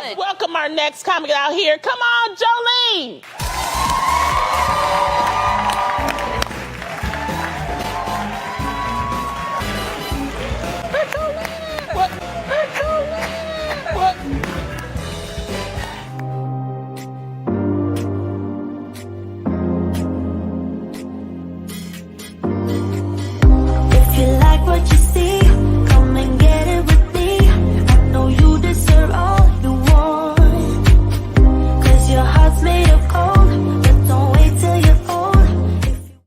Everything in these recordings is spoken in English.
Let's welcome our next comic out here. Come on, Joleen. If you like what you see, come and get it with me. I know you deserve all you want, 'cause your heart's made of gold, but don't wait till you're old. If you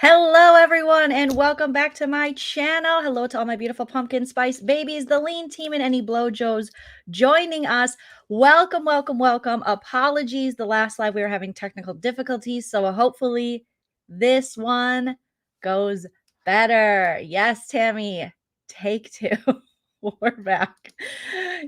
Hello, everyone, and welcome back to my channel. Hello to all my beautiful pumpkin spice babies, the Lean Team, and any blowjos joining us. Welcome, welcome, welcome. Apologies, the last live we were having technical difficulties, so hopefully this one goes better. Yes, Tammy, take two. We're back.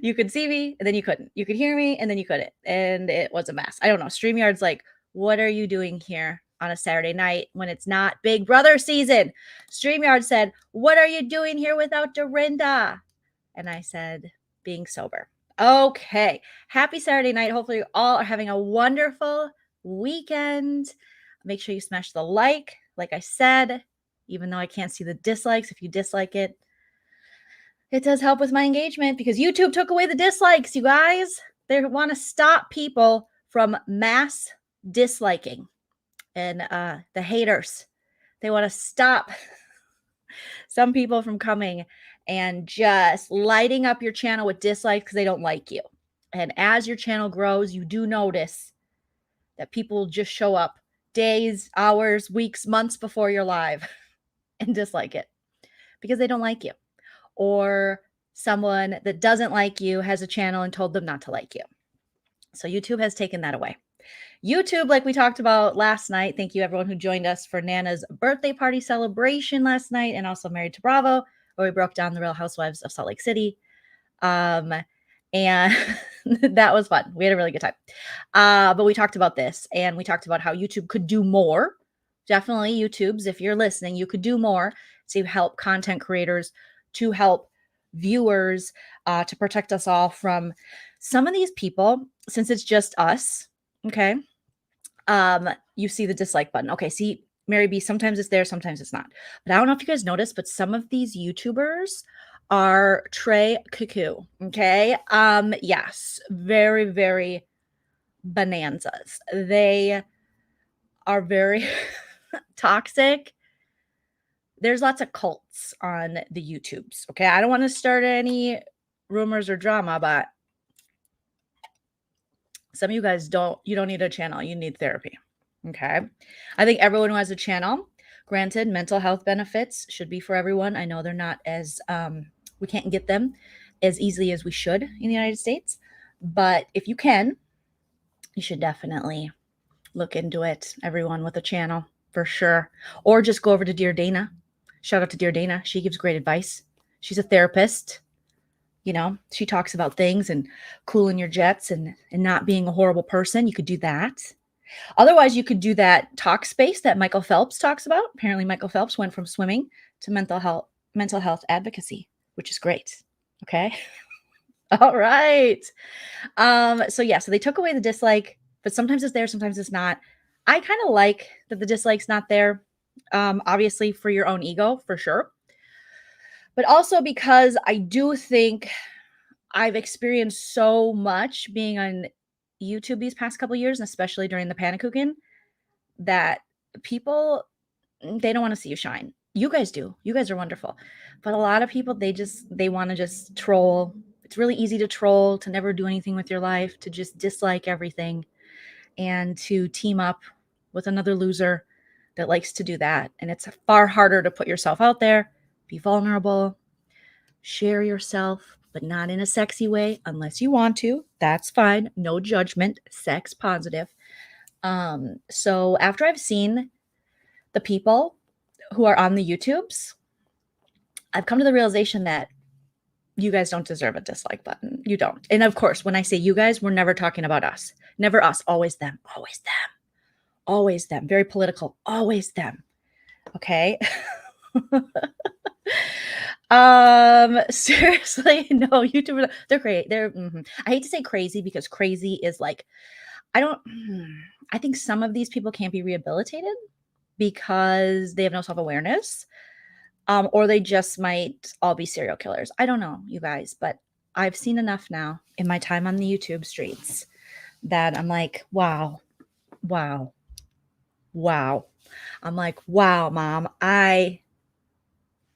You could see me, and then you couldn't. You could hear me, and then you couldn't, and it was a mess. I don't know. StreamYard's like, what are you doing here on a Saturday night when it's not Big Brother season? StreamYard said, what are you doing here without Dorinda? And I said, being sober. Okay. Happy Saturday night. Hopefully you all are having a wonderful weekend. Make sure you smash the like I said, even though I can't see the dislikes. If you dislike it, it does help with my engagement because YouTube took away the dislikes, you guys. They want to stop people from mass disliking. And the haters, they want to stop some people from coming and just lighting up your channel with dislikes because they don't like you. And as your channel grows, you do notice that people just show up days, hours, weeks, months before you're live and dislike it because they don't like you. Or someone that doesn't like you has a channel and told them not to like you. So YouTube has taken that away. YouTube, like we talked about last night, thank you everyone who joined us for Nana's birthday party celebration last night, and also Married to Bravo, where we broke down the Real Housewives of Salt Lake City. And that was fun. We had a really good time. But we talked about this, and we talked about how YouTube could do more. Definitely YouTubes, if you're listening, you could do more to help content creators, to help viewers, to protect us all from some of these people, since it's just us. Okay. You see the dislike button. Okay. See, Mary B, sometimes it's there, sometimes it's not. But I don't know if you guys noticed, but some of these YouTubers are Trey cuckoo. Okay. Yes. Very, very bonanzas. They are very toxic. There's lots of cults on the YouTubes. Okay. I don't want to start any rumors or drama, but some of you guys you don't need a channel. You need therapy. Okay. I think everyone who has a channel, granted, mental health benefits should be for everyone. I know they're not as, we can't get them as easily as we should in the United States. But if you can, you should definitely look into it. Everyone with a channel for sure. Or just go over to Dear Dana. Shout out to Dear Dana. She gives great advice. She's a therapist. You know, she talks about things and cooling your jets and not being a horrible person. You could do that. Otherwise, you could do that talk space that Michael Phelps talks about. Apparently, Michael Phelps went from swimming to mental health advocacy, which is great. Okay. All right. So they took away the dislike, but sometimes it's there, sometimes it's not. I kind of like that the dislike's not there. Obviously for your own ego, for sure. But also because I do think I've experienced so much being on YouTube these past couple of years, and especially during the Panakuchen, that people, they don't want to see you shine. You guys do. You guys are wonderful. But a lot of people, they want to just troll. It's really easy to troll, to never do anything with your life, to just dislike everything, and to team up with another loser that likes to do that. And it's far harder to put yourself out there, be vulnerable, share yourself, but not in a sexy way unless you want to. That's fine. No judgment. Sex positive. So after I've seen the people who are on the YouTubes, I've come to the realization that you guys don't deserve a dislike button. You don't. And of course, when I say you guys, we're never talking about us. Never us. Always them. Always them. Always them. Very political. Always them. Okay. Seriously, no, YouTubers, they're great. I hate to say crazy because crazy is like, I think some of these people can't be rehabilitated because they have no self-awareness. Or they just might all be serial killers. I don't know, you guys, but I've seen enough now in my time on the YouTube streets that I'm like, wow. I'm like, wow, Mom,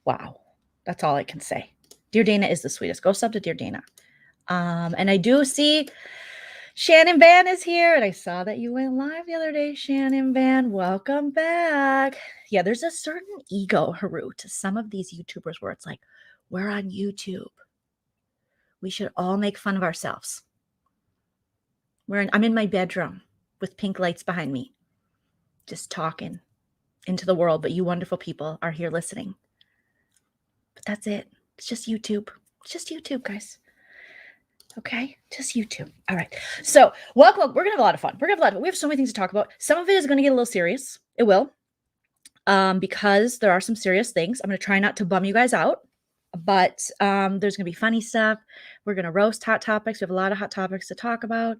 wow. That's all I can say. Dear Dana is the sweetest. Go sub to Dear Dana. And I do see Shannon Van is here, and I saw that you went live the other day, Shannon Van. Welcome back. Yeah, there's a certain ego, Haru, to some of these YouTubers where it's like, we're on YouTube. We should all make fun of ourselves. I'm in my bedroom with pink lights behind me, just talking into the world, but you wonderful people are here listening. But that's it. It's just YouTube. It's just YouTube, guys. Okay, just YouTube. All right. So welcome. We're gonna have a lot of fun. We have so many things to talk about. Some of it is going to get a little serious. It will, because there are some serious things. I'm going to try not to bum you guys out, but there's going to be funny stuff. We're going to roast hot topics. We have a lot of hot topics to talk about.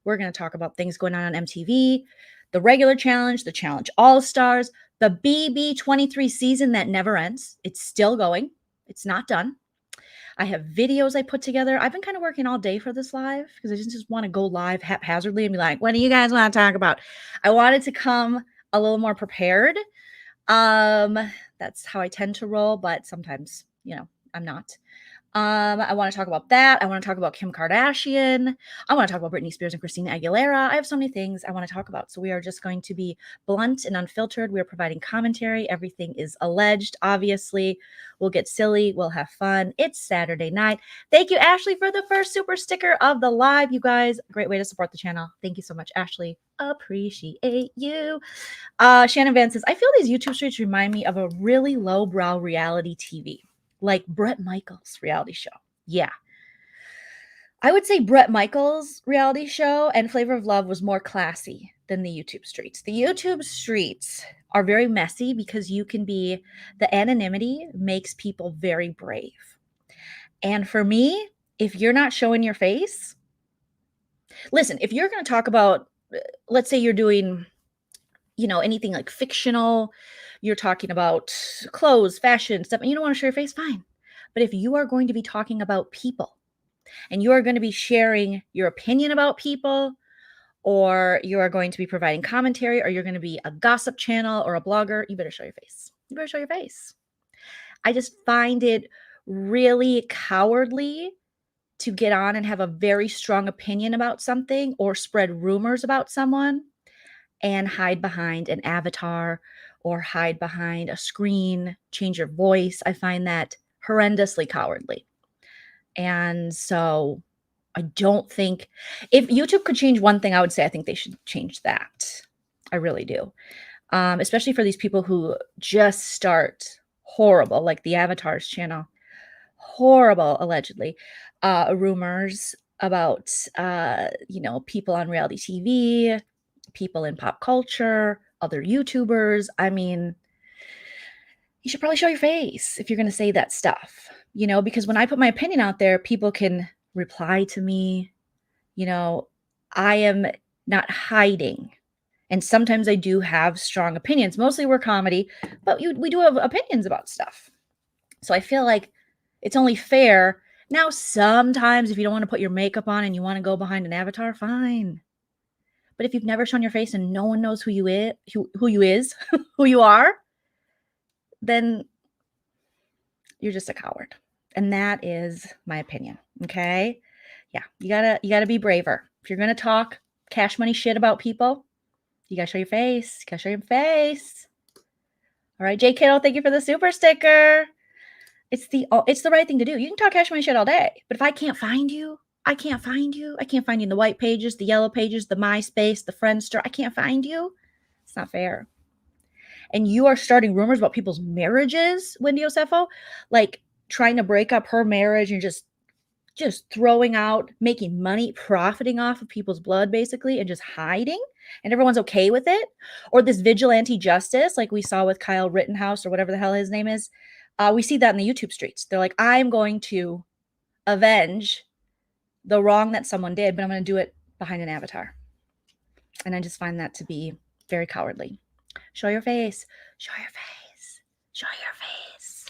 We're going to talk about things going on MTV, the regular challenge, the challenge all-stars, the BB23 season that never ends. It's still going. It's not done. I have videos I put together. I've been kind of working all day for this live because I just want to go live haphazardly and be like, what do you guys want to talk about? I wanted to come a little more prepared. That's how I tend to roll, but sometimes, I'm not. I want to talk about that. I want to talk about Kim Kardashian. I want to talk about Britney Spears and Christina Aguilera. I have so many things I want to talk about. So we are just going to be blunt and unfiltered. We are providing commentary. Everything is alleged, obviously. We'll get silly. We'll have fun. It's Saturday night. Thank you, Ashley, for the first super sticker of the live. You guys, great way to support the channel. Thank you so much, Ashley. Appreciate you. Shannon Van says, I feel these YouTube streets remind me of a really lowbrow reality TV. Like Bret Michaels' reality show. Yeah. I would say Bret Michaels' reality show and Flavor of Love was more classy than the YouTube streets. The YouTube streets are very messy because the anonymity makes people very brave. And for me, if you're not showing your face, listen, if you're going to talk about, let's say you're doing, anything like fictional, you're talking about clothes, fashion, stuff, and you don't want to show your face, fine. But if you are going to be talking about people and you are going to be sharing your opinion about people, or you are going to be providing commentary, or you're going to be a gossip channel or a blogger, you better show your face. You better show your face. I just find it really cowardly to get on and have a very strong opinion about something or spread rumors about someone and hide behind an avatar or hide behind a screen, change your voice. I find that horrendously cowardly. And so I don't think, if YouTube could change one thing, I would say I think they should change that. I really do. Especially for these people who just start horrible, like the Avatars channel. Horrible, allegedly. Rumors about, people on reality TV, people in pop culture, other YouTubers. I mean, you should probably show your face if you're going to say that stuff, because when I put my opinion out there, people can reply to me. I am not hiding. And sometimes I do have strong opinions. Mostly we're comedy, but we do have opinions about stuff. So I feel like it's only fair. Now, sometimes if you don't want to put your makeup on and you want to go behind an avatar, fine. But if you've never shown your face and no one knows who you are, then you're just a coward. And that is my opinion. Okay. Yeah. You gotta be braver. If you're going to talk cash money shit about people, you gotta show your face. All right. Jay Kittle, thank you for the super sticker. It's the right thing to do. You can talk cash money shit all day, but if I can't find you, I can't find you in the white pages, the yellow pages, the MySpace, the Friendster. I can't find you. It's not fair. And you are starting rumors about people's marriages, Wendy Osefo. Like, trying to break up her marriage and just throwing out, making money, profiting off of people's blood, basically, and just hiding, and everyone's okay with it. Or this vigilante justice, like we saw with Kyle Rittenhouse or whatever the hell his name is. We see that in the YouTube streets. They're like, I'm going to avenge the wrong that someone did, but I'm going to do it behind an avatar. And I just find that to be very cowardly. Show your face. Show your face. Show your face.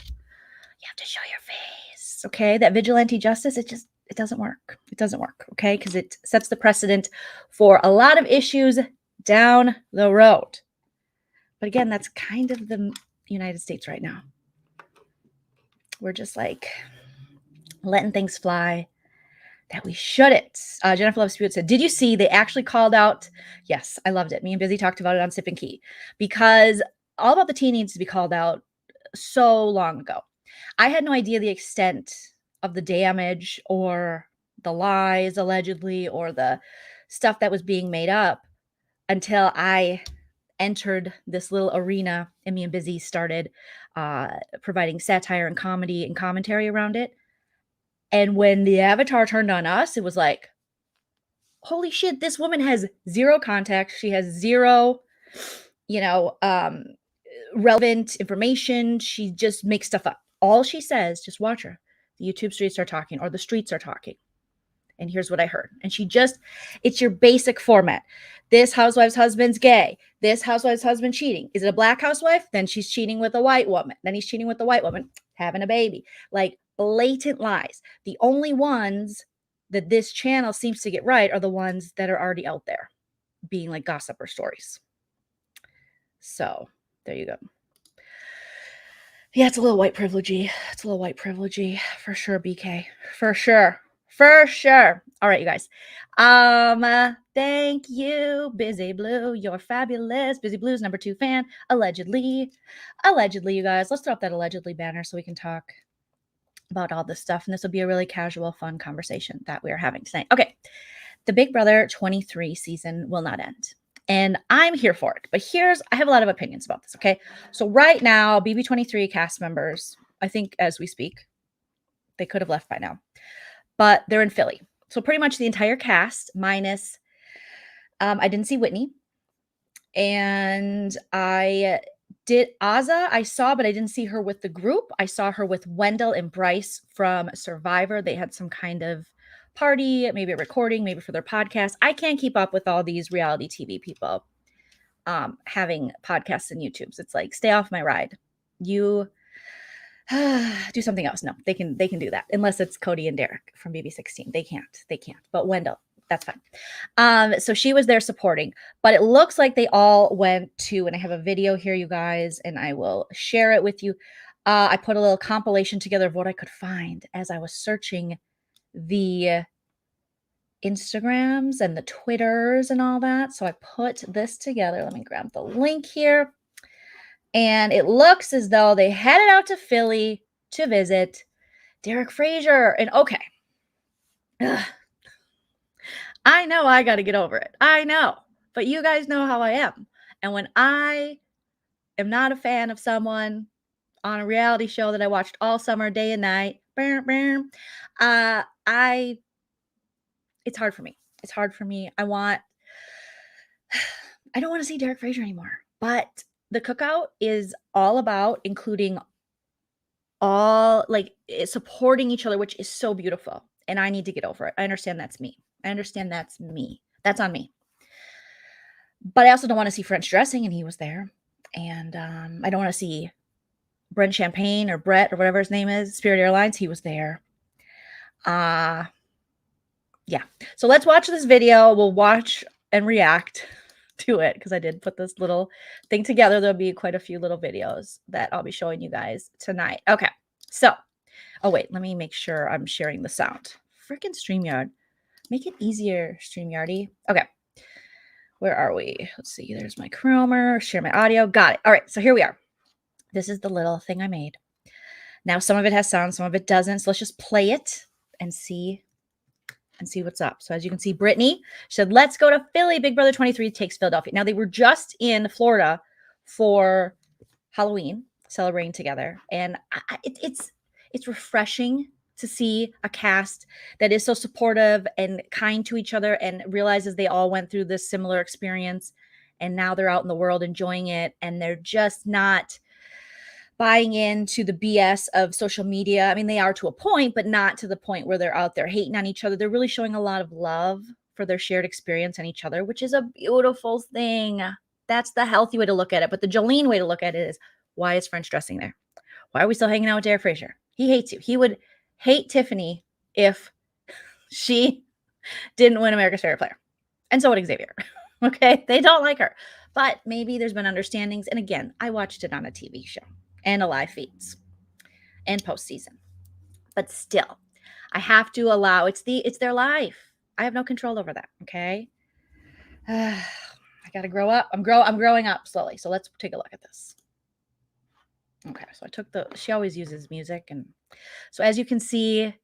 You have to show your face. Okay? That vigilante justice, it doesn't work. It doesn't work. Okay? Because it sets the precedent for a lot of issues down the road. But again, that's kind of the United States right now. We're just like letting things fly that we shouldn't. Jennifer Love Spirit said, did you see they actually called out? Yes, I loved it. Me and Busy talked about it on Sip and Key, because All About the Tea needs to be called out so long ago. I had no idea the extent of the damage or the lies, allegedly, or the stuff that was being made up until I entered this little arena, and me and Busy started providing satire and comedy and commentary around it. And when the avatar turned on us, it was like, holy shit, this woman has zero context. She has zero, relevant information. She just makes stuff up. All she says, just watch her. The YouTube streets are talking, or the streets are talking. And here's what I heard. And it's your basic format. This housewife's husband's gay. This housewife's husband cheating. Is it a black housewife? Then she's cheating with a white woman. Then he's cheating with the white woman, having a baby. Like, blatant lies. The only ones that this channel seems to get right are the ones that are already out there being like gossip or stories. So there you go. Yeah, it's a little white privilege-y. It's a little white privilege-y for sure, BK. For sure. For sure. All right, you guys. Thank you, Busy Blue. You're fabulous. Busy Blue's #2 fan. Allegedly. Allegedly, you guys. Let's throw up that allegedly banner so we can talk about all this stuff. And this will be a really casual, fun conversation that we are having tonight. Okay. The Big Brother 23 season will not end. And I'm here for it. But I have a lot of opinions about this. Okay. So right now, BB23 cast members, I think as we speak, they could have left by now, but they're in Philly. So pretty much the entire cast minus, I didn't see Whitney, and I did Azah. I saw, but I didn't see her with the group. I saw her with Wendell and Bryce from Survivor. They had some kind of party, maybe a recording, maybe for their podcast. I can't keep up with all these reality TV people having podcasts and YouTubes. It's like, stay off my ride. You do something else. No, they can do that unless it's Cody and Derek from BB16. They can't. But Wendell, that's fine. So she was there supporting, but it looks like they all went to, and I have a video here, you guys, and I will share it with you. I put a little compilation together of what I could find as I was searching the Instagrams and the Twitters and all that. So I put this together. Let me grab the link here. And it looks as though they headed out to Philly to visit Derek Frazier. And okay. Ugh. I know I got to get over it. I know. But you guys know how I am. And when I am not a fan of someone on a reality show that I watched all summer, day and night, it's hard for me. It's hard for me. I don't want to see Derek Frazier anymore. But the cookout is all about including all, like, supporting each other, which is so beautiful. And I need to get over it. I understand that's me. That's on me. But I also don't want to see French dressing, and he was there. And I don't want to see Brent Champagne or Brett or whatever his name is, Spirit Airlines. He was there. Yeah. So let's watch this video. We'll watch and react to it because I did put this little thing together. There'll be quite a few little videos that I'll be showing you guys tonight. Okay. So, oh wait, let me make sure I'm sharing the sound. Freaking StreamYard. Make it easier, StreamYardy. Okay. Where are we? Let's see. There's my Chromer. Share my audio. Got it. All right. So here we are. This is the little thing I made. Now, some of it has sound, some of it doesn't. So let's just play it and see what's up. So as you can see, Britney said, let's go to Philly. Big Brother 23 takes Philadelphia. Now, they were just in Florida for Halloween, celebrating together. And it's it's refreshing to see a cast that is so supportive and kind to each other and realizes they all went through this similar experience and now they're out in the world enjoying it and they're just not buying into the BS of social media. I mean, they are to a point, but not to the point where they're out there hating on each other. They're really showing a lot of love for their shared experience and each other, which is a beautiful thing. That's the healthy way to look at it. But the Joleen way to look at it is, why is French dressing there? Why are we still hanging out with Derek Frazier? He hates you. He would hate Tiffany if she didn't win America's Favorite Player. And so would Xavier. Okay? They don't like her. But maybe there's been understandings. And again, I watched it on a TV show and a live feeds and postseason. But still, I have to allow, it's their life. I have no control over that. Okay? I got to grow up. I'm growing up slowly. So let's take a look at this. Okay, so I took she always uses music. And so as you can see,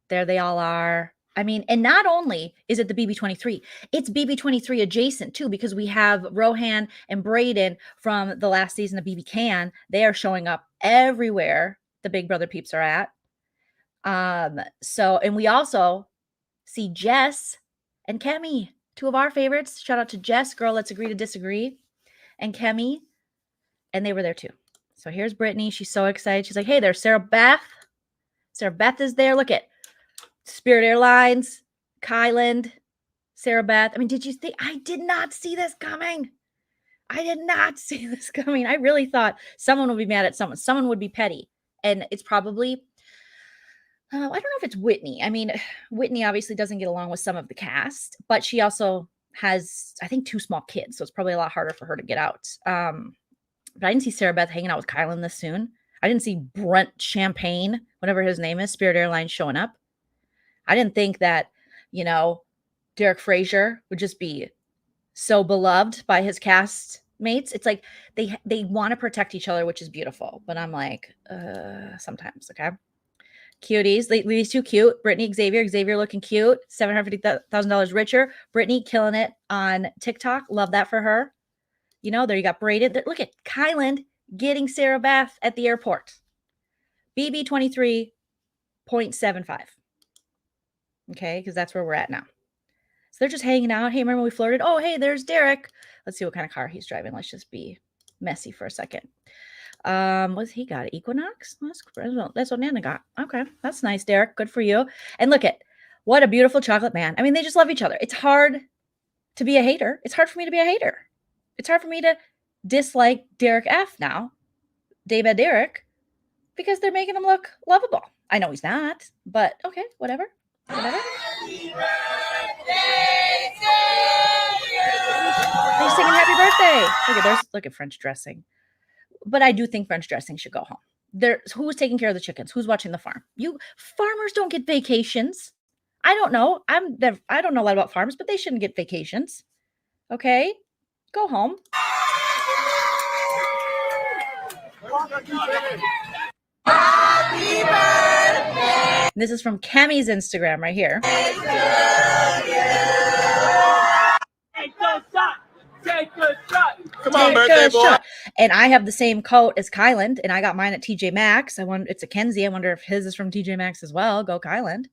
there they all are. I mean, and not only is it the BB23, it's BB23 adjacent too, because we have Rohan and Braden from the last season of BB Can. They are showing up everywhere the Big Brother peeps are at. And we also see Jess and Kemi, two of our favorites. Shout out to Jess, girl, let's agree to disagree, and Kemi, and they were there too. So here's Britney. She's so excited. She's like, hey, there's Sarah Beth. Sarah Beth is there. Look at Spirit Airlines, Kyland, Sarah Beth. I mean, did you think? I did not see this coming. I did not see this coming. I really thought someone would be mad at someone. Someone would be petty. And it's probably, I don't know if it's Whitney. I mean, Whitney obviously doesn't get along with some of the cast, but she also has, I think, 2 small kids. So it's probably a lot harder for her to get out. But I didn't see Sarah Beth hanging out with Kylan this soon. I didn't see Brent Champagne, whatever his name is, Spirit Airlines, showing up. I didn't think that, Derek Frazier would just be so beloved by his cast mates. It's like they want to protect each other, which is beautiful. But I'm like, sometimes, okay? Cuties. These two cute. Britney, Xavier looking cute. $750,000 richer. Britney killing it on TikTok. Love that for her. There you got Braden. Look at Kyland getting Sarah Beth at the airport. BB 23.75. Okay, because that's where we're at now. So they're just hanging out. Hey, remember we flirted? Oh, hey, there's Derek. Let's see what kind of car he's driving. Let's just be messy for a second. What's he got? Equinox? That's what Nana got. Okay, that's nice, Derek. Good for you. And look at what a beautiful chocolate man. I mean, they just love each other. It's hard to be a hater. It's hard for me to be a hater. It's hard for me to dislike Derek F now, Daybed Derek, because they're making him look lovable. I know he's not, but okay, whatever. They're singing happy birthday. Look at French dressing. But I do think French dressing should go home. Who's taking care of the chickens? Who's watching the farm? Farmers don't get vacations. I don't know. I don't know a lot about farms, but they shouldn't get vacations. Okay? Go home. Happy birthday. This is from Kemi's Instagram right here. Take a shot. Come on, birthday boy. And I have the same coat as Kyland, and I got mine at TJ Maxx. It's a Kenzie. I wonder if his is from TJ Maxx as well. Go Kyland,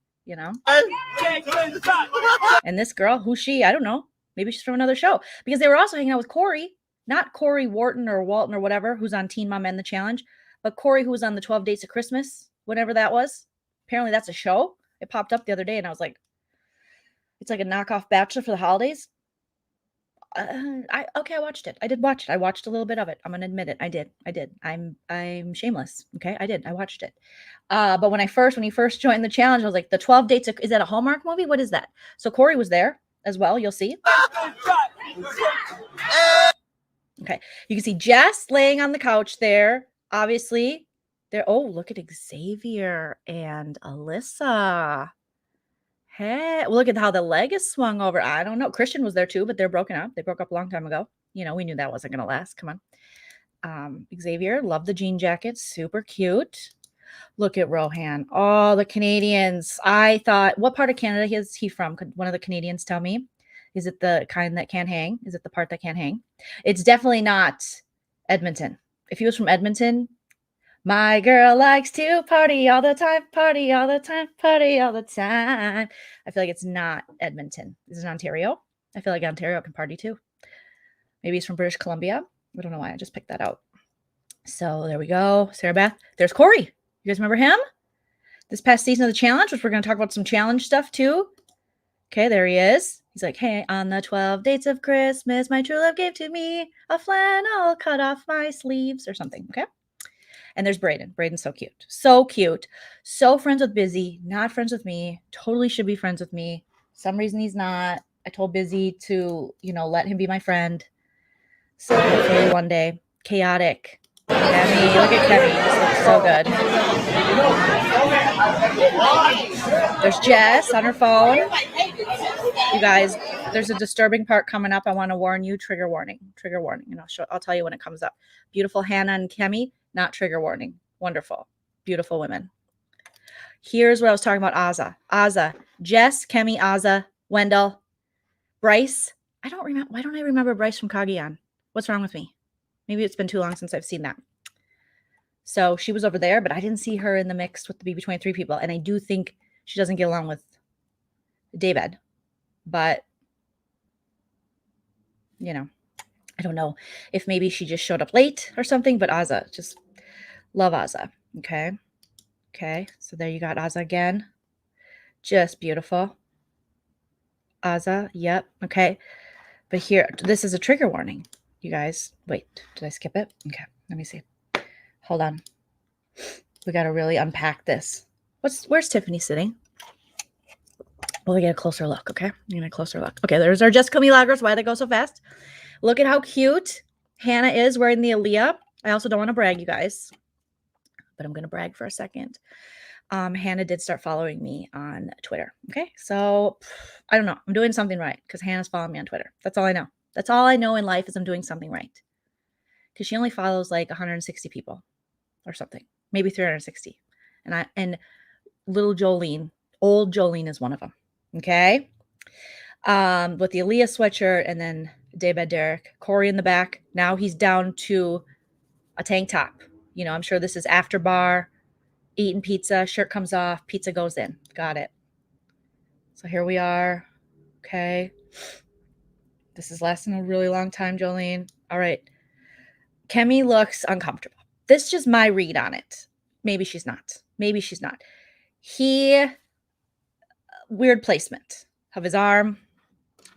And this girl, who's she? I don't know. Maybe she's from another show, because they were also hanging out with Corey, not Corey Wharton or Walton or whatever, who's on Teen Mom and the Challenge, but Corey, who was on the 12 Dates of Christmas, whatever that was. Apparently that's a show. It popped up the other day and I was like, it's like a knockoff Bachelor for the holidays. I watched it. I did watch it. I watched a little bit of it. I'm going to admit it. I did. I'm shameless. Okay. I did. I watched it. But when he first joined the challenge, I was like, the 12 Dates, is that a Hallmark movie? What is that? So Corey was there as well. You'll see. Okay. You can see Jess laying on the couch there. Obviously there. Oh, look at Xavier and Alyssa. Hey, well, look at how the leg is swung over. I don't know. Christian was there too, but they're broken up. They broke up a long time ago. We knew that wasn't going to last. Come on. Xavier, love the jean jacket. Super cute. Look at Rohan. Oh, the Canadians. I thought, what part of Canada is he from? Could one of the Canadians tell me? Is it the kind that can't hang? Is it the part that can't hang? It's definitely not Edmonton. If he was from Edmonton, My girl likes to party all the time, party all the time, party all the time. I feel like it's not Edmonton. This is Ontario. I feel like Ontario can party too. Maybe he's from British Columbia. I don't know why I just picked that out. So there we go. Sarah Beth. There's Corey. You guys remember him? This past season of the challenge, which we're going to talk about some challenge stuff too. Okay, there he is. He's like, hey, on the 12 dates of Christmas, my true love gave to me a flannel cut off my sleeves or something. Okay. And there's Braden. Braden's so cute. So cute. So friends with Busy. Not friends with me. Totally should be friends with me. Some reason he's not. I told Busy to, let him be my friend. So hopefully one day. Chaotic. Kemi. Look at Kemi. This looks so good. There's Jess on her phone. You guys, there's a disturbing part coming up. I want to warn you. Trigger warning. Trigger warning. And I'll tell you when it comes up. Beautiful Hannah and Kemi. Not trigger warning. Wonderful. Beautiful women. Here's what I was talking about. Azza. Jess, Kemi, Azza, Wendell, Bryce. I don't remember. Why don't I remember Bryce from Cagayan? What's wrong with me? Maybe it's been too long since I've seen that. So she was over there, but I didn't see her in the mix with the between three people. And I do think she doesn't get along with David. But, I don't know if maybe she just showed up late or something, but Azza, just love Azza. Okay. So there you got Azza again. Just beautiful. Azza. Yep. Okay. But here, this is a trigger warning, you guys. Wait, did I skip it? Okay. Let me see. Hold on. We got to really unpack this. Where's Tiffany sitting? We'll get a closer look. Okay. Get a closer look. Okay. There's our Jessica Milagros. Why they go so fast? Look at how cute Hannah is wearing the Aaliyah. I also don't want to brag, you guys, but I'm going to brag for a second. Hannah did start following me on Twitter. Okay. So I don't know. I'm doing something right because Hannah's following me on Twitter. That's all I know. That's all I know in life is I'm doing something right. Because she only follows like 160 people or something, maybe 360. And little Joleen, old Joleen is one of them. Okay. With the Aaliyah sweatshirt and then Daybed Derek, Corey in the back. Now he's down to a tank top. I'm sure this is after bar, eating pizza, shirt comes off, pizza goes in. Got it. So here we are. Okay. This is lasting a really long time, Joleen. All right. Kemi looks uncomfortable. This is just my read on it. Maybe she's not. Weird placement of his arm.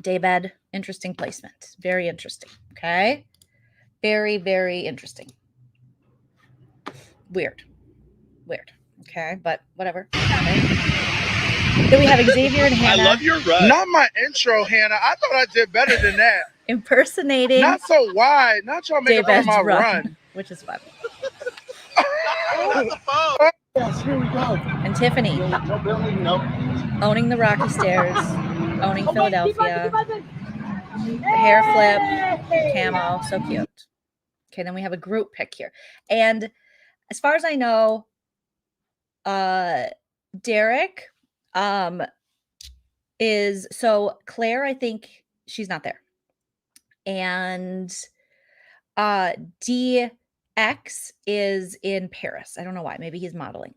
Daybed, interesting placement. Very interesting. Okay. Very, very interesting. Weird. Okay. But whatever. Okay. Then we have Xavier and Hannah. I love your run. Not my intro, Hannah. I thought I did better than that. Impersonating. Not so wide. Not y'all making fun of my run. Which is fun. Hold the phone. Yes, here we go. And Tiffany. Nope. Owning the Rocky Stairs. Owning Philadelphia. The hair flip. Camo. So cute. Okay, then we have a group pic here. And as far as I know, Derek is, so Claire, I think she's not there. And DX is in Paris. I don't know why. Maybe he's modeling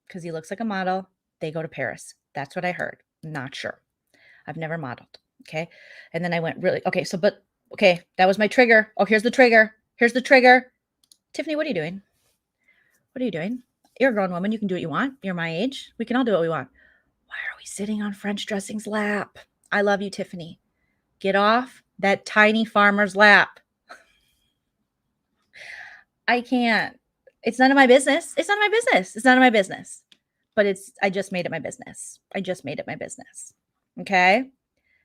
because he looks like a model. They go to Paris. That's what I heard. Not sure. I've never modeled. Okay. And then I went really, okay. That was my trigger. Oh, here's the trigger. Tiffany, what are you doing? You're a grown woman. You can do what you want. You're my age. We can all do what we want. Why are we sitting on French dressing's lap? I love you, Tiffany. Get off that tiny farmer's lap. I can't. It's none of my business. But I just made it my business. Okay.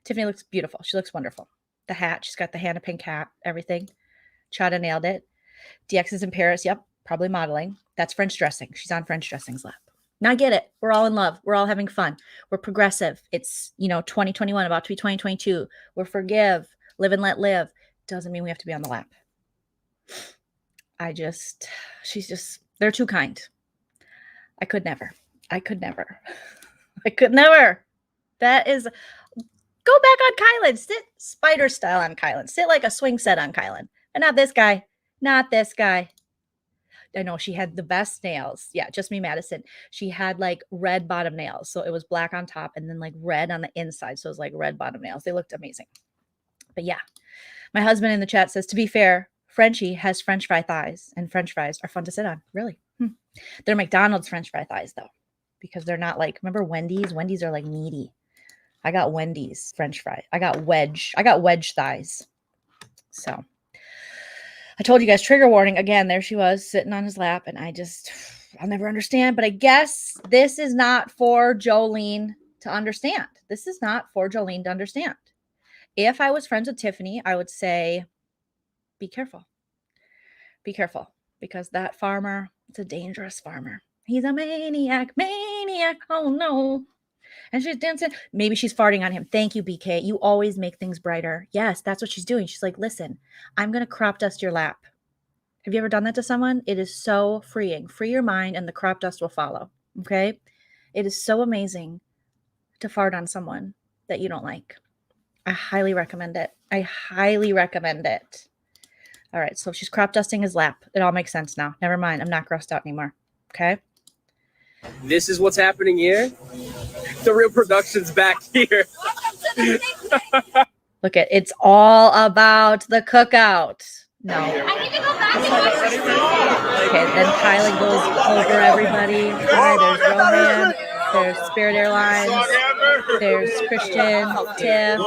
Tiffany looks beautiful. She looks wonderful. The hat. She's got the Hannah pink hat, everything. Chada nailed it. DX is in Paris. Yep. Probably modeling. That's French dressing. She's on French dressing's lap. Now I get it. We're all in love. We're all having fun. We're progressive. It's, 2021, about to be 2022. We're forgive, live and let live. Doesn't mean we have to be on the lap. They're too kind. I could never. That is, go back on Kylan. Sit spider style on Kylan. Sit like a swing set on Kylan. And not this guy. I know she had the best nails. Yeah, just me, Madison. She had like red bottom nails. So it was black on top and then like red on the inside. So it was like red bottom nails. They looked amazing. But yeah, my husband in the chat says, to be fair, Frenchie has French fry thighs, and French fries are fun to sit on. Really? They're McDonald's French fry thighs though, because they're not like, remember Wendy's? Wendy's are like meaty. I got Wendy's French fry. I got wedge thighs. So I told you guys, trigger warning. Again, there she was sitting on his lap, and I'll never understand. But I guess this is not for Joleen to understand. This is not for Joleen to understand. If I was friends with Tiffany, I would say, be careful. Be careful, because that farmer, it's a dangerous farmer. He's a maniac. Oh no. And she's dancing. Maybe she's farting on him. Thank you, BK. You always make things brighter. Yes, that's what she's doing. She's like, listen, I'm going to crop dust your lap. Have you ever done that to someone? It is so freeing. Free your mind and the crop dust will follow. Okay? It is so amazing to fart on someone that you don't like. I highly recommend it. I highly recommend it. All right, so she's crop dusting his lap. It all makes sense now. Never mind. I'm not grossed out anymore. Okay? This is what's happening here. The real production's back here. Look at it's all about the cookout. No. Okay, then Kylie goes over everybody. Hi, there's Roman. There's Spirit Airlines. There's Christian, Tiff.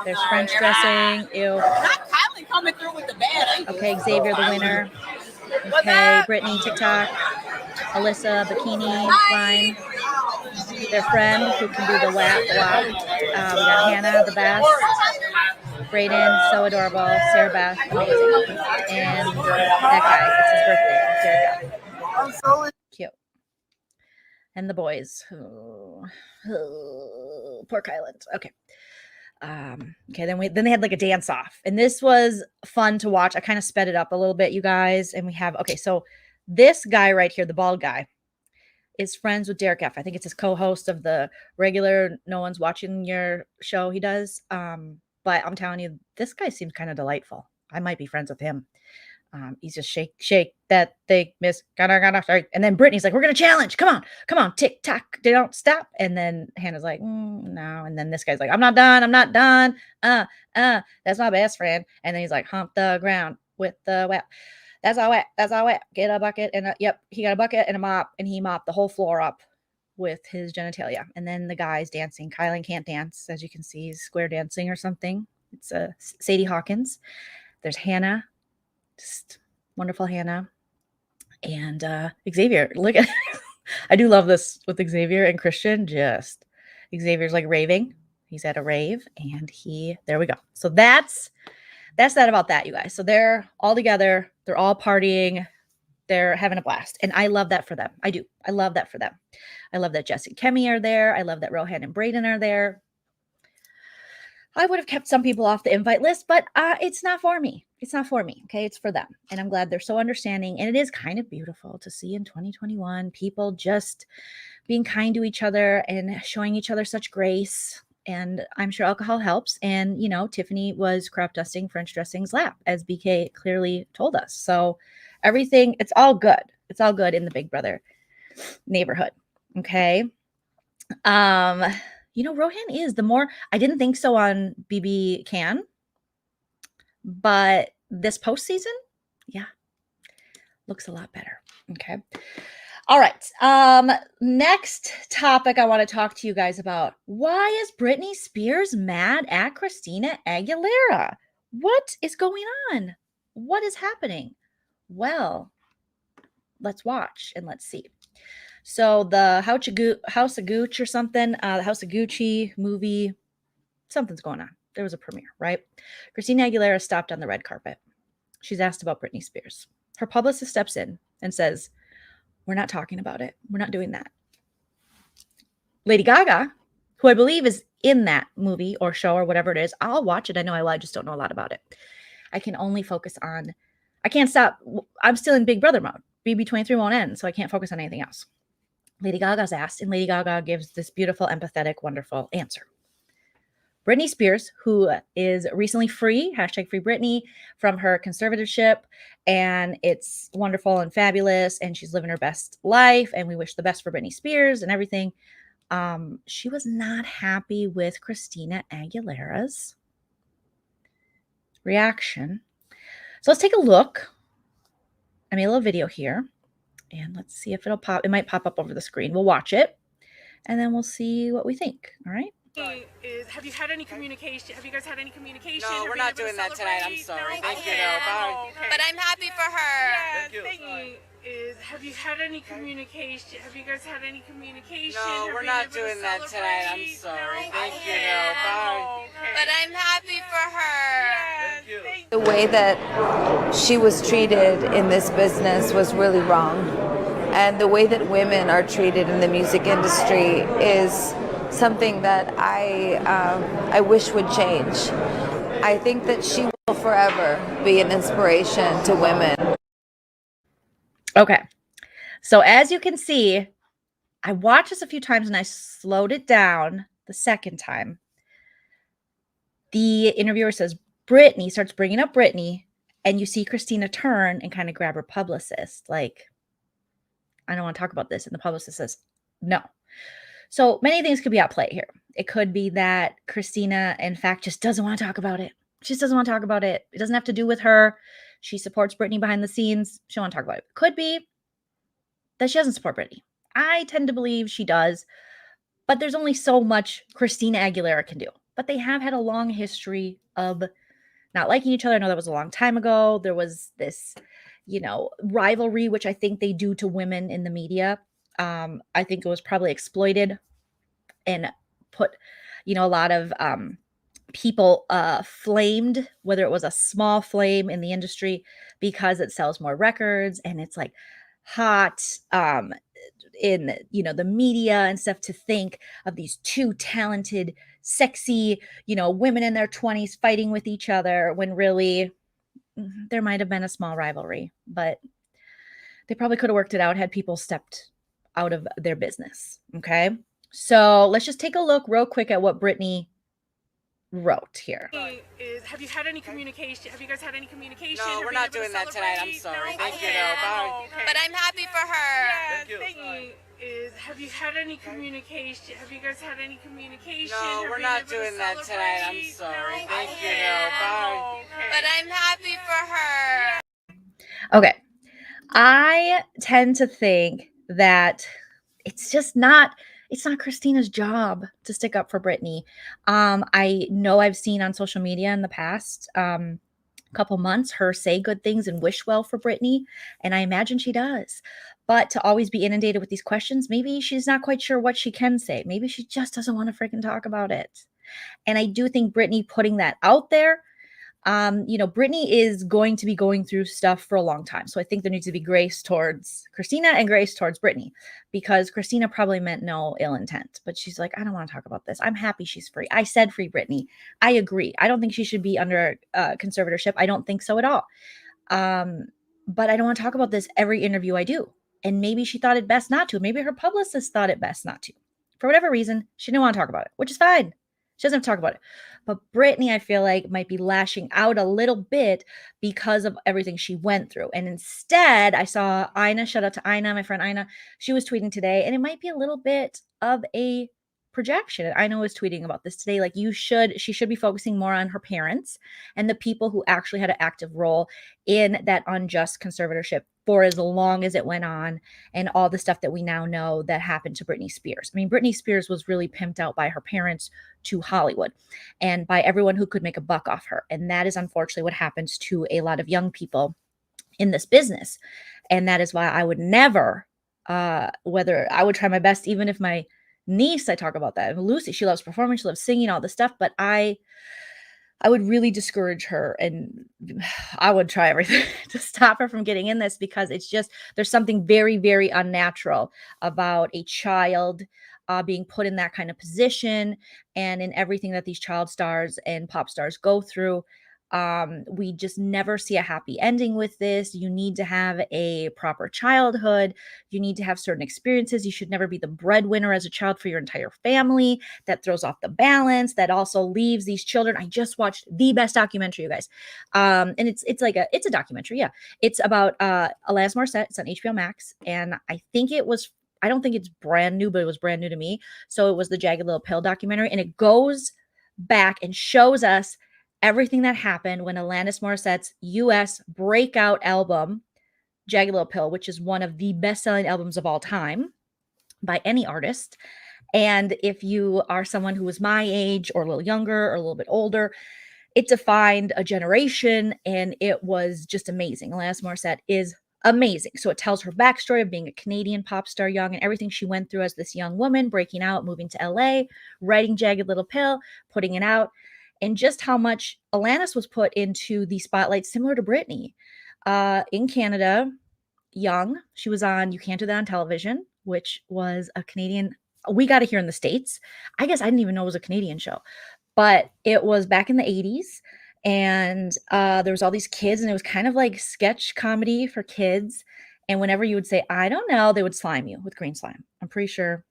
There's French dressing. Ew. Not Kylie coming through with the bad. Okay, Xavier the winner. Okay, Britney, TikTok. Alyssa, bikini line. Their friend who can do the wap. We got Hannah, the best. Brayden, so adorable. Sarah Beth, amazing. And that guy, it's his birthday. Cute. And the boys. Pork Island. Okay. Okay, then they had like a dance off. And this was fun to watch. I kind of sped it up a little bit, you guys. And we have, okay, so this guy right here, the bald guy, is friends with Derek F. I think it's his co-host of the regular No One's Watching Your show he does. But I'm telling you, this guy seems kind of delightful. I might be friends with him. He's just shake that thing, miss. And then Brittany's like, we're going to challenge. Come on, tick tock. They don't stop. And then Hannah's like, no. And then this guy's like, I'm not done. That's my best friend. And then he's like, hump the ground with the wet. That's all wet. Get a bucket. And yep, he got a bucket and a mop, and he mopped the whole floor up with his genitalia. And then the guy's dancing. Kylan can't dance, as you can see. He's square dancing or something. It's Sadie Hawkins. There's Hannah, just wonderful Hannah. And Xavier, look at I do love this with Xavier and Christian. Just Xavier's like raving. He's at a rave, and there we go. So that's that about that, you guys. So they're all together. They're all partying. They're having a blast. And I love that for them. I do. I love that for them. I love that Jess and Kemi are there. I love that Rohan and Brayden are there. I would have kept some people off the invite list, but it's not for me. It's not for me. Okay. It's for them. And I'm glad they're so understanding. And it is kind of beautiful to see in 2021, people just being kind to each other and showing each other such grace. And I'm sure alcohol helps. And, Tiffany was crop dusting French dressing's lap, as BK clearly told us. So everything, it's all good. It's all good in the Big Brother neighborhood. Okay. Rohan is I didn't think so on BB Can, but this postseason, yeah, looks a lot better. Okay. All right. Next topic I want to talk to you guys about. Why is Britney Spears mad at Christina Aguilera? What is going on? What is happening? Well, let's watch and let's see. So the House of Gooch or something, the House of Gucci movie, something's going on. There was a premiere, right? Christina Aguilera stopped on the red carpet. She's asked about Britney Spears. Her publicist steps in and says, we're not talking about it. We're not doing that. Lady Gaga, who I believe is in that movie or show or whatever it is, I'll watch it. I know I will. I just don't know a lot about it. I can only focus on, I can't stop. I'm still in Big Brother mode. BB23 won't end, so I can't focus on anything else. Lady Gaga's asked, and Lady Gaga gives this beautiful, empathetic, wonderful answer. Britney Spears, who is recently free, hashtag free Britney, from her conservatorship. And it's wonderful and fabulous. And she's living her best life. And we wish the best for Britney Spears and everything. She was not happy with Christina Aguilera's reaction. So let's take a look. I made a little video here. And let's see if it'll pop. It might pop up over the screen. We'll watch it. And then we'll see what we think. All right. Have you had any communication? Have you guys had any communication? No, we're not doing that tonight. I'm sorry. Thank you. No, bye. But I'm happy for her. Thank you. Have you had any communication? Have you guys had any communication? No, we're not doing that tonight. I'm sorry. Thank you. No, bye. But I'm happy for her. Thank you. The way that she was treated in this business was really wrong. And the way that women are treated in the music industry is something that I wish would change. I think that she will forever be an inspiration to women. Okay. So as you can see, I watched this a few times and I slowed it down the second time. The interviewer says, Britney, starts bringing up Britney, and you see Christina turn and kind of grab her publicist. Like, I don't want to talk about this. And the publicist says, no. So many things could be at play here. It could be that Christina, in fact, just doesn't want to talk about it. She just doesn't want to talk about it. It doesn't have to do with her. She supports Britney behind the scenes. She don't want to talk about it. Could be that she doesn't support Britney. I tend to believe she does. But there's only so much Christina Aguilera can do. But they have had a long history of not liking each other. I know that was a long time ago. There was this, rivalry, which I think they do to women in the media. I think it was probably exploited and put, a lot of people flamed, whether it was a small flame in the industry because it sells more records and it's like hot in, the media and stuff, to think of these two talented, sexy, women in their 20s fighting with each other when really there might have been a small rivalry, but they probably could have worked it out had people stepped out of their business. Okay. So let's just take a look real quick at what Britney wrote here. Have you had any communication? Have you guys had any communication? No, we're not doing that tonight. I'm sorry. Thank you. No, bye. But I'm happy for her. Thank you. Have you had any communication? Have you guys had any communication? No, we're not doing that tonight. I'm sorry. Thank you. No, bye. But I'm happy for her. Okay. I tend to think that it's not Christina's job to stick up for Britney. I know I've seen on social media in the past couple months her say good things and wish well for Britney, and I imagine she does. But to always be inundated with these questions, maybe she's not quite sure what she can say. Maybe she just doesn't want to freaking talk about it. And I do think Britney putting that out there, Britney is going to be going through stuff for a long time. So I think there needs to be grace towards Christina and grace towards Britney, because Christina probably meant no ill intent, but she's like, I don't want to talk about this. I'm happy she's free. I said free Britney. I agree. I don't think she should be under conservatorship. I don't think so at all. But I don't want to talk about this every interview I do. And maybe she thought it best not to. Maybe her publicist thought it best not to. For whatever reason, she didn't want to talk about it, which is fine. She doesn't have to talk about it. But Britney, I feel like, might be lashing out a little bit because of everything she went through. And instead, I saw Ina, shout out to Ina, my friend Ina. She was tweeting today, and it might be a little bit of a projection. And Ina was tweeting about this today. Like, she should be focusing more on her parents and the people who actually had an active role in that unjust conservatorship for as long as it went on, and all the stuff that we now know that happened to Britney Spears. I mean, Britney Spears was really pimped out by her parents to Hollywood and by everyone who could make a buck off her. And that is unfortunately what happens to a lot of young people in this business. And that is why I would never, whether I would try my best, even if my niece, I talk about that. Lucy, she loves performing, she loves singing, all this stuff, but I would really discourage her, and I would try everything to stop her from getting in this, because it's just, there's something very, very unnatural about a child being put in that kind of position, and in everything that these child stars and pop stars go through. We just never see a happy ending with this. You need to have a proper childhood. You need to have certain experiences. You should never be the breadwinner as a child for your entire family. That throws off the balance. That also leaves these children. I just watched the best documentary, you guys. And it's a documentary. Yeah. It's about Alanis Morissette. It's on HBO Max. And I don't think it's brand new, but it was brand new to me. So it was the Jagged Little Pill documentary. And it goes back and shows us everything that happened when Alanis Morissette's US breakout album, Jagged Little Pill, which is one of the best-selling albums of all time by any artist. And if you are someone who was my age or a little younger or a little bit older, it defined a generation and it was just amazing. Alanis Morissette is amazing. So it tells her backstory of being a Canadian pop star young and everything she went through as this young woman, breaking out, moving to LA, writing Jagged Little Pill, putting it out, and just how much Alanis was put into the spotlight, similar to Britney. In Canada, young, she was on You Can't Do That on Television, which was a Canadian, we got it here in the States. I guess I didn't even know it was a Canadian show, but it was back in the 80s. And there was all these kids and it was kind of like sketch comedy for kids. And whenever you would say, I don't know, they would slime you with green slime. I'm pretty sure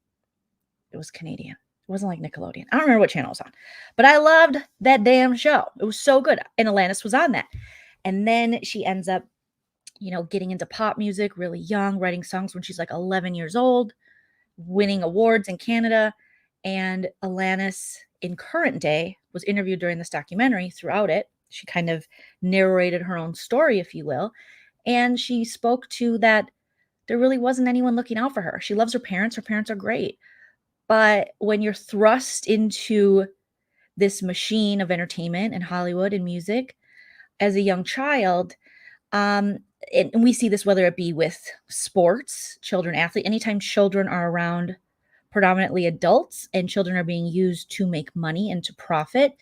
it was Canadian. It wasn't like Nickelodeon. I don't remember what channel it was on, but I loved that damn show. It was so good. And Alanis was on that. And then she ends up, getting into pop music really young, writing songs when she's like 11 years old, winning awards in Canada. And Alanis in current day was interviewed during this documentary. Throughout it, she kind of narrated her own story, if you will. And she spoke to that there really wasn't anyone looking out for her. She loves her parents. Her parents are great. But when you're thrust into this machine of entertainment and Hollywood and music as a young child, and we see this whether it be with sports, children, athlete, anytime children are around predominantly adults and children are being used to make money and to profit,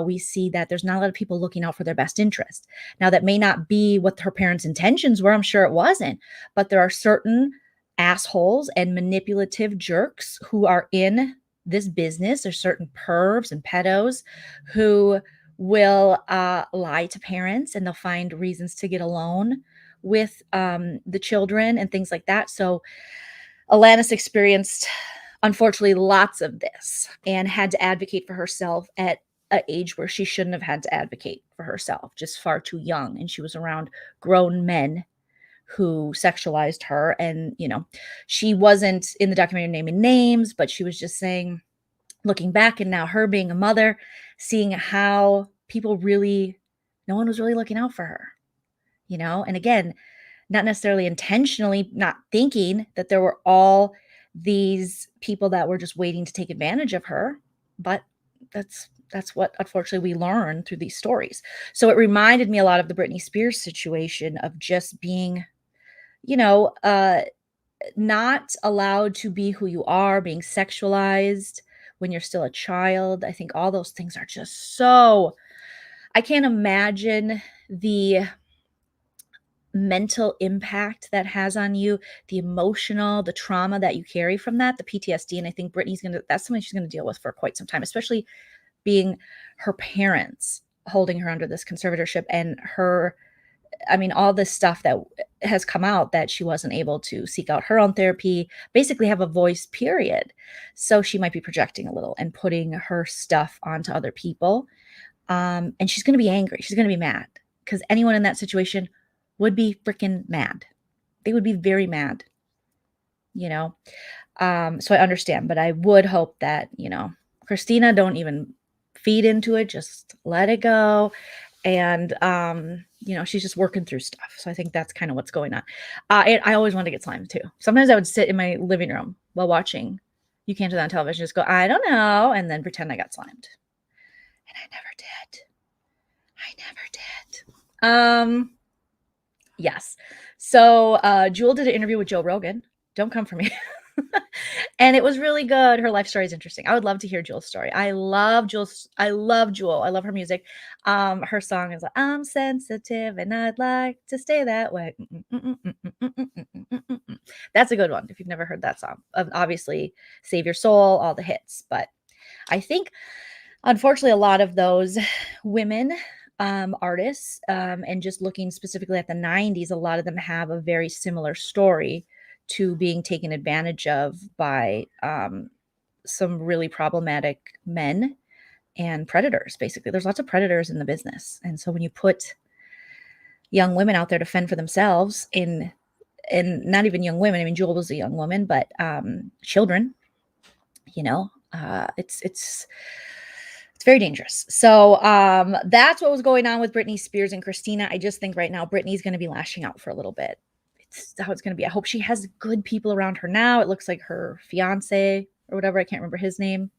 we see that there's not a lot of people looking out for their best interest. Now, that may not be what her parents' intentions were. I'm sure it wasn't, but there are certain assholes and manipulative jerks who are in this business. There's certain pervs and pedos who will lie to parents and they'll find reasons to get a loan with the children and things like that. So Alanis experienced, unfortunately, lots of this and had to advocate for herself at an age where she shouldn't have had to advocate for herself, just far too young. And she was around grown men who sexualized her. And, she wasn't in the documentary naming names, but she was just saying, looking back and now her being a mother, seeing how no one was really looking out for her, and again, not necessarily intentionally, not thinking that there were all these people that were just waiting to take advantage of her. But that's what, unfortunately, we learn through these stories. So it reminded me a lot of the Britney Spears situation of just being, not allowed to be who you are, being sexualized when you're still a child. I think all those things are just so, I can't imagine the mental impact that has on you, the emotional, the trauma that you carry from that, the PTSD. And I think that's something she's going to deal with for quite some time, especially being her parents holding her under this conservatorship and all this stuff that has come out that she wasn't able to seek out her own therapy, basically have a voice, period. So she might be projecting a little and putting her stuff onto other people. And she's going to be angry. She's going to be mad because anyone in that situation would be freaking mad. They would be very mad, so I understand, but I would hope that, Christina, don't even feed into it. Just let it go. And, she's just working through stuff. So I think that's kind of what's going on. I always wanted to get slimed too. Sometimes I would sit in my living room while watching You Can't Do That on Television, just go, I don't know, and then pretend I got slimed. And I never did. Yes. So Jewel did an interview with Joe Rogan. Don't come for me. And it was really good. Her life story is interesting. I would love to hear Jewel's story. I love Jewel. I love her music. Her song is like, I'm sensitive and I'd like to stay that way. That's a good one. If you've never heard that song, obviously Save Your Soul, all the hits. But I think, unfortunately, a lot of those women artists, and just looking specifically at the 90s, a lot of them have a very similar story to being taken advantage of by some really problematic men and predators. Basically, there's lots of predators in the business, and so when you put young women out there to fend for themselves, and not even young women, I mean, Jewel was a young woman, but children, it's very dangerous. So that's what was going on with Britney Spears and Christina. I just think right now Britney's going to be lashing out for a little bit. It's how it's going to be. I hope she has good people around her now. It looks like her fiance or whatever, I can't remember his name.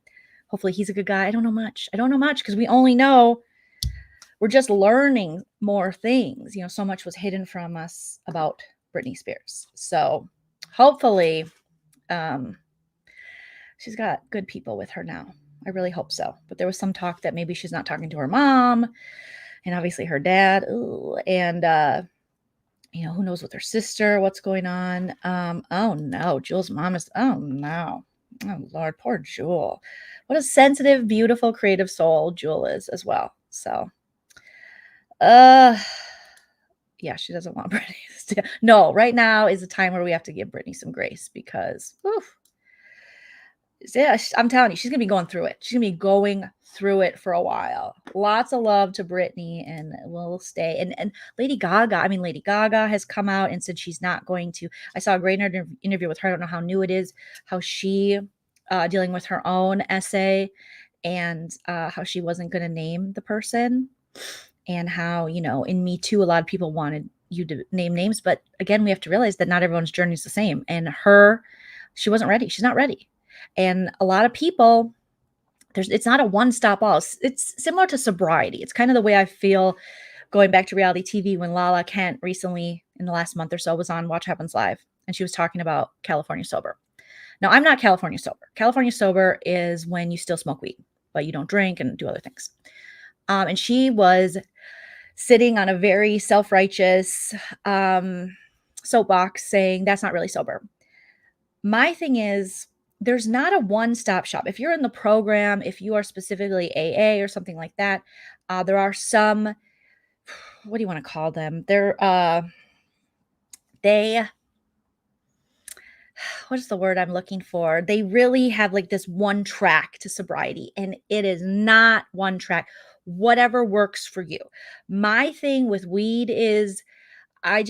Hopefully he's a good guy. I don't know much because we only know, we're just learning more things. So much was hidden from us about Britney Spears. So hopefully she's got good people with her now. I really hope so. But there was some talk that maybe she's not talking to her mom and obviously her dad. Ooh, and, who knows with her sister, what's going on. Oh no, Jewel's mom is, oh no. Oh Lord, poor Jewel. What a sensitive, beautiful, creative soul Jewel is as well. So, yeah, she doesn't want Britney. No, right now is the time where we have to give Britney some grace because, oof. Yeah, I'm telling you, she's going to be going through it. She's going to be going through it for a while. Lots of love to Britney, and we'll stay. And Lady Gaga has come out and said she's not going to. I saw a great interview with her. I don't know how new it is, how she dealing with her own essay, and how she wasn't going to name the person, and how, in Me Too, a lot of people wanted you to name names. But again, we have to realize that not everyone's journey is the same. And she wasn't ready. She's not ready. And a lot of people, it's not a one-stop all. It's similar to sobriety. It's kind of the way I feel going back to reality TV when Lala Kent recently, in the last month or so, was on Watch Happens Live, and she was talking about California sober. Now, I'm not California sober. California sober is when you still smoke weed, but you don't drink and do other things. And she was sitting on a very self-righteous soapbox saying that's not really sober. My thing is, there's not a one-stop shop. If you're in the program, if you are specifically AA or something like that, there are some, what do you want to call them? What is the word I'm looking for? They really have like this one track to sobriety, and it is not one track. Whatever works for you. My thing with weed is, I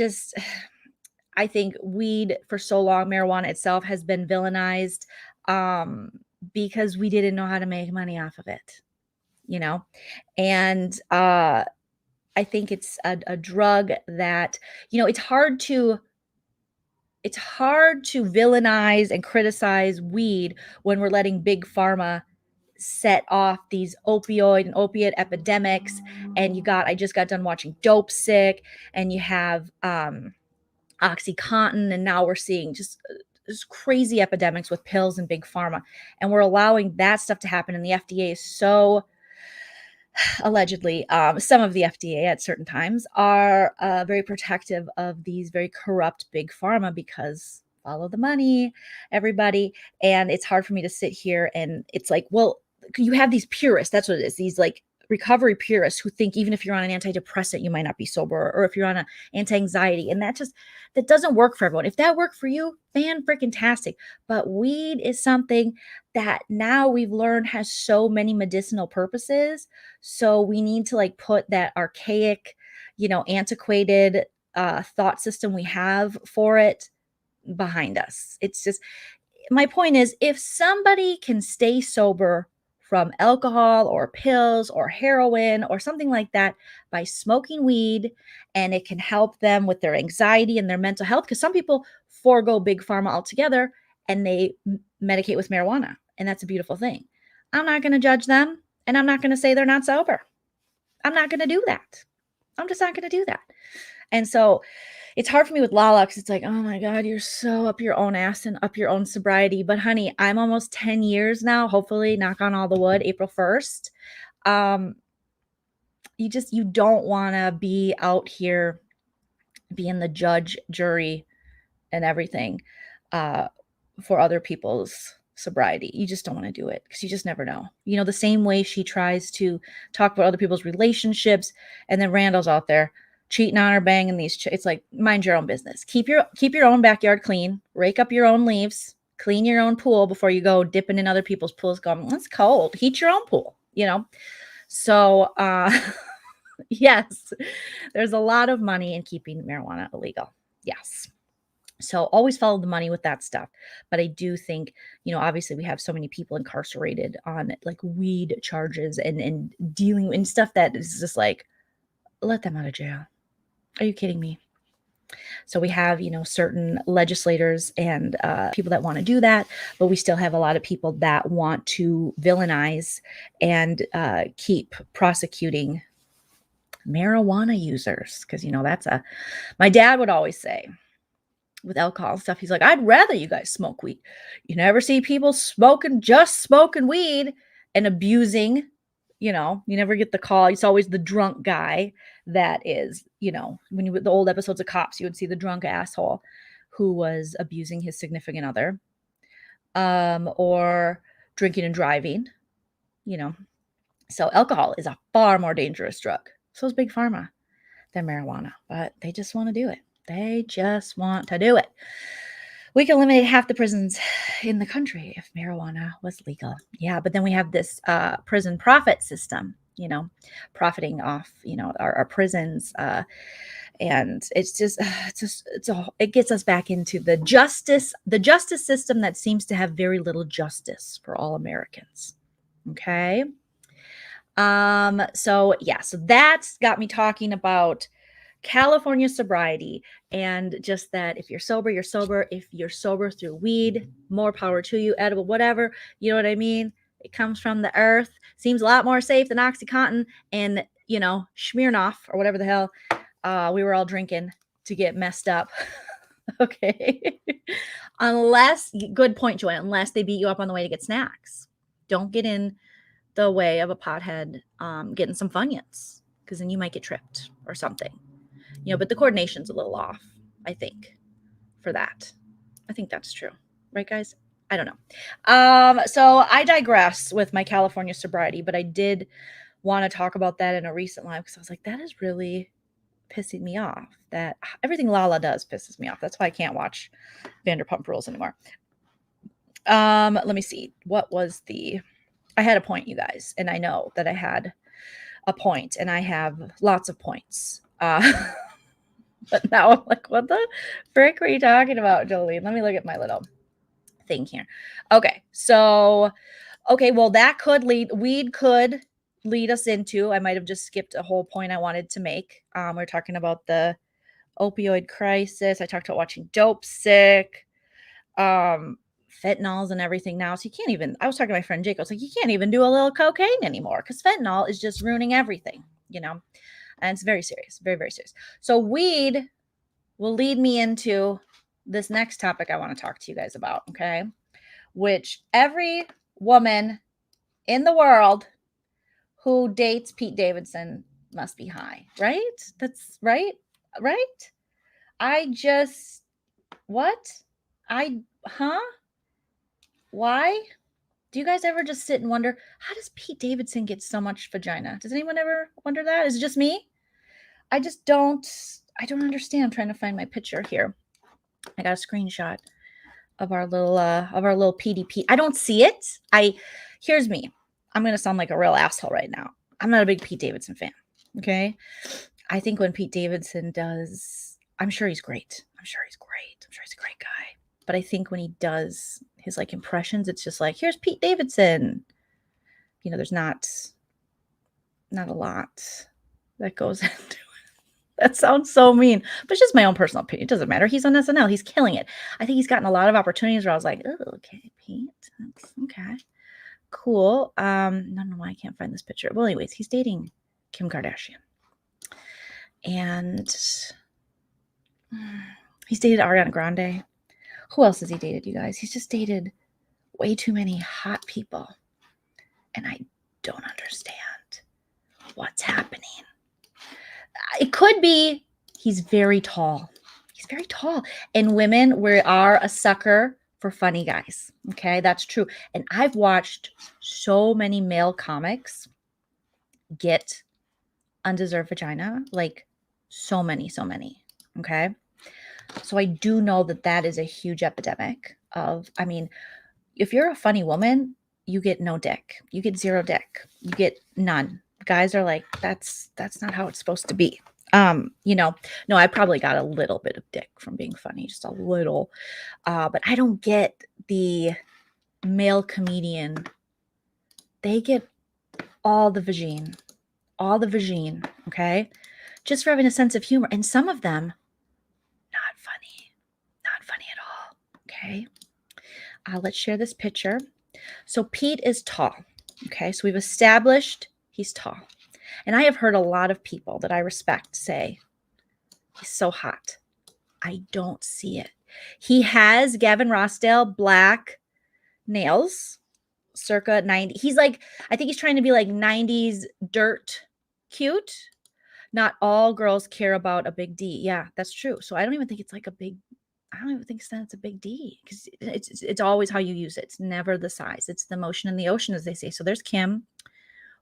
think weed for so long, marijuana itself has been villainized because we didn't know how to make money off of it, and I think it's a drug that, it's hard to villainize and criticize weed when we're letting big pharma set off these opioid and opiate epidemics. And I just got done watching Dope Sick, and you have OxyContin, and now we're seeing just crazy epidemics with pills and big pharma, and we're allowing that stuff to happen. And the FDA is so allegedly, some of the FDA at certain times are very protective of these very corrupt big pharma, because follow the money, everybody. And it's hard for me to sit here and it's like, well, you have these purists, that's what it is, these like recovery purists who think even if you're on an antidepressant, you might not be sober, or if you're on an anti-anxiety, and that doesn't work for everyone. If that worked for you, fan-freaking-tastic. But weed is something that now we've learned has so many medicinal purposes. So we need to like put that archaic, antiquated thought system we have for it behind us. It's just, my point is, if somebody can stay sober from alcohol or pills or heroin or something like that by smoking weed, and it can help them with their anxiety and their mental health, because some people forego big pharma altogether and they medicate with marijuana, and that's a beautiful thing. I'm not going to judge them, and I'm not going to say they're not sober. I'm not going to do that. I'm just not going to do that. And so it's hard for me with Lala, because it's like, oh my God, you're so up your own ass and up your own sobriety. But honey, I'm almost 10 years now, hopefully, knock on all the wood, April 1st. You don't want to be out here being the judge, jury, and everything for other people's sobriety. You just don't want to do it because you just never know. You know, the same way she tries to talk about other people's relationships, and then Randall's out there cheating on her, banging these. It's like, mind your own business. Keep your own backyard clean. Rake up your own leaves. Clean your own pool before you go dipping in other people's pools. Going, it's cold. Heat your own pool. You know. So, yes, there's a lot of money in keeping marijuana illegal. Yes. So always follow the money with that stuff. But I do think, you know, obviously we have so many people incarcerated on like weed charges and dealing and stuff that is just like, let them out of jail. Are you kidding me? So we have, you know, certain legislators and people that want to do that, but we still have a lot of people that want to villainize and keep prosecuting marijuana users. Because, you know, my dad would always say, with alcohol and stuff, he's like, I'd rather you guys smoke weed. You never see people smoking weed and abusing, you know, you never get the call. It's always the drunk guy that is, you know, when you, the old episodes of Cops, you would see the drunk asshole who was abusing his significant other, or drinking and driving, you know. So alcohol is a far more dangerous drug. So is Big Pharma than marijuana, but they just want to do it. They just want to do it. We could eliminate half the prisons in the country if marijuana was legal. Yeah, but then we have this prison profit system, you know, profiting off, you know, our prisons. And it gets us back into the justice system that seems to have very little justice for all Americans. Okay. So that's got me talking about California sobriety, and just that if you're sober, you're sober. If you're sober through weed, more power to you, edible, whatever, you know what I mean? It comes from the earth, seems a lot more safe than OxyContin and, you know, Smirnoff or whatever the hell we were all drinking to get messed up. Okay. Good point, Joy, unless they beat you up on the way to get snacks. Don't get in the way of a pothead getting some Funyuns, because then you might get tripped or something. You know, but the coordination's a little off, I think, for that. I think that's true. Right, guys? I don't know. So I digress with my California sobriety, but I did want to talk about that in a recent live because I was like, that is really pissing me off. That everything Lala does pisses me off. That's why I can't watch Vanderpump Rules anymore. Let me see. I had a point, you guys, and I know that I had a point, and I have lots of points. But now I'm like, what the frick are you talking about, Joleen? Let me look at my little thing here. Okay, so, well, weed could lead us into, I might have just skipped a whole point I wanted to make. We're talking about the opioid crisis. I talked about watching Dope Sick, fentanyls and everything now. So you can't even, I was talking to my friend Jake, I was like, you can't even do a little cocaine anymore because fentanyl is just ruining everything, you know? And it's very serious, very, very serious. So weed will lead me into this next topic I want to talk to you guys about, okay? Which every woman in the world who dates Pete Davidson must be high, right? That's right? Right? Why? Do you guys ever just sit and wonder, how does Pete Davidson get so much vagina? Does anyone ever wonder that? Is it just me? I don't understand. I'm trying to find my picture here. I got a screenshot of our little PDP. I don't see it. Here's me. I'm going to sound like a real asshole right now. I'm not a big Pete Davidson fan. Okay. I think when Pete Davidson does, I'm sure he's great. I'm sure he's a great guy. But I think when he does his like impressions, it's just like, here's Pete Davidson. You know, there's not a lot that goes into it. That sounds so mean, but it's just my own personal opinion. It doesn't matter. He's on SNL. He's killing it. I think he's gotten a lot of opportunities where I was like, oh, okay, Pete. That's okay. Cool. I don't know why I can't find this picture. Well, anyways, he's dating Kim Kardashian. And he's dated Ariana Grande. Who else has he dated, you guys? He's just dated way too many hot people. And I don't understand what's happening. It could be he's very tall. He's very tall. And women, we are a sucker for funny guys. Okay, that's true. And I've watched so many male comics get undeserved vagina, like so many. Okay, so I do know that is a huge epidemic of, I mean, if you're a funny woman, you get no dick, you get zero dick, you get none. Guys are like, that's not how it's supposed to be. No, I probably got a little bit of dick from being funny, just a little. But I don't get the male comedian. They get all the vagine, okay? Just for having a sense of humor. And some of them, not funny at all, okay? Let's share this picture. So Pete is tall, okay? So we've established he's tall. And I have heard a lot of people that I respect say, he's so hot. I don't see it. He has Gavin Rossdale black nails, circa 90. He's like, I think he's trying to be like 90s dirt cute. Not all girls care about a big D. Yeah, that's true. So I don't even think it's like a big, I don't even think it's a big D, because it's always how you use it. It's never the size. It's the motion in the ocean, as they say. So there's Kim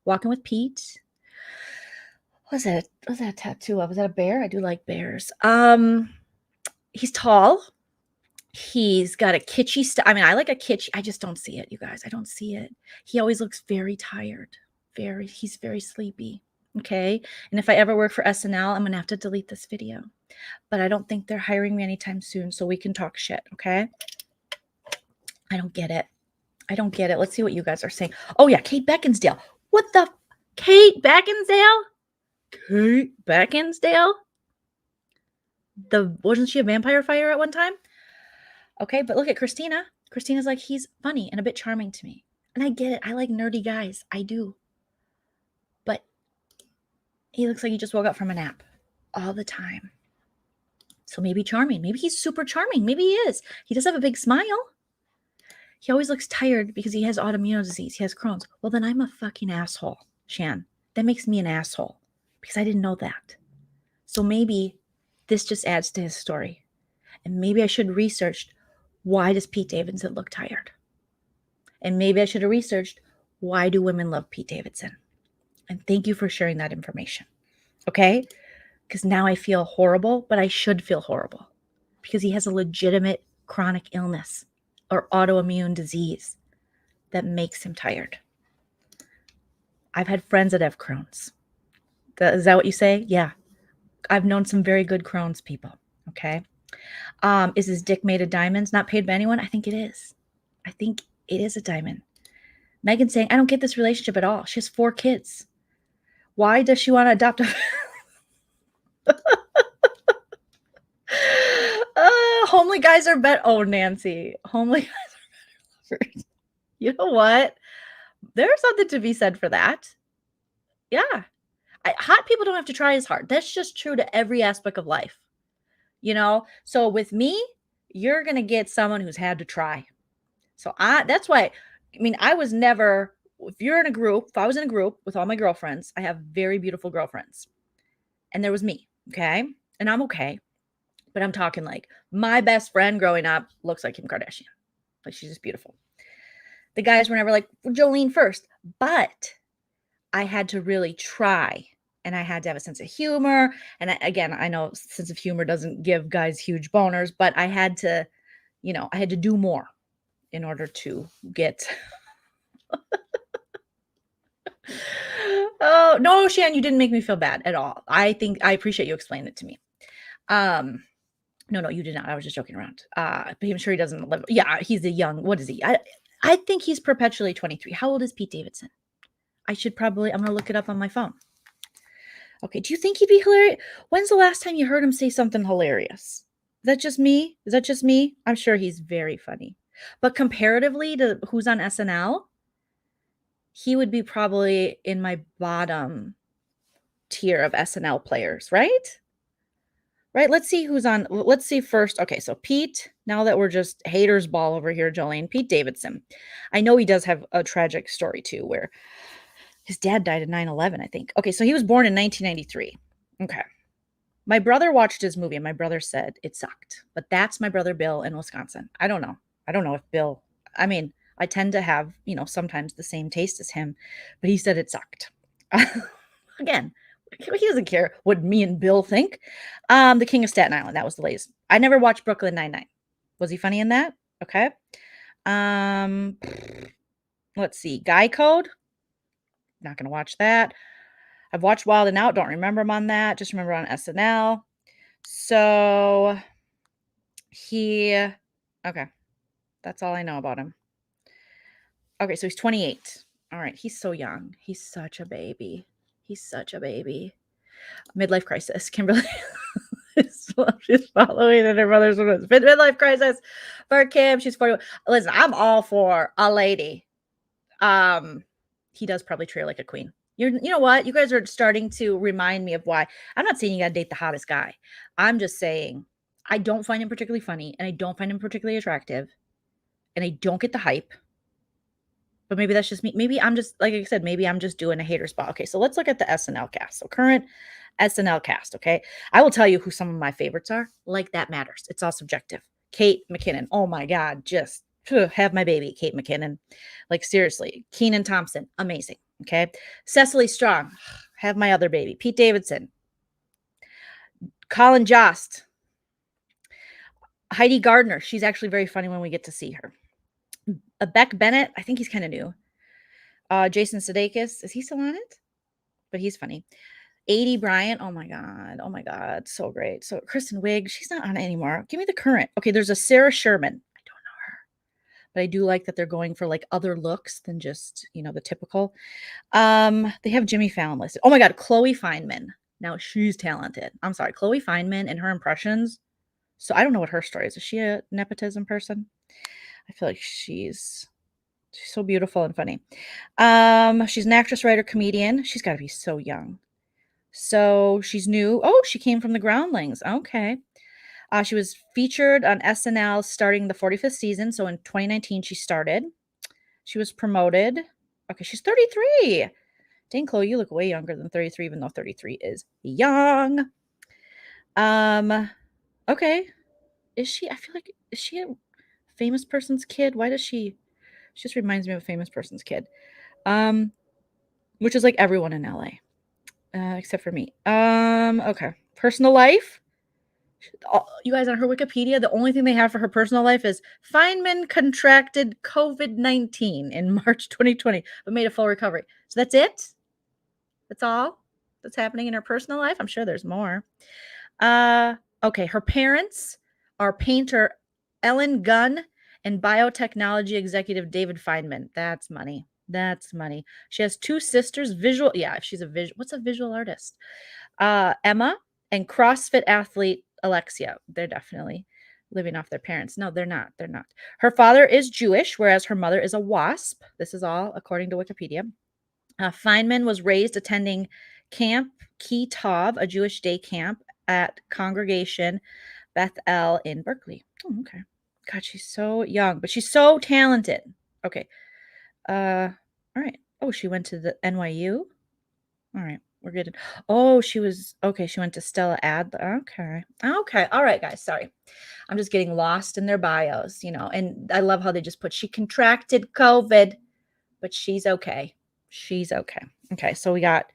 walking with Pete. What was that a tattoo of? Was that a bear? I do like bears. He's tall. He's got a kitschy style. I mean, I like a kitsch. I just don't see it, you guys. I don't see it. He always looks very tired. He's very sleepy. Okay. And if I ever work for SNL, I'm going to have to delete this video. But I don't think they're hiring me anytime soon, so we can talk shit. Okay. I don't get it. Let's see what you guys are saying. Oh, yeah. Kate Beckinsale. What the? Kate Beckinsale? Wasn't she a vampire fighter at one time? Okay, but look at Christina. Christina's like, he's funny and a bit charming to me. And I get it. I like nerdy guys. I do. But he looks like he just woke up from a nap all the time. So maybe charming. Maybe he's super charming. Maybe he is. He does have a big smile. He always looks tired because he has autoimmune disease. He has Crohn's. Well, then I'm a fucking asshole, Shan. That makes me an asshole because I didn't know that. So maybe this just adds to his story. And maybe I should have researched, why does Pete Davidson look tired? And maybe I should have researched, why do women love Pete Davidson? And thank you for sharing that information. Okay? Because now I feel horrible, but I should feel horrible because he has a legitimate chronic illness or autoimmune disease that makes him tired. I've had friends that have Crohn's. Is that what you say? Yeah. I've known some very good Crohn's people. Okay. Is his dick made of diamonds? Not paid by anyone? I think it is. I think it is a diamond. Megan's saying, I don't get this relationship at all. She has 4 kids. Why does she want to adopt a... homely guys are better. Oh, Nancy. Homely guys are better. You know what? There's something to be said for that. Yeah. Hot people don't have to try as hard. That's just true to every aspect of life. You know? So with me, you're going to get someone who's had to try. So that's why, I mean, I was never, if I was in a group with all my girlfriends, I have very beautiful girlfriends. And there was me. Okay. And I'm okay. But I'm talking like my best friend growing up looks like Kim Kardashian. Like she's just beautiful. The guys were never like, Joleen first. But I had to really try. And I had to have a sense of humor. And I know sense of humor doesn't give guys huge boners, but I had to, I had to do more in order to get. Oh, no, Shan, you didn't make me feel bad at all. I appreciate you explaining it to me. No, you did not. I was just joking around. But I'm sure he doesn't live. Yeah, he's a young, what is he? I think he's perpetually 23. How old is Pete Davidson? I'm going to look it up on my phone. Okay, do you think he'd be hilarious? When's the last time you heard him say something hilarious? Is that just me? I'm sure he's very funny. But comparatively to who's on SNL, he would be probably in my bottom tier of SNL players, right? Right? Let's see who's on. Let's see first. Okay, so Pete, now that we're just haters ball over here, Joleen, Pete Davidson. I know he does have a tragic story too, where his dad died in 9/11, I think. Okay, so he was born in 1993. Okay. My brother watched his movie and my brother said it sucked. But that's my brother Bill in Wisconsin. I don't know. I don't know if Bill, I mean, I tend to have, sometimes the same taste as him, but he said it sucked. Again, he doesn't care what me and Bill think. The King of Staten Island, that was the latest. I never watched Brooklyn Nine-Nine. Was he funny in that? Okay. Let's see. Guy Code. Not going to watch that. I've watched Wild and Out. Don't remember him on that. Just remember on SNL. So okay. That's all I know about him. Okay, so he's 28. All right, he's so young. He's such a baby. Midlife crisis. Kimberly she's following in her mother's midlife crisis for Kim. She's 41. Listen, I'm all for a lady. He does probably treat her like a queen. You know what? You guys are starting to remind me of why. I'm not saying you got to date the hottest guy. I'm just saying I don't find him particularly funny, and I don't find him particularly attractive, and I don't get the hype. But maybe that's just me. Maybe I'm just, like I said, maybe I'm just doing a hater spot. Okay, so let's look at the SNL cast. So current SNL cast, okay? I will tell you who some of my favorites are. Like that matters. It's all subjective. Kate McKinnon. Oh my God, just have my baby, Kate McKinnon. Like seriously. Kenan Thompson. Amazing. Okay. Cecily Strong. Have my other baby. Pete Davidson. Colin Jost. Heidi Gardner. She's actually very funny when we get to see her. Beck Bennett, I think he's kind of new. Jason Sudeikis, is he still on it? But he's funny. Adie Bryant, oh my God, so great. So Kristen Wiig, she's not on it anymore. Give me the current. Okay, there's a Sarah Sherman. I don't know her, but I do like that they're going for like other looks than just the typical. They have Jimmy Fallon listed. Oh my God, Chloe Fineman. Now she's talented. I'm sorry, Chloe Fineman and her impressions. So I don't know what her story is. Is she a nepotism person? I feel like she's so beautiful and funny. She's an actress, writer, comedian. She's got to be so young. So she's new. Oh, she came from the Groundlings. Okay. She was featured on SNL starting the 45th season. So in 2019, she started. She was promoted. Okay, she's 33. Dang, Chloe, you look way younger than 33, even though 33 is young. Okay. Is she a famous person's kid? Why does she just reminds me of a famous person's kid. Which is like everyone in LA. Except for me. Okay. Personal life. You guys on her Wikipedia, the only thing they have for her personal life is Feynman contracted COVID-19 in March 2020, but made a full recovery. So that's it? That's all that's happening in her personal life? I'm sure there's more. Okay. Her parents are painter Ellen Gunn and biotechnology executive David Feynman. That's money. She has two sisters, what's a visual artist? Emma and CrossFit athlete Alexia. They're definitely living off their parents. No, they're not. Her father is Jewish, whereas her mother is a WASP. This is all according to Wikipedia. Feynman was raised attending Camp Ki Tov, a Jewish day camp at Congregation Beth El in Berkeley. Oh, okay. God, she's so young, but she's so talented. Okay. All right. Oh, she went to the NYU. All right. We're good. Oh, she went to Stella Adler. Okay. All right, guys. Sorry. I'm just getting lost in their bios, and I love how they just put, she contracted COVID, but she's okay. Okay. So we got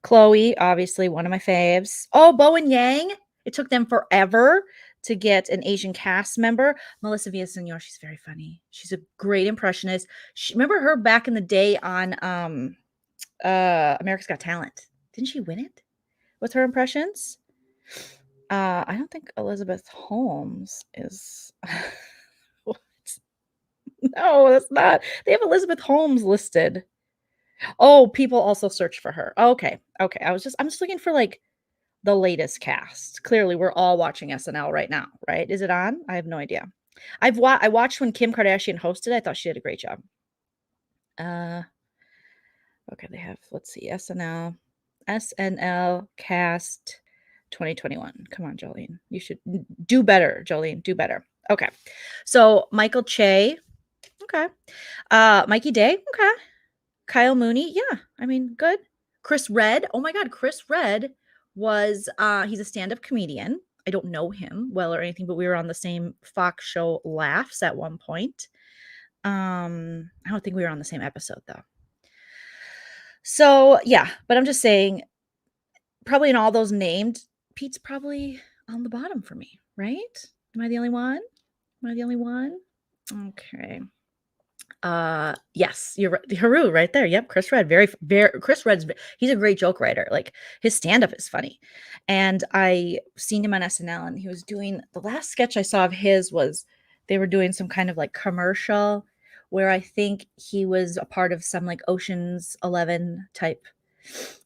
Chloe, obviously one of my faves. Oh, Bo and Yang. It took them forever to get an Asian cast member. Melissa Villaseñor, she's very funny. She's a great impressionist. Remember her back in the day on America's Got Talent? Didn't she win it with her impressions? I don't think Elizabeth Holmes is. What? No, that's not. They have Elizabeth Holmes listed. Oh, people also search for her. Okay. I'm just looking for like the latest cast. Clearly, we're all watching SNL right now, right? Is it on? I have no idea. I watched when Kim Kardashian hosted. I thought she did a great job. Okay, they have, let's see, SNL cast 2021. Come on, Joleen. You should do better, Joleen. Do better. Okay. So Michael Che. Okay. Mikey Day. Okay. Kyle Mooney. Yeah. I mean, good. Chris Redd. Oh my God. Chris Redd was, he's a stand-up comedian. I don't know him well or anything, but we were on the same Fox show Laughs at one point. I don't think we were on the same episode though. So yeah, but I'm just saying, probably in all those named, Pete's probably on the bottom for me, right? Am I the only one? Am I the only one? Okay. Yes, you're right. Haru right there. Yep, Chris Red. Chris Red's he's a great joke writer. Like his stand-up is funny. And I seen him on SNL and he was doing the last sketch I saw of his was they were doing some kind of like commercial where I think he was a part of some like Ocean's 11 type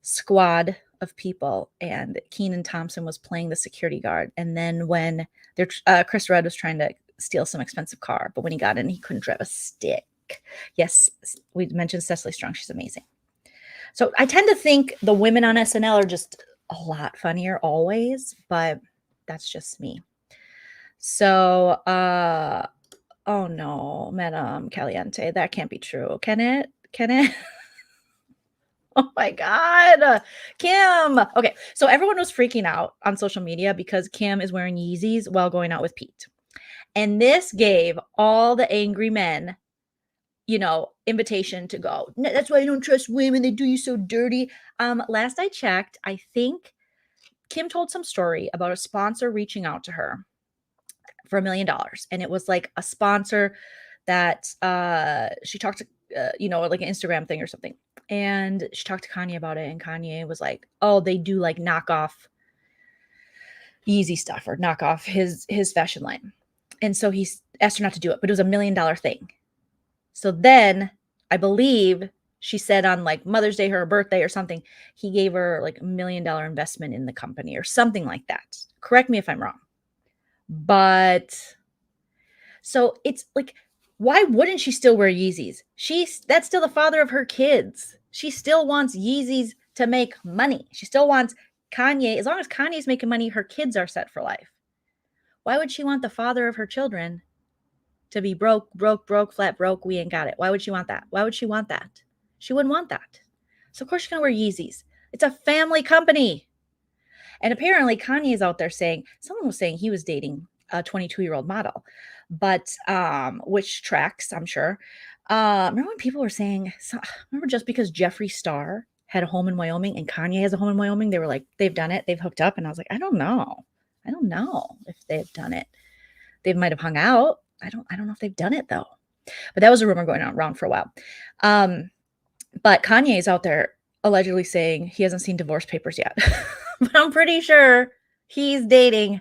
squad of people and Kenan Thompson was playing the security guard. And then when Chris Red was trying to steal some expensive car, but when he got in, he couldn't drive a stick. Yes, we mentioned Cecily Strong. She's amazing. So I tend to think the women on SNL are just a lot funnier always, but that's just me. So, oh no, Madame Caliente, that can't be true. Can it? Can it? Oh my God, Kim. Okay, so everyone was freaking out on social media because Kim is wearing Yeezys while going out with Pete. And this gave all the angry men, invitation to go. That's why I don't trust women. They do you so dirty. Last I checked, I think Kim told some story about a sponsor reaching out to her for $1 million. And it was like a sponsor that she talked to, like an Instagram thing or something. And she talked to Kanye about it. And Kanye was like, oh, they do like knockoff Yeezy stuff or knock off his fashion line. And so he asked her not to do it, but it was $1 million thing. So then I believe she said on like Mother's Day, her birthday or something, he gave her like $1 million investment in the company or something like that. Correct me if I'm wrong. But so it's like, why wouldn't she still wear Yeezys? That's still the father of her kids. She still wants Yeezys to make money. She still wants Kanye. As long as Kanye's making money, her kids are set for life. Why would she want the father of her children to be broke, flat broke? We ain't got it. Why would she want that? Why would she want that? She wouldn't want that. So of course she's going to wear Yeezys. It's a family company. And apparently Kanye is out there saying, someone was saying he was dating a 22-year-old model, but which tracks, I'm sure. Remember when people were saying, remember just because Jeffree Star had a home in Wyoming and Kanye has a home in Wyoming, they were like, they've done it. They've hooked up. And I was like, I don't know if they've done it. They might have hung out. I don't know if they've done it though. But that was a rumor going around for a while. But Kanye is out there allegedly saying he hasn't seen divorce papers yet. But I'm pretty sure he's dating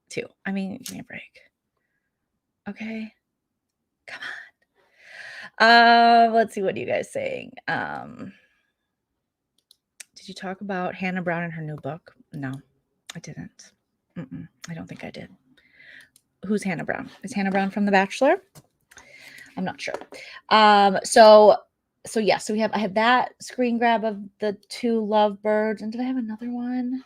too. I mean, give me a break. Okay. Come on. Let's see. What are you guys saying? Did you talk about Hannah Brown and her new book? No, I didn't. I don't think I did. Who's Hannah Brown? Is Hannah Brown from The Bachelor? I'm not sure. So I have that screen grab of the two lovebirds. And did I have another one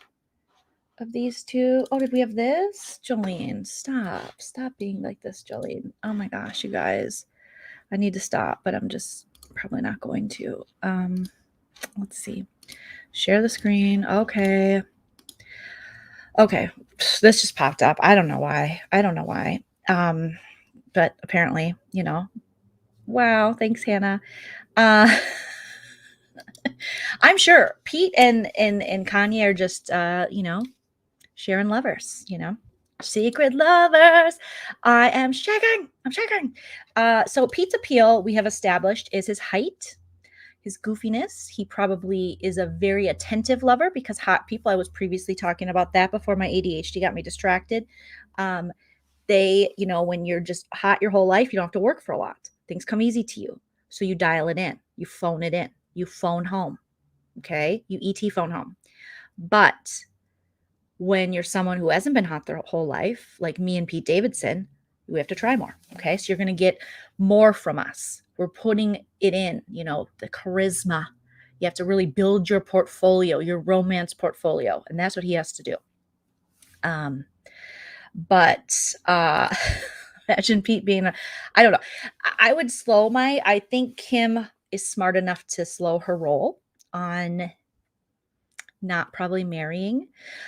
of these two? Oh, did we have this? Joleen, stop being like this, Joleen. Oh my gosh, you guys. I need to stop, but I'm just probably not going to. Let's see. Share the screen. Okay. This just popped up. I don't know why. But apparently, wow. Thanks, Hannah. I'm sure Pete and Kanye are just, sharing lovers, secret lovers. I'm shaking. So Pete's appeal we have established is his height, his goofiness. He probably is a very attentive lover because hot people, I was previously talking about that before my ADHD got me distracted. They, when you're just hot your whole life, you don't have to work for a lot. Things come easy to you. So you dial it in, you phone it in, you phone home. Okay. You ET phone home. But when you're someone who hasn't been hot their whole life, like me and Pete Davidson, we have to try more. Okay. So you're going to get more from us. We're putting it in, the charisma. You have to really build your portfolio, your romance portfolio. And that's what he has to do. But imagine Pete being I don't know. I would I think Kim is smart enough to slow her roll on not probably marrying.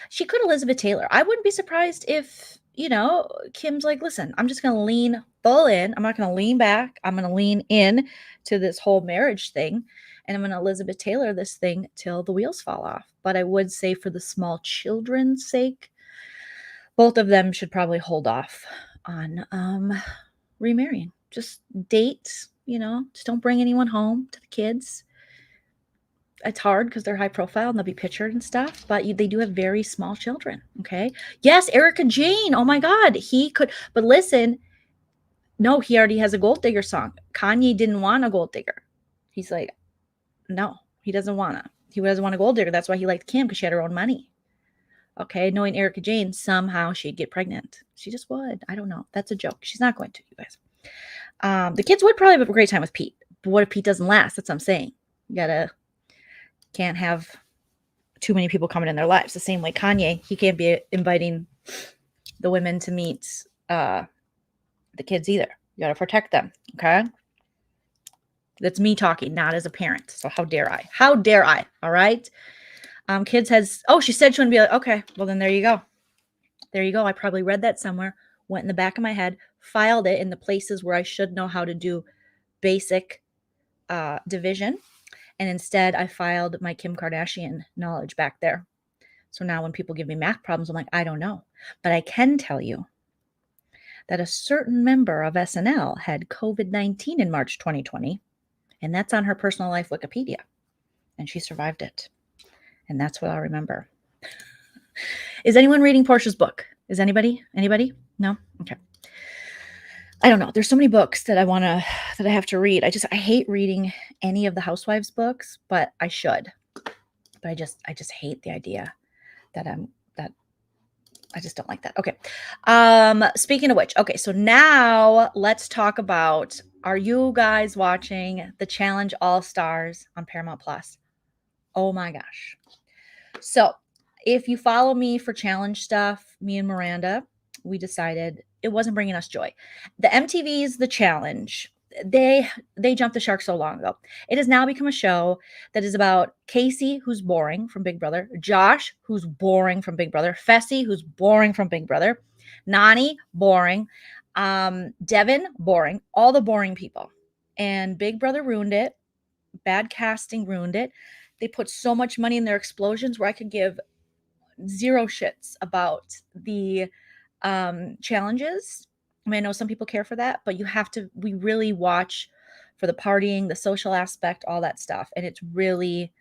She could Elizabeth Taylor. I wouldn't be surprised if, Kim's like, listen, I'm just going to lean full in. I'm not going to lean back. I'm going to lean in to this whole marriage thing. And I'm going to Elizabeth Taylor this thing till the wheels fall off. But I would say for the small children's sake, both of them should probably hold off on remarrying. Just date, just don't bring anyone home to the kids. It's hard because they're high profile and they'll be pictured and stuff, but they do have very small children. Okay. Yes, Erica Jane. Oh my God. He could, but listen, no, he already has a gold digger song. Kanye didn't want a gold digger. He's like, no, he doesn't want to. He doesn't want a gold digger. That's why he liked Kim, because she had her own money. Okay. Knowing Erica Jane, somehow she'd get pregnant. She just would. I don't know. That's a joke. She's not going to, you guys. The kids would probably have a great time with Pete. But what if Pete doesn't last? That's what I'm saying. You can't have too many people coming in their lives. The same way Kanye, he can't be inviting the women to meet the kids either. You got to protect them. Okay. That's me talking, not as a parent. So how dare I? How dare I? All right. Kids she said she wouldn't be like, okay, well then there you go. There you go. I probably read that somewhere, went in the back of my head, filed it in the places where I should know how to do basic division. And instead, I filed my Kim Kardashian knowledge back there. So now when people give me math problems, I'm like, I don't know. But I can tell you that a certain member of SNL had COVID-19 in March 2020. And that's on her personal life Wikipedia. And she survived it. And that's what I'll remember. Is anyone reading Porsha's book? Is anybody? Anybody? No? Okay. I don't know. There's so many books that I have to read. I hate reading any of the housewives books, but I should. But I just hate the idea that I just don't like that. Okay. Speaking of which, okay, so now let's talk about, are you guys watching the Challenge All-Stars on Paramount Plus? Oh my gosh. So if you follow me for challenge stuff, me and Miranda, we decided it wasn't bringing us joy. The MTV's The Challenge, they jumped the shark so long ago. It has now become a show that is about Casey, who's boring from Big Brother, Josh, who's boring from Big Brother, Fessy, who's boring from Big Brother, Nani, boring, Devin, boring, all the boring people. And Big Brother ruined it. Bad casting ruined it. They put so much money in their explosions where I could give zero shits about the challenges. I mean, I know some people care for that, but we really watch for the partying, the social aspect, all that stuff. And it's really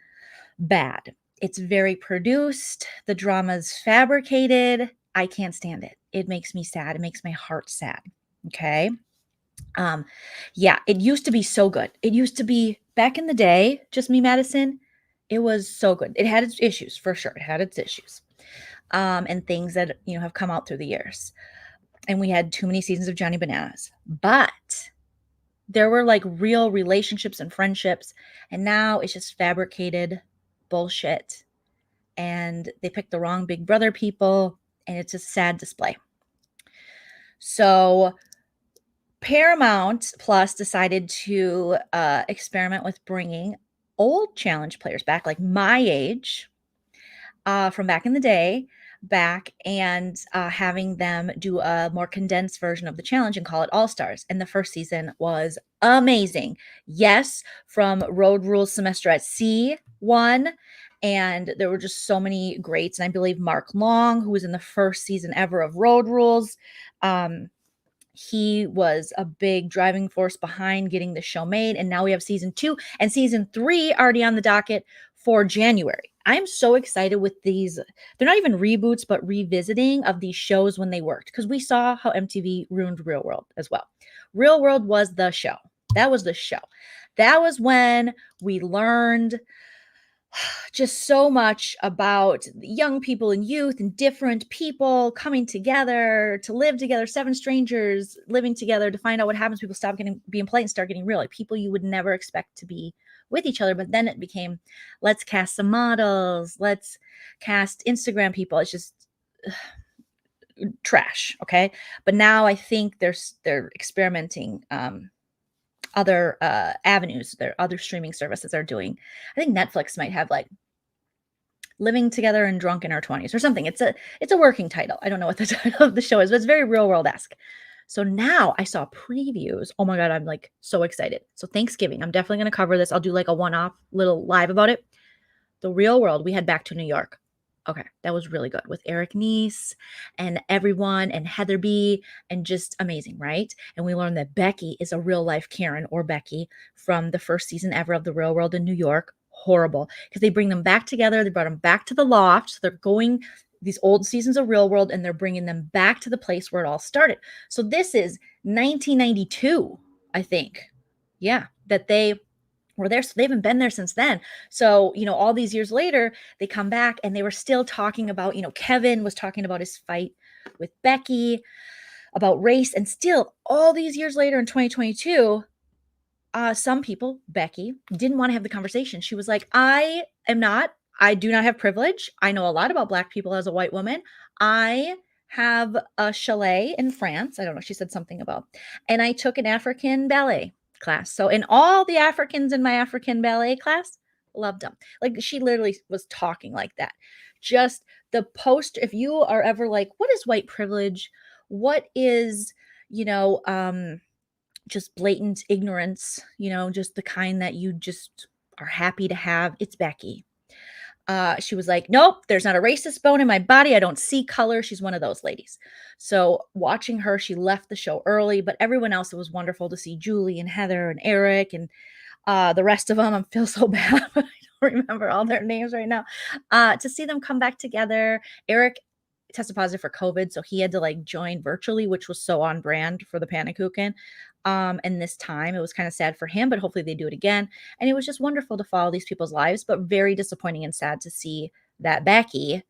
bad. It's very produced. The drama's fabricated. I can't stand it. It makes me sad. It makes my heart sad. Okay. Yeah, it used to be so good. It used to be back in the day, Just Me Madison. It was so good. It had its issues for sure. It had its issues. And things that, have come out through the years. And we had too many seasons of Johnny Bananas. But there were like real relationships and friendships. And now it's just fabricated bullshit. And they picked the wrong Big Brother people. And it's a sad display. So Paramount Plus decided to experiment with bringing old challenge players back, like my age, from back in the day, back and having them do a more condensed version of the challenge and call it All Stars. And the first season was amazing. Yes, from Road Rules Semester at Sea won. And there were just so many greats. And I believe Mark Long, who was in the first season ever of Road Rules, he was a big driving force behind getting the show made. And now we have season 2 and season 3 already on the docket for January. I'm so excited with these. They're not even reboots, but revisiting of these shows when they worked. Because we saw how MTV ruined Real World as well. Real World was the show. That was the show. That was when we learned just so much about young people and youth and different people coming together to live together, 7 strangers living together to find out what happens. People stop being polite and start getting real, like people you would never expect to be with each other. But then it became, let's cast some models, let's cast Instagram people. It's just trash. Okay. But now I think they're experimenting, other avenues, there other streaming services are doing. I think Netflix might have like Living Together and Drunk in Our 20s or something. It's a working title. I don't know what the title of the show is, but it's very real world-esque. So now I saw previews. Oh my God, I'm like so excited. So Thanksgiving, I'm definitely going to cover this. I'll do like a one-off little live about it. The Real World, we head back to New York. Okay, that was really good with Eric Nice and everyone and Heather B and just amazing, right? And we learned that Becky is a real life Karen or Becky from the first season ever of The Real World in New York. Horrible, because they bring them back together. They brought them back to the loft. So they're going these old seasons of Real World and they're bringing them back to the place where it all started. So this is 1992, I think. Yeah, that they were there. So they haven't been there since then. So, all these years later, they come back and they were still talking about, Kevin was talking about his fight with Becky, about race. And still, all these years later in 2022, some people, Becky, didn't want to have the conversation. She was like, I do not have privilege. I know a lot about Black people as a white woman. I have a chalet in France. I don't know. She said something about, and I took an African ballet class. So, and all the Africans in my African ballet class loved them. Like she literally was talking like that. Just the post, if you are ever like, what is white privilege? What is, just blatant ignorance, just the kind that you just are happy to have. It's Becky. She was like, nope, there's not a racist bone in my body. I don't see color. She's one of those ladies. So watching her, she left the show early, but everyone else, it was wonderful to see Julie and Heather and Eric and the rest of them. I feel so bad, but I don't remember all their names right now. To see them come back together. Eric tested positive for COVID, so he had to like join virtually, which was so on brand for the Panakuchen. And this time it was kind of sad for him, but hopefully they do it again. And it was just wonderful to follow these people's lives, but very disappointing and sad to see that Becky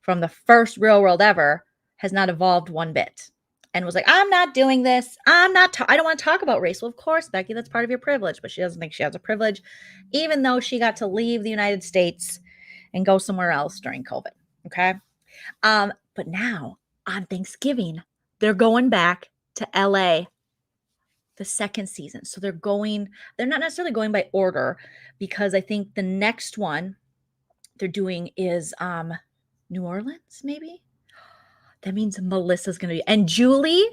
from the first Real World ever has not evolved one bit and was like, I'm not doing this. I don't want to talk about race. Well, of course, Becky, that's part of your privilege, but she doesn't think she has a privilege, even though she got to leave the United States and go somewhere else during COVID. Okay. But now on Thanksgiving, they're going back to LA, the second season. So they're not necessarily going by order, because I think the next one they're doing is New Orleans, maybe. That means Melissa's going to be, and Julie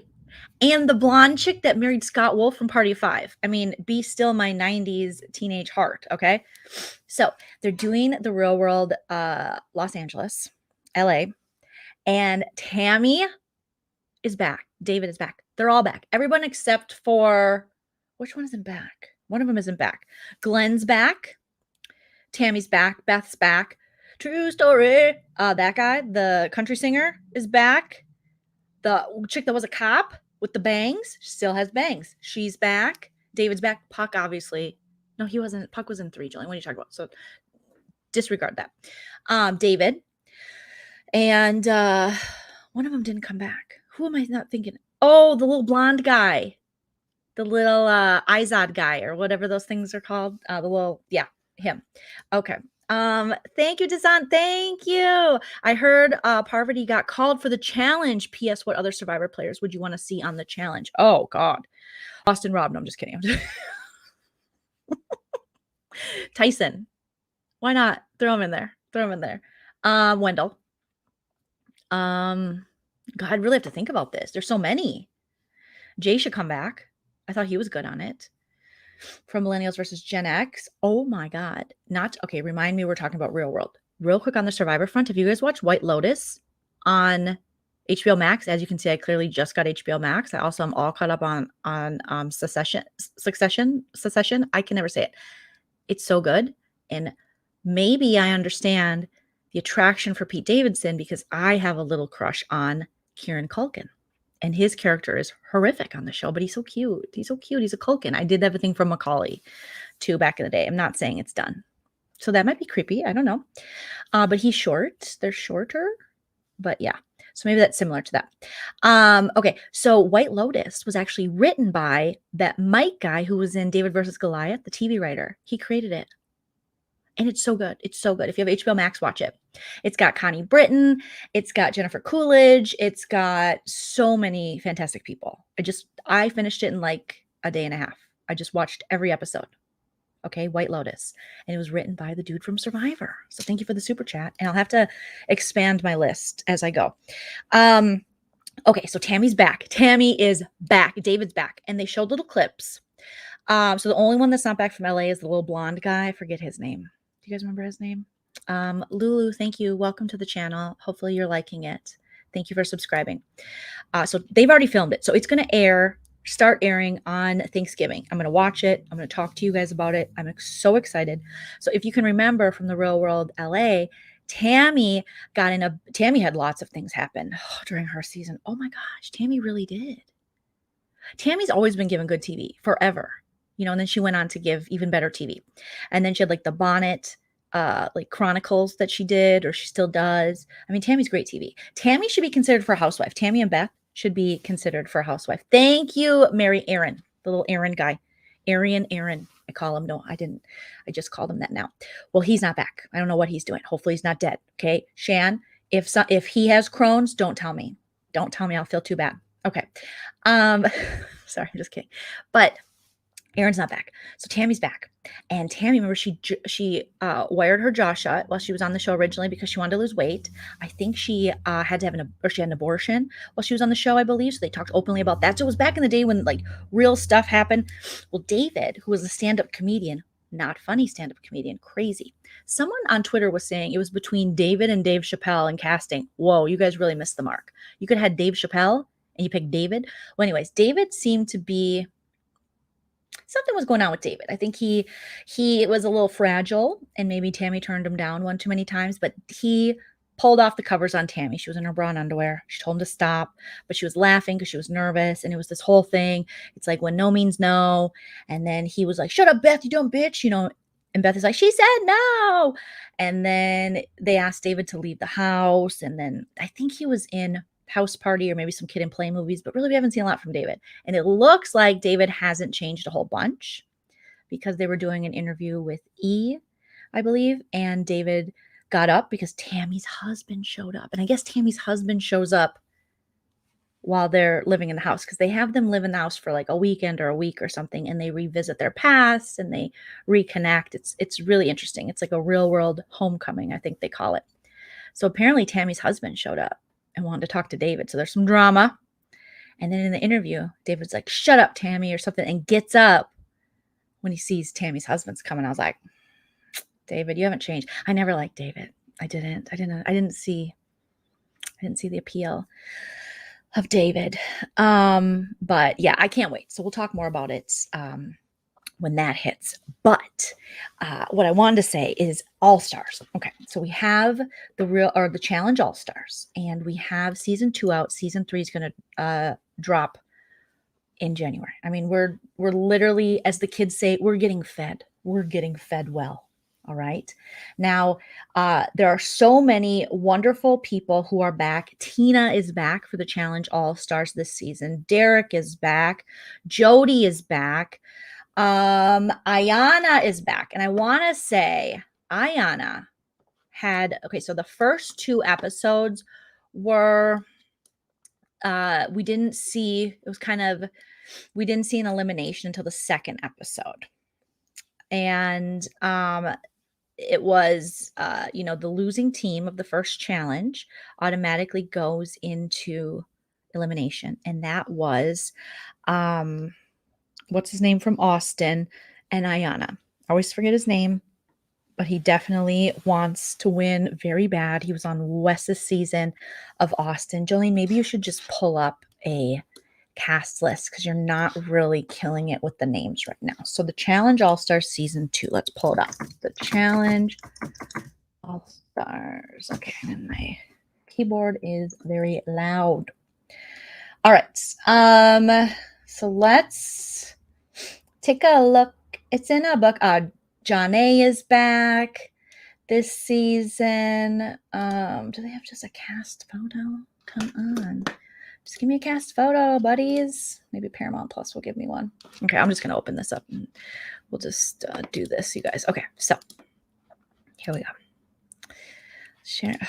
and the blonde chick that married Scott Wolf from Party of Five. I mean, be still my 90s teenage heart. Okay. So they're doing the Real World, Los Angeles, LA. And Tammy is back. David is back. They're all back. Everyone except for, which one isn't back? One of them isn't back. Glenn's back. Tammy's back. Beth's back. True story. That guy, the country singer, is back. The chick that was a cop with the bangs still has bangs. She's back. David's back. Puck, obviously. No, he wasn't. Puck was in 3, Joleen. What are you talking about? So disregard that. David. And one of them didn't come back. Who am I not thinking? Oh, the little blonde guy. The little Izod guy, or whatever those things are called. Him. Okay. Thank you, Dazan. Thank you. I heard Parvati got called for the challenge. P.S. What other Survivor players would you want to see on the challenge? Oh, God. Austin Rob. No, I'm just kidding. Tyson. Why not? Throw him in there. Wendell. God, I'd really have to think about this. There's so many. Jay should come back. I thought he was good on it. From Millennials versus Gen X. Oh my God. Remind me we're talking about Real World. Real quick on the Survivor front. Have you guys watched White Lotus on HBO Max? As you can see, I clearly just got HBO Max. I also am all caught up on Succession. I can never say it. It's so good. And maybe I understand the attraction for Pete Davidson because I have a little crush on Kieran Culkin. And his character is horrific on the show, but he's so cute. He's a Culkin. I did everything from Macaulay too back in the day. I'm not saying it's done. So that might be creepy. I don't know. But he's short. They're shorter. But yeah. So maybe that's similar to that. Okay. So White Lotus was actually written by that Mike guy who was in David versus Goliath, the TV writer. He created it. And it's so good. It's so good. If you have HBO Max, watch it. It's got Connie Britton. It's got Jennifer Coolidge. It's got so many fantastic people. I finished it in like a day and a half. I just watched every episode. Okay, White Lotus. And it was written by the dude from Survivor. So thank you for the super chat. And I'll have to expand my list as I go. Okay, so Tammy's back. Tammy is back. David's back. And they showed little clips. So the only one that's not back from LA is the little blonde guy. I forget his name. Do you guys remember his name? Lulu, thank you. Welcome to the channel. Hopefully you're liking it. Thank you for subscribing. So they've already filmed it. So it's going to start airing on Thanksgiving. I'm going to watch it. I'm going to talk to you guys about it. I'm so excited. So if you can remember from the Real World LA, Tammy had lots of things happen during her season. Oh my gosh, Tammy really did. Tammy's always been given good TV forever, and then she went on to give even better TV. And then she had like the Bonnet, like Chronicles that she did, or she still does. I mean, Tammy's great TV. Tammy should be considered for a housewife. Tammy and Beth should be considered for a housewife. Thank you, Mary Aaron, the little Aaron guy. Aaron. I call him. No, I didn't. I just called him that now. Well, he's not back. I don't know what he's doing. Hopefully he's not dead. Okay. Shan, if he has Crohn's, don't tell me. Don't tell me. I'll feel too bad. Okay. Sorry, I'm just kidding. But Aaron's not back. So Tammy's back. And Tammy, remember, she wired her jaw shut while she was on the show originally because she wanted to lose weight. I think she had to have she had an abortion while she was on the show, I believe. So they talked openly about that. So it was back in the day when like real stuff happened. Well, David, who was a stand-up comedian, not funny stand-up comedian, crazy. Someone on Twitter was saying it was between David and Dave Chappelle in casting. Whoa, you guys really missed the mark. You could have had Dave Chappelle and you picked David. Well, anyways, David seemed to be... something was going on with David. I think he was a little fragile, and maybe Tammy turned him down one too many times, but he pulled off the covers on Tammy. She was in her bra and underwear. She told him to stop, but she was laughing because she was nervous, and it was this whole thing. It's like when no means no, and then he was like, "Shut up, Beth, you dumb bitch," and Beth is like, "She said no," and then they asked David to leave the house, and then I think he was in House Party or maybe some Kid and Play movies, but really we haven't seen a lot from David. And it looks like David hasn't changed a whole bunch because they were doing an interview with I believe, and David got up because Tammy's husband showed up. And I guess Tammy's husband shows up while they're living in the house because they have them live in the house for like a weekend or a week or something, and they revisit their past and they reconnect. It's really interesting. It's like a real world homecoming, I think they call it. So apparently Tammy's husband showed up and wanted to talk to David. So there's some drama. And then in the interview, David's like, "Shut up, Tammy," or something, and gets up when he sees Tammy's husband's coming. I was like, David, you haven't changed. I never liked David. I didn't see the appeal of David. But yeah, I can't wait. So we'll talk more about it when that hits. But what I wanted to say is All Stars. Okay, so we have the Challenge All Stars, and we have season 2 out. Season 3 is going to drop in January. I mean, we're literally, as the kids say, we're getting fed. We're getting fed well. All right. Now, there are so many wonderful people who are back. Tina is back for the Challenge All Stars this season. Derek is back. Jody is back. Ayana is back. And I want to say Ayana so the first 2 episodes were, we didn't see an elimination until the second episode. And, it was, the losing team of the first challenge automatically goes into elimination. And that was, what's his name from Austin, and Ayana. I always forget his name, but he definitely wants to win very bad. He was on Wes's season of Austin. Joleen, maybe you should just pull up a cast list because you're not really killing it with the names right now. So the Challenge All-Stars season 2. Let's pull it up. The Challenge All-Stars. Okay, and my keyboard is very loud. All right. So let's take a look. It's in a book. Johnny is back this season. Do they have just a cast photo? Come on. Just give me a cast photo, buddies. Maybe Paramount Plus will give me one. Okay, I'm just going to open this up and we'll just do this, you guys. Okay, so here we go. Share. Okay,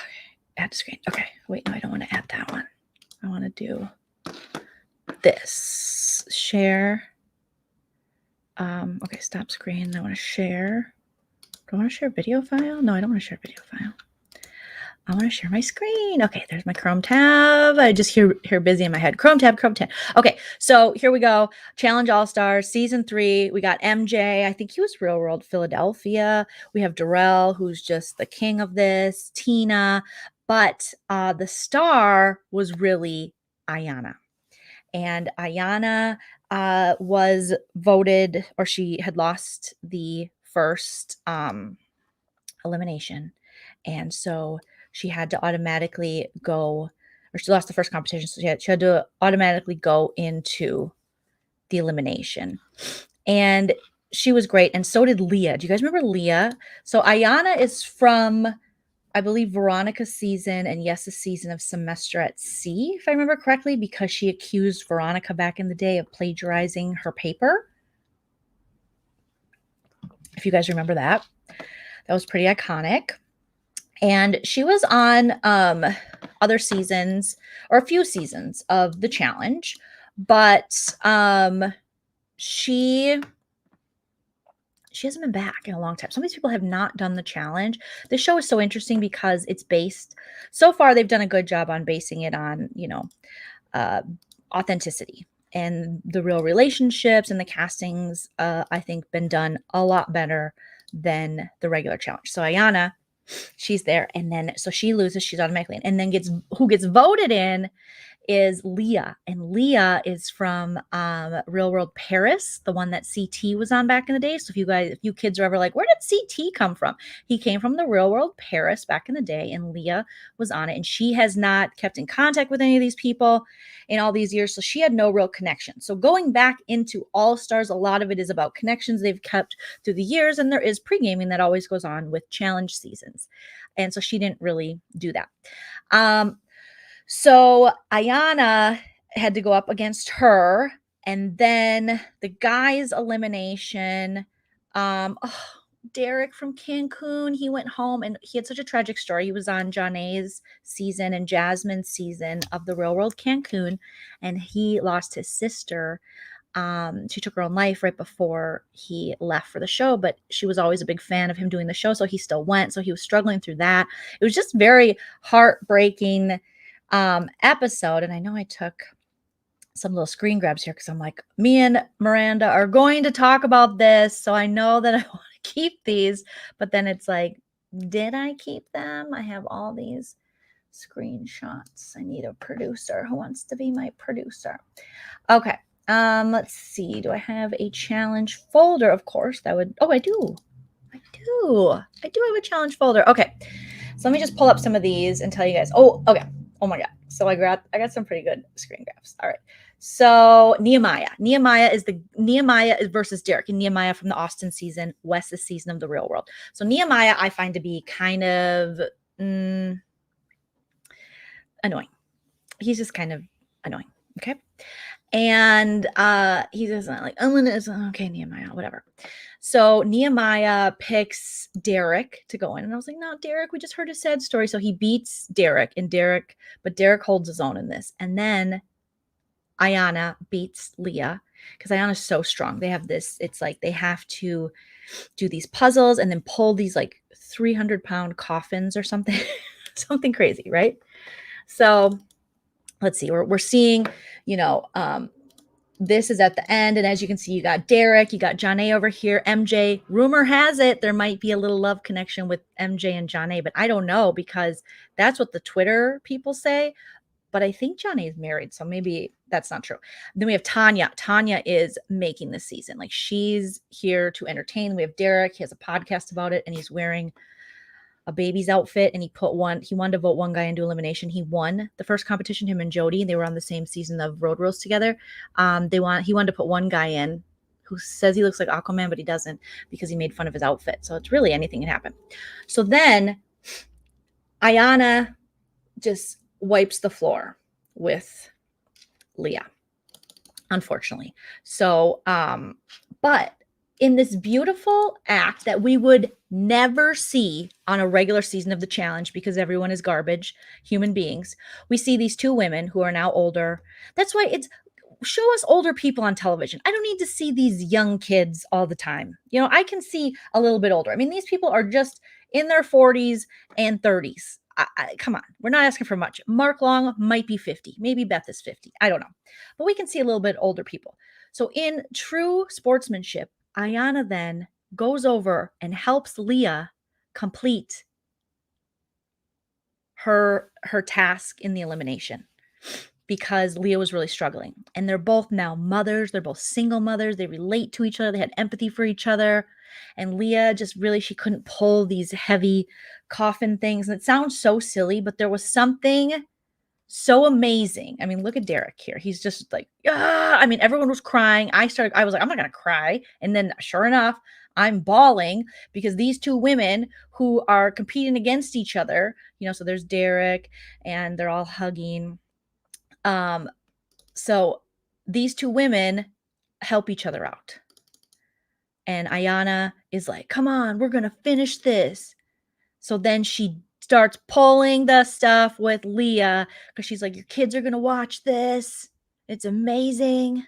add to screen. Okay, wait, no, I don't want to add that one. I want to do this. Share Okay, stop screen. I want to share. Do I want to share video file? No, I don't want to share video file. I want to share my screen. Okay, there's my Chrome tab. I just hear busy in my head. Chrome tab. Okay, so here we go. Challenge All-Stars, Season 3. We got MJ. I think he was Real World Philadelphia. We have Darrell, who's just the king of this. Tina. But the star was really Ayanna. And Ayanna was voted, or she had lost the first elimination. And so she had to automatically go, or she lost the first competition. So she had to automatically go into the elimination. And she was great. And so did Leah. Do you guys remember Leah? So Ayanna is from, I believe, Veronica's season and Yes's season of Semester at Sea, if I remember correctly, because she accused Veronica back in the day of plagiarizing her paper. If you guys remember that. That was pretty iconic. And she was on other seasons, or a few seasons of the challenge, but she hasn't been back in a long time. Some of these people have not done the challenge. This show is so interesting because it's based, so far they've done a good job on basing it on, authenticity and the real relationships, and the castings, I think, been done a lot better than the regular challenge. So Ayanna, she's there, and then so she loses, she's automatically in, and then who gets voted in is Leah, and Leah is from Real World Paris, the one that CT was on back in the day. So if you kids are ever like, where did CT come from? He came from the Real World Paris back in the day, and Leah was on it, and she has not kept in contact with any of these people in all these years, so she had no real connection. So going back into All Stars, a lot of it is about connections they've kept through the years, and there is pre-gaming that always goes on with challenge seasons, and so she didn't really do that. So Ayanna had to go up against her, and then the guys' elimination. Derek from Cancun, he went home, and he had such a tragic story. He was on Janae's season and Jasmine's season of the Real World Cancun, and he lost his sister. She took her own life right before he left for the show, but she was always a big fan of him doing the show, so he still went. So he was struggling through that. It was just very heartbreaking episode. And I know I took some little screen grabs here because I'm like, me and Miranda are going to talk about this, so I know that I want to keep these, but then it's like, did I keep them? I have all these screenshots. I need a producer. Who wants to be my producer? Okay. Let's see. Do I have a challenge folder? Of course, that would. Oh, I do. I do have a challenge folder. Okay. So let me just pull up some of these and tell you guys. Oh, okay. Oh my God. So I got some pretty good screen grabs. All right. So Nehemiah is versus Derek, and Nehemiah from the Austin season, Wes's season of the Real World. So Nehemiah I find to be kind of annoying. He's just kind of annoying. Okay. And he doesn't like, okay, Nehemiah, whatever. So Nehemiah picks Derek to go in. And I was like, no, Derek, we just heard a sad story. So he beats Derek, but Derek holds his own in this. And then Ayanna beats Leah because Ayanna's so strong. They have this, it's like they have to do these puzzles and then pull these like 300-pound coffins or something, something crazy, right? So let's see, we're seeing, this is at the end. And as you can see, you got Derek, you got Janae over here, MJ. Rumor has it there might be a little love connection with MJ and Janae, but I don't know because that's what the Twitter people say. But I think Janae is married, so maybe that's not true. Then we have Tanya. Tanya is making this season. Like, she's here to entertain. We have Derek. He has a podcast about it, and he's wearing a baby's outfit, and he wanted to vote one guy into elimination. He won the first competition, him and Jody. They were on the same season of Road Rules together. He wanted to put one guy in who says he looks like Aquaman, but he doesn't because he made fun of his outfit. So it's really anything can happen. So then Ayanna just wipes the floor with Leah, unfortunately. So, but in this beautiful act that we would never see on a regular season of the challenge because everyone is garbage human beings, we see these two women who are now older. That's why show us older people on television. I don't need to see these young kids all the time. I can see a little bit older. I mean, these people are just in their 40s and 30s. Come on, we're not asking for much. Mark Long might be 50. Maybe Beth is 50. I don't know. But we can see a little bit older people. So in true sportsmanship, Ayanna then goes over and helps Leah complete her task in the elimination, because Leah was really struggling. And they're both now mothers. They're both single mothers. They relate to each other. They had empathy for each other. And Leah just really, she couldn't pull these heavy coffin things. And it sounds so silly, but there was something so amazing. I mean, look at Derek here. He's just like, ah. I mean, everyone was crying. I was like, I'm not going to cry. And then sure enough, I'm bawling because these two women who are competing against each other, so there's Derek and they're all hugging. So these two women help each other out. And Ayanna is like, come on, we're going to finish this. So then she starts pulling the stuff with Leah because she's like, your kids are going to watch this. It's amazing.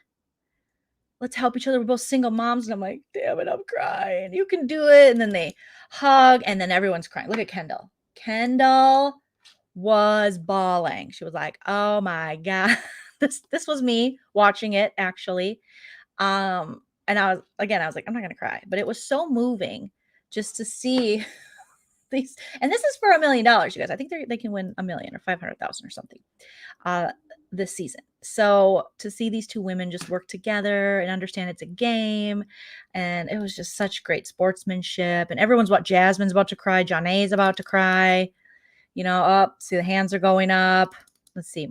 Let's help each other. We're both single moms. And I'm like, damn it, I'm crying. You can do it. And then they hug and then everyone's crying. Look at Kendall. Kendall was bawling. She was like, oh my God. This was me watching it actually. And I was like, I'm not going to cry, but it was so moving just to see these. And this is for $1 million, you guys. I think they can win $1 million or 500,000 or something this season. So to see these two women just work together and understand it's a game, and it was just such great sportsmanship. And Jasmine's about to cry. Jonna's about to cry. See the hands are going up. Let's see.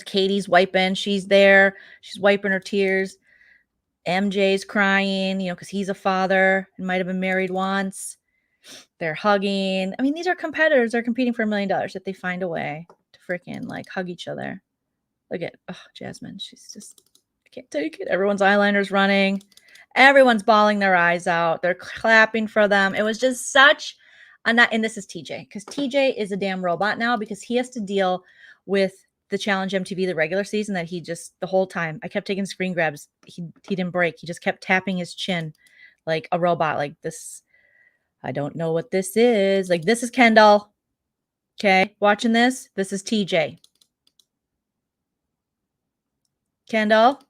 Katie's wiping. She's there. She's wiping her tears. MJ's crying, because he's a father and might have been married once. They're hugging. I mean, these are competitors. They're competing for $1 million if they find a way to freaking hug each other. Look at Jasmine. She's just, I can't take it. Everyone's eyeliner's running. Everyone's bawling their eyes out. They're clapping for them. It was just such a night. And this is TJ, because TJ is a damn robot now because he has to deal with the Challenge MTV, the regular season, that he just, the whole time, I kept taking screen grabs. He didn't break. He just kept tapping his chin like a robot, like this. I don't know what this is. Like, this is Kendall. Okay. Watching this. This is TJ. Kendall.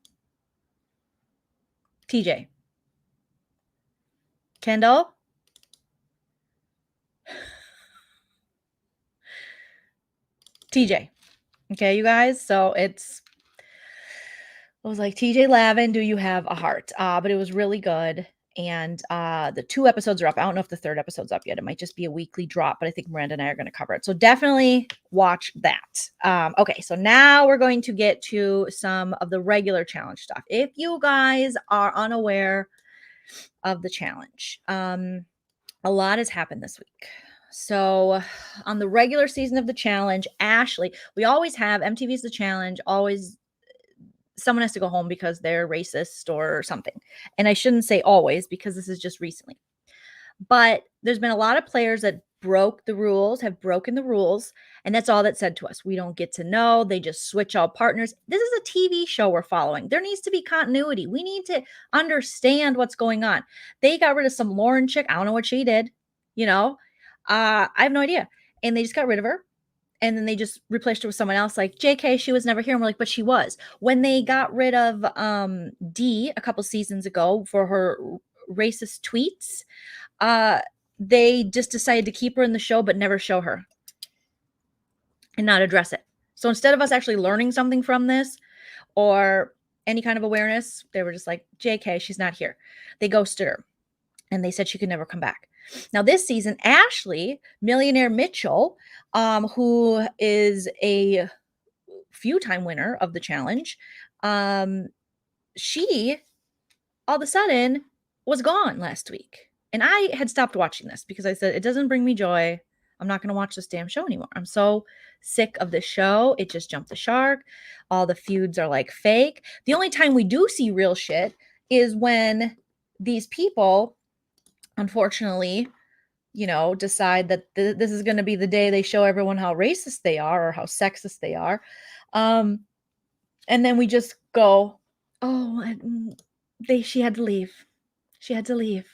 TJ. Kendall. TJ. Okay, you guys. So I was like, TJ Lavin, do you have a heart? But it was really good. And the 2 episodes are up. I don't know if the 3rd episode's up yet. It might just be a weekly drop, but I think Miranda and I are going to cover it. So definitely watch that. Okay, so now we're going to get to some of the regular challenge stuff. If you guys are unaware of the challenge, a lot has happened this week. So on the regular season of the challenge, Ashley, we always have MTV's The Challenge, always someone has to go home because they're racist or something. And I shouldn't say always because this is just recently. But there's been a lot of players that have broken the rules. And that's all that's said to us. We don't get to know. They just switch out partners. This is a TV show we're following. There needs to be continuity. We need to understand what's going on. They got rid of some Lauren chick. I don't know what she did. I have no idea. And they just got rid of her. And then they just replaced her with someone else, like JK, she was never here. And we're like, but she was. When they got rid of Dee a couple seasons ago for her racist tweets, they just decided to keep her in the show, but never show her and not address it. So instead of us actually learning something from this or any kind of awareness, they were just like, JK, she's not here. They ghosted her and they said she could never come back. Now this season, Ashley, Millionaire Mitchell, who is a few-time winner of the challenge, she all of a sudden was gone last week. And I had stopped watching this because I said, it doesn't bring me joy. I'm not going to watch this damn show anymore. I'm so sick of this show. It just jumped the shark. All the feuds are like fake. The only time we do see real shit is when these people, unfortunately, decide that this is going to be the day they show everyone how racist they are or how sexist they are. And then we just go, oh, she had to leave. She had to leave.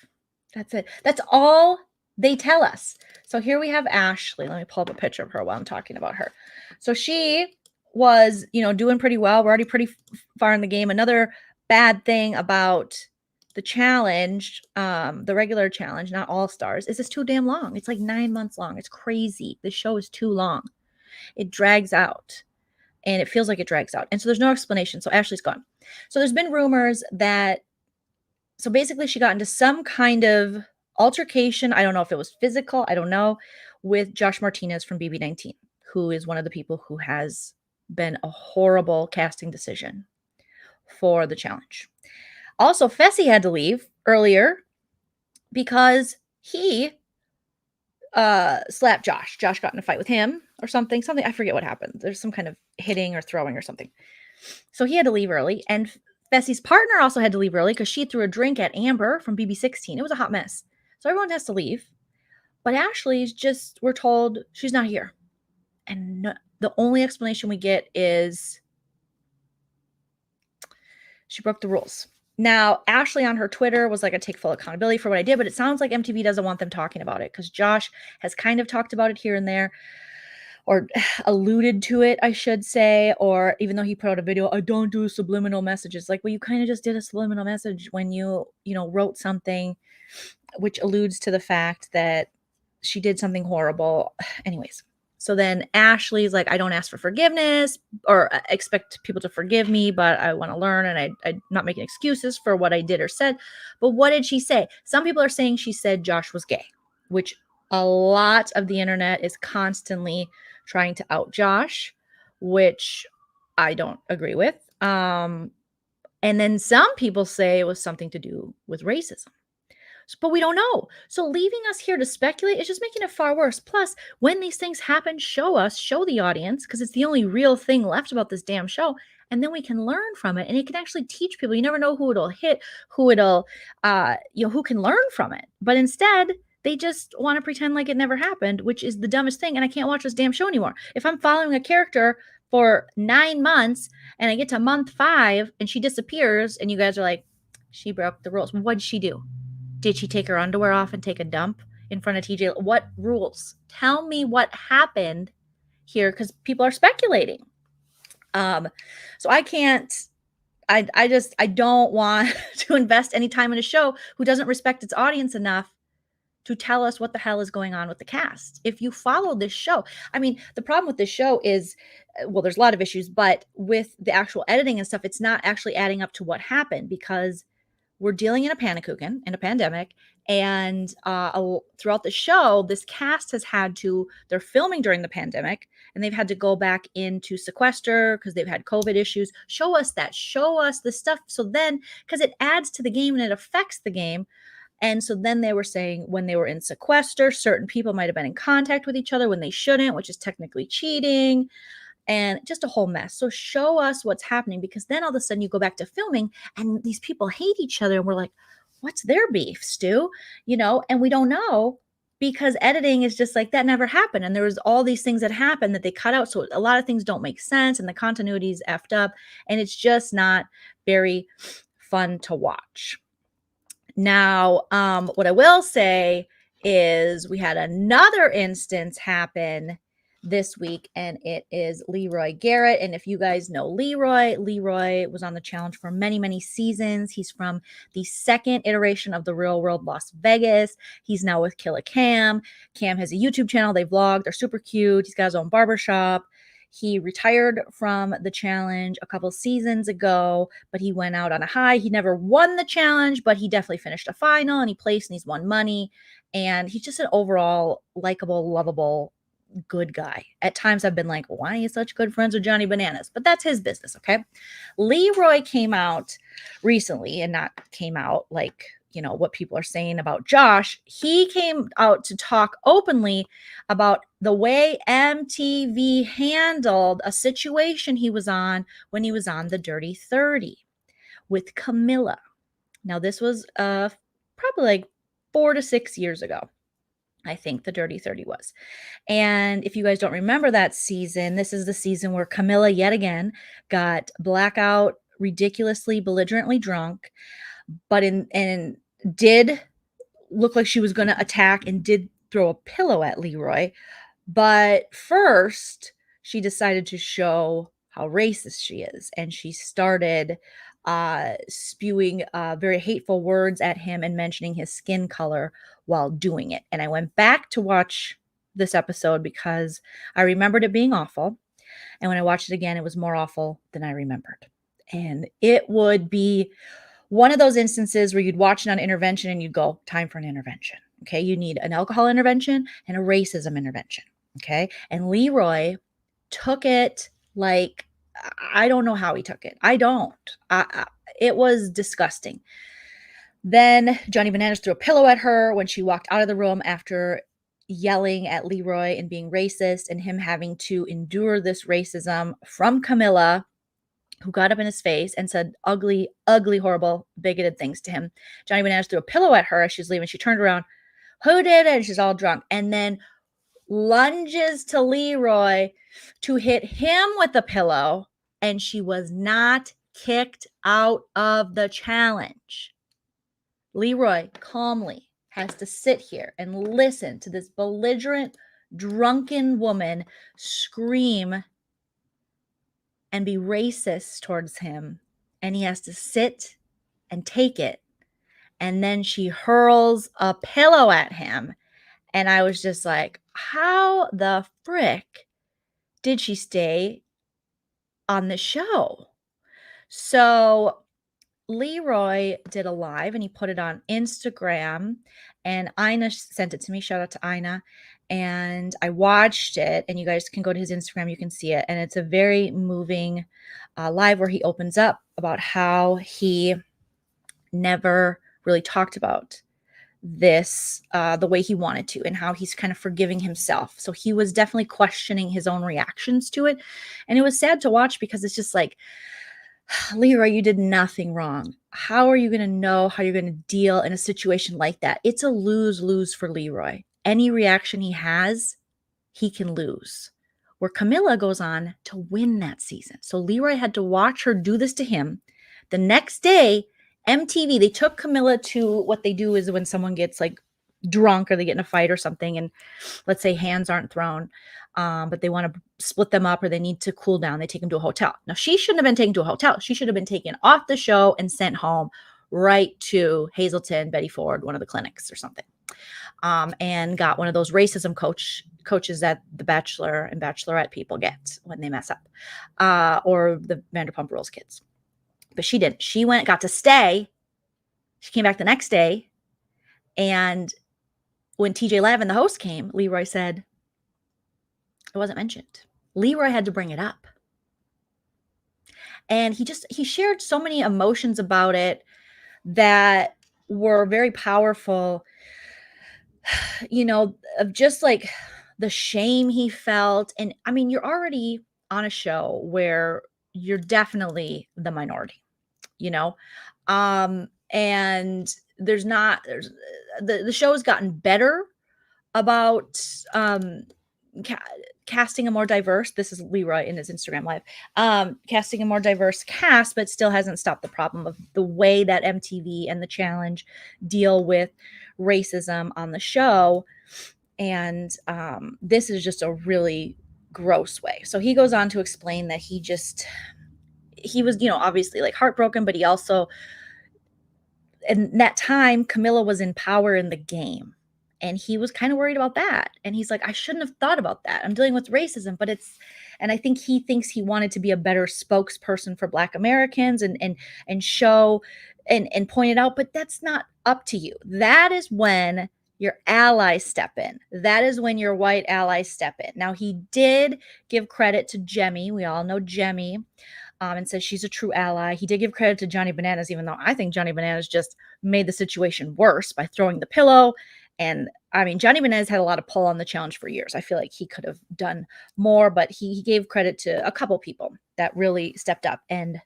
That's it. That's all they tell us. So here we have Ashley. Let me pull up a picture of her while I'm talking about her. So she was, doing pretty well. We're already pretty far in the game. Another bad thing about the challenge, the regular challenge, not All Stars, is it's too damn long. It's like 9 months long. It's crazy. The show is too long. It drags out. And it feels like it drags out. And so there's no explanation. So Ashley's gone. So there's been rumors that, so basically she got into some kind of altercation. I don't know if it was physical. I don't know, with Josh Martinez from BB19, who is one of the people who has been a horrible casting decision for the challenge. Also, Fessy had to leave earlier because he slapped Josh. Josh got in a fight with him or something. I forget what happened. There's some kind of hitting or throwing or something. So he had to leave early. And Fessy's partner also had to leave early because she threw a drink at Amber from BB16. It was a hot mess. So everyone has to leave. But Ashley's just, we're told she's not here. And the only explanation we get is she broke the rules. Now, Ashley on her Twitter was like, I take full accountability for what I did, but it sounds like MTV doesn't want them talking about it because Josh has kind of talked about it here and there, or alluded to it, I should say, or even though he put out a video, I don't do subliminal messages. Like, well, you kind of just did a subliminal message when you wrote something which alludes to the fact that she did something horrible. Anyways. So then Ashley's like, I don't ask for forgiveness or expect people to forgive me, but I want to learn and I'm not making excuses for what I did or said. But what did she say? Some people are saying she said Josh was gay, which a lot of the internet is constantly trying to out Josh, which I don't agree with. And then some people say it was something to do with racism. But we don't know. So leaving us here to speculate is just making it far worse. Plus, when these things happen, show the audience, because it's the only real thing left about this damn show. And then we can learn from it. And it can actually teach people. You never know who it'll hit, who can learn from it. But instead, they just want to pretend like it never happened, which is the dumbest thing. And I can't watch this damn show anymore. If I'm following a character for 9 months and I get to month 5 and she disappears and you guys are like, she broke the rules. What'd she do? Did she take her underwear off and take a dump in front of TJ? What rules? Tell me what happened here, because people are speculating. So I can't, I don't want to invest any time in a show who doesn't respect its audience enough to tell us what the hell is going on with the cast. If you follow this show, I mean, the problem with this show is, well, there's a lot of issues, but with the actual editing and stuff, it's not actually adding up to what happened, because we're dealing in a panakuchen, in a pandemic, and throughout the show, this cast has had to, they're filming during the pandemic, and they've had to go back into sequester because they've had COVID issues. Show us the stuff. So then, because it adds to the game and it affects the game. And so then they were saying when they were in sequester, certain people might have been in contact with each other when they shouldn't, which is technically cheating. And just a whole mess. So show us what's happening, because then all of a sudden you go back to filming and these people hate each other. And we're like, what's their beef, Stu? And we don't know, because editing is just like, that never happened. And there was all these things that happened that they cut out. So a lot of things don't make sense and the continuity is effed up. And it's just not very fun to watch. Now, what I will say is we had another instance happen this week, and it is Leroy Garrett. And if you guys know Leroy was on the challenge for many, many seasons. He's from the second iteration of the Real World Las Vegas. He's now with Killa Cam. Cam has a YouTube channel. They vlog. They're super cute. He's got his own barbershop. He retired from the challenge a couple seasons ago, but he went out on a high. He never won the challenge, but he definitely finished a final, and he placed, and he's won money. And he's just an overall likable, lovable, good guy. At times I've been like, why are you such good friends with Johnny Bananas? But that's his business, okay? Leroy came out recently, and not came out like, what people are saying about Josh. He came out to talk openly about the way MTV handled a situation he was on when he was on the Dirty 30 with Camilla. Now, this was probably like 4 to 6 years ago. I think the Dirty 30 was. And if you guys don't remember that season, this is the season where Camilla yet again got blackout, ridiculously, belligerently drunk, but and did look like she was going to attack and did throw a pillow at Leroy. But first, she decided to show how racist she is. And she started spewing very hateful words at him and mentioning his skin color while doing it. And I went back to watch this episode because I remembered it being awful. And when I watched it again, it was more awful than I remembered. And it would be one of those instances where you'd watch it on intervention and you'd go, time for an intervention. Okay. You need an alcohol intervention and a racism intervention. Okay. And Leroy took it like, I don't know how he took it. I don't. It was disgusting. Then Johnny Bananas threw a pillow at her when she walked out of the room after yelling at Leroy and being racist, and him having to endure this racism from Camilla, who got up in his face and said ugly, ugly, horrible, bigoted things to him. Johnny Bananas threw a pillow at her as she's leaving. She turned around. Who did it? And she's all drunk. And then lunges to Leroy to hit him with a pillow. And she was not kicked out of the challenge. Leroy calmly has to sit here and listen to this belligerent, drunken woman scream and be racist towards him. And he has to sit and take it. And then she hurls a pillow at him. And I was just like, how the frick did she stay on the show? So Leroy did a live and he put it on Instagram, and Ina sent it to me. Shout out to Ina. And I watched it, and you guys can go to his Instagram. You can see it. And it's a very moving live where he opens up about how he never really talked about this the way he wanted to, and how he's kind of forgiving himself. So he was definitely questioning his own reactions to it. And it was sad to watch because it's just like, Leroy, you did nothing wrong. How are you going to know how you're going to deal in a situation like that? It's a lose-lose for Leroy. Any reaction he has, he can lose. Where Camilla goes on to win that season. So Leroy had to watch her do this to him. The next day, MTV, they took Camilla to what they do is when someone gets like drunk or they get in a fight or something, and let's say hands aren't thrown, but they want to split them up or they need to cool down, they take them to a hotel. Now, she shouldn't have been taken to a hotel. She should have been taken off the show and sent home right to Hazleton, Betty Ford, one of the clinics or something, and got one of those racism coaches that the Bachelor and Bachelorette people get when they mess up, or the Vanderpump Rules kids. But she didn't. She got to stay. She came back the next day. And when TJ Lavin, the host, came, Leroy said, it wasn't mentioned. Leroy had to bring it up. And he shared so many emotions about it that were very powerful, of just like the shame he felt. And I mean, you're already on a show where you're definitely the minority, and the show's gotten better about casting a more diverse, this is Leroy in his Instagram live, casting a more diverse cast, but still hasn't stopped the problem of the way that MTV and the challenge deal with racism on the show. And this is just a really gross way. So he goes on to explain that he was, obviously like heartbroken, but he also, in that time, Camilla was in power in the game. And he was kind of worried about that. And he's like, I shouldn't have thought about that. I'm dealing with racism, and I think he thinks he wanted to be a better spokesperson for Black Americans and show and point it out, but that's not up to you. That is when your allies step in. That is when your white allies step in. Now, he did give credit to Jemmy. We all know Jemmy. And says she's a true ally. He did give credit to Johnny Bananas, even though I think Johnny Bananas just made the situation worse by throwing the pillow. And I mean, Johnny Bananas had a lot of pull on the challenge for years. I feel like he could have done more, but he gave credit to a couple people that really stepped up. And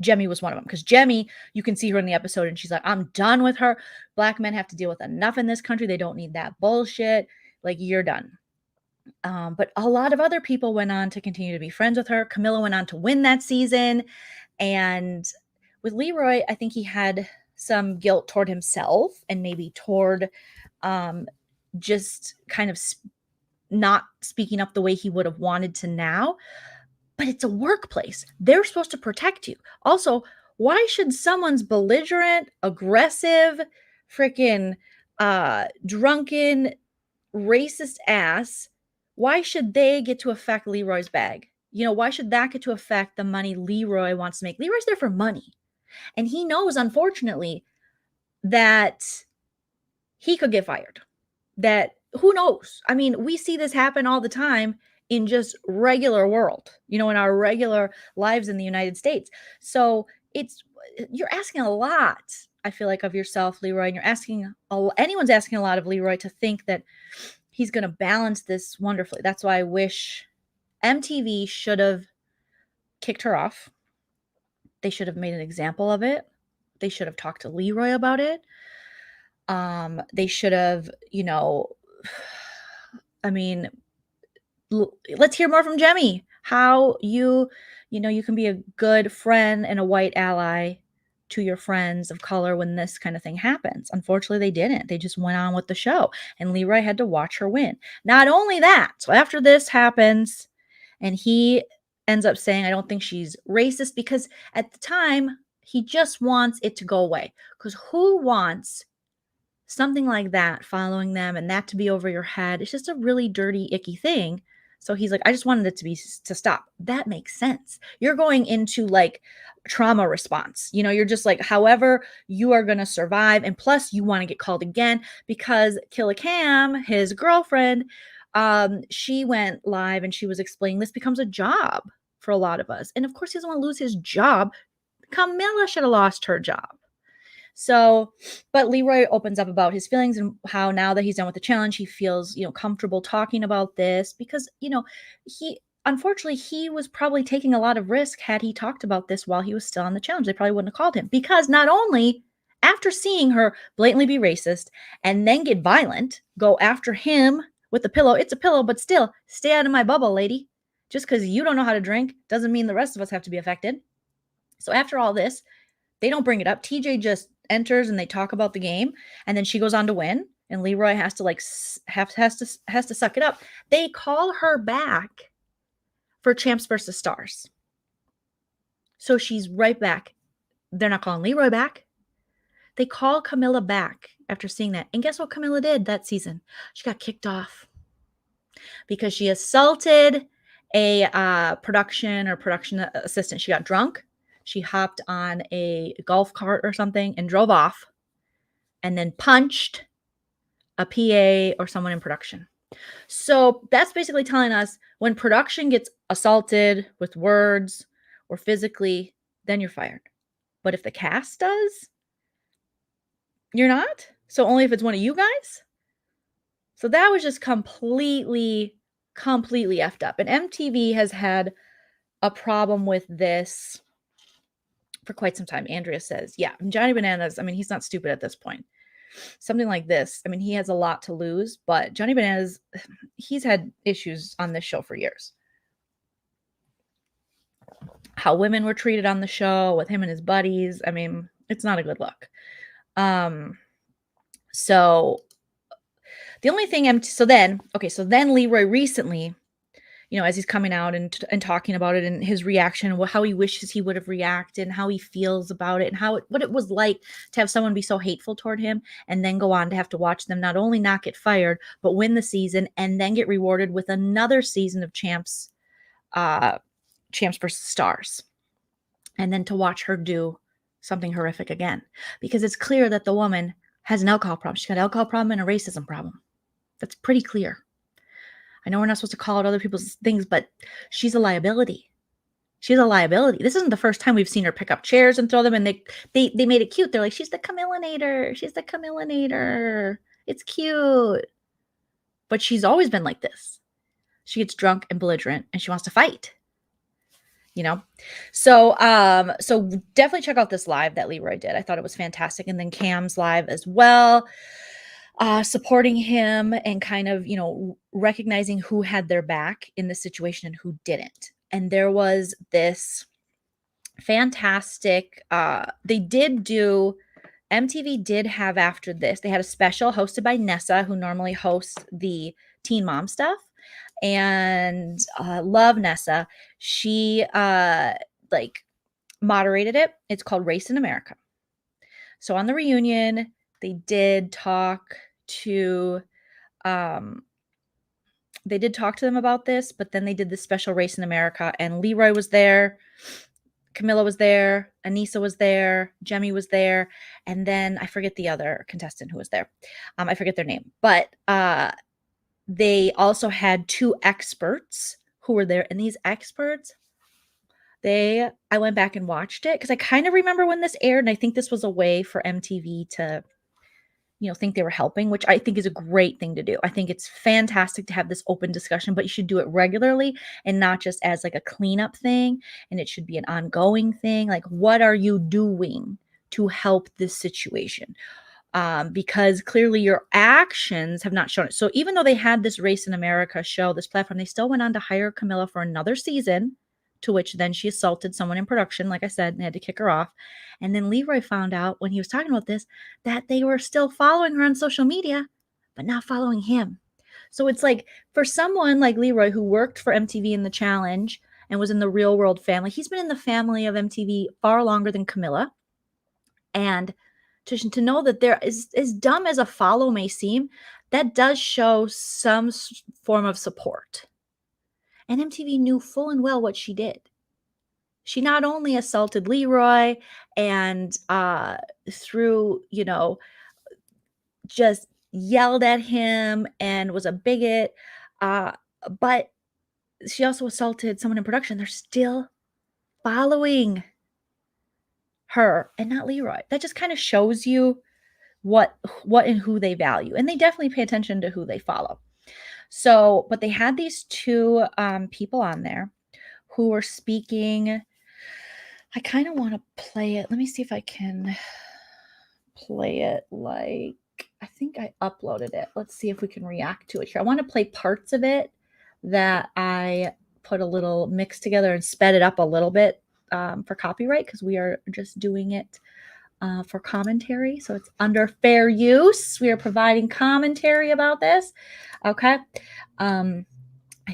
Jemmye was one of them, because Jemmye, you can see her in the episode and she's like, I'm done with her. Black men have to deal with enough in this country. They don't need that bullshit. Like, you're done. But a lot of other people went on to continue to be friends with her. Camilla went on to win that season. And with Leroy, I think he had some guilt toward himself and maybe toward just kind of not speaking up the way he would have wanted to now. But it's a workplace. They're supposed to protect you. Also, why should someone's belligerent, aggressive, freaking drunken, racist ass, why should they get to affect Leroy's bag? You know, why should that get to affect the money Leroy wants to make? Leroy's there for money. And he knows, unfortunately, that he could get fired. That, who knows? I mean, we see this happen all the time in just regular world, you know, in our regular lives in the United States. So you're asking a lot, I feel like, of yourself, Leroy, and anyone's asking a lot of Leroy to think that he's going to balance this wonderfully. That's why I wish MTV should have kicked her off. They should have made an example of it. They should have talked to Leroy about it. They should have, you know, I mean, let's hear more from Jemmye. How you can be a good friend and a white ally to your friends of color when this kind of thing happens. Unfortunately, they didn't. They just went on with the show, and Leroy had to watch her win. Not only that, so after this happens, and he ends up saying, I don't think she's racist, because at the time, he just wants it to go away. Because who wants something like that following them and that to be over your head? It's just a really dirty, icky thing. So he's like, I just wanted it to stop. That makes sense. You're going into like trauma response. You know, you're just like, however you are going to survive. And plus you want to get called again because Killa Cam, his girlfriend, she went live and she was explaining this becomes a job for a lot of us. And of course he doesn't want to lose his job. Camilla should have lost her job. So, but Leroy opens up about his feelings and how now that he's done with the challenge, he feels, you know, comfortable talking about this because, you know, unfortunately, he was probably taking a lot of risk had he talked about this while he was still on the challenge. They probably wouldn't have called him because not only after seeing her blatantly be racist and then get violent, go after him with the pillow. It's a pillow, but still stay out of my bubble, lady. Just because you don't know how to drink doesn't mean the rest of us have to be affected. So after all this, they don't bring it up. TJ just enters and they talk about the game, and then she goes on to win, and Leroy has to has to suck it up. They call her back for Champs versus Stars, so she's right back. They're not calling Leroy back. They call Camilla back after seeing that, and guess what Camilla did that season? She got kicked off because she assaulted a production assistant. She got drunk. She hopped on a golf cart or something and drove off and then punched a PA or someone in production. So that's basically telling us when production gets assaulted with words or physically, then you're fired. But if the cast does, you're not. So only if it's one of you guys. So that was just completely effed up. And MTV has had a problem with this for quite some time. Andrea says, yeah, Johnny Bananas, I mean, he's not stupid at this point. Something like this, I mean, he has a lot to lose, but Johnny Bananas, he's had issues on this show for years. How women were treated on the show with him and his buddies, I mean, it's not a good look. So the only thing, so then Leroy recently, you know, as he's coming out and talking about it and his reaction, how he wishes he would have reacted and how he feels about it and what it was like to have someone be so hateful toward him and then go on to have to watch them not only not get fired, but win the season and then get rewarded with another season of Champs versus Stars. And then to watch her do something horrific again, because it's clear that the woman has an alcohol problem. She's got an alcohol problem and a racism problem. That's pretty clear. I know we're not supposed to call out other people's things, but she's a liability. She's a liability. This isn't the first time we've seen her pick up chairs and throw them, and they made it cute. They're like, she's the Camillinator. She's the Camillinator. It's cute. But she's always been like this. She gets drunk and belligerent, and she wants to fight. you know? So definitely check out this live that Leroy did. I thought it was fantastic. And then Cam's live as well, supporting him and kind of, you know, recognizing who had their back in the situation and who didn't. And there was this fantastic, MTV did have after this, they had a special hosted by Nessa, who normally hosts the Teen Mom stuff. And love Nessa. She like moderated it. It's called Race in America. So on the reunion, they did talk to them about this, but then they did the special Race in America, and Leroy was there, Camilla was there, Anissa was there, Jemmy was there, and then I forget the other contestant who was there. I forget their name, but they also had 2 experts who were there, and these experts, I went back and watched it because I kind of remember when this aired, and I think this was a way for MTV to, you know, think they were helping, which I think is a great thing to do. I think it's fantastic to have this open discussion, but you should do it regularly and not just as like a cleanup thing. And it should be an ongoing thing. Like, what are you doing to help this situation? Because clearly your actions have not shown it. So even though they had this Race in America show, this platform, they still went on to hire Camilla for another season, to which then she assaulted someone in production, like I said, and they had to kick her off. And then Leroy found out when he was talking about this that they were still following her on social media, but not following him. So it's like, for someone like Leroy, who worked for MTV in the challenge and was in the Real World family, he's been in the family of MTV far longer than Camilla. And to know that there is, as dumb as a follow may seem, that does show some form of support. And MTV knew full and well what she did. She not only assaulted Leroy and threw, you know, just yelled at him and was a bigot, but she also assaulted someone in production. They're still following her and not Leroy. That just kind of shows you what and who they value. And they definitely pay attention to who they follow. So, but they had these 2 people on there who were speaking. I kind of want to play it. Let me see if I can play it. Like, I think I uploaded it. Let's see if we can react to it here. I want to play parts of it that I put a little mix together and sped it up a little bit for copyright, because we are just doing it for commentary. So it's under fair use. We are providing commentary about this. Okay. I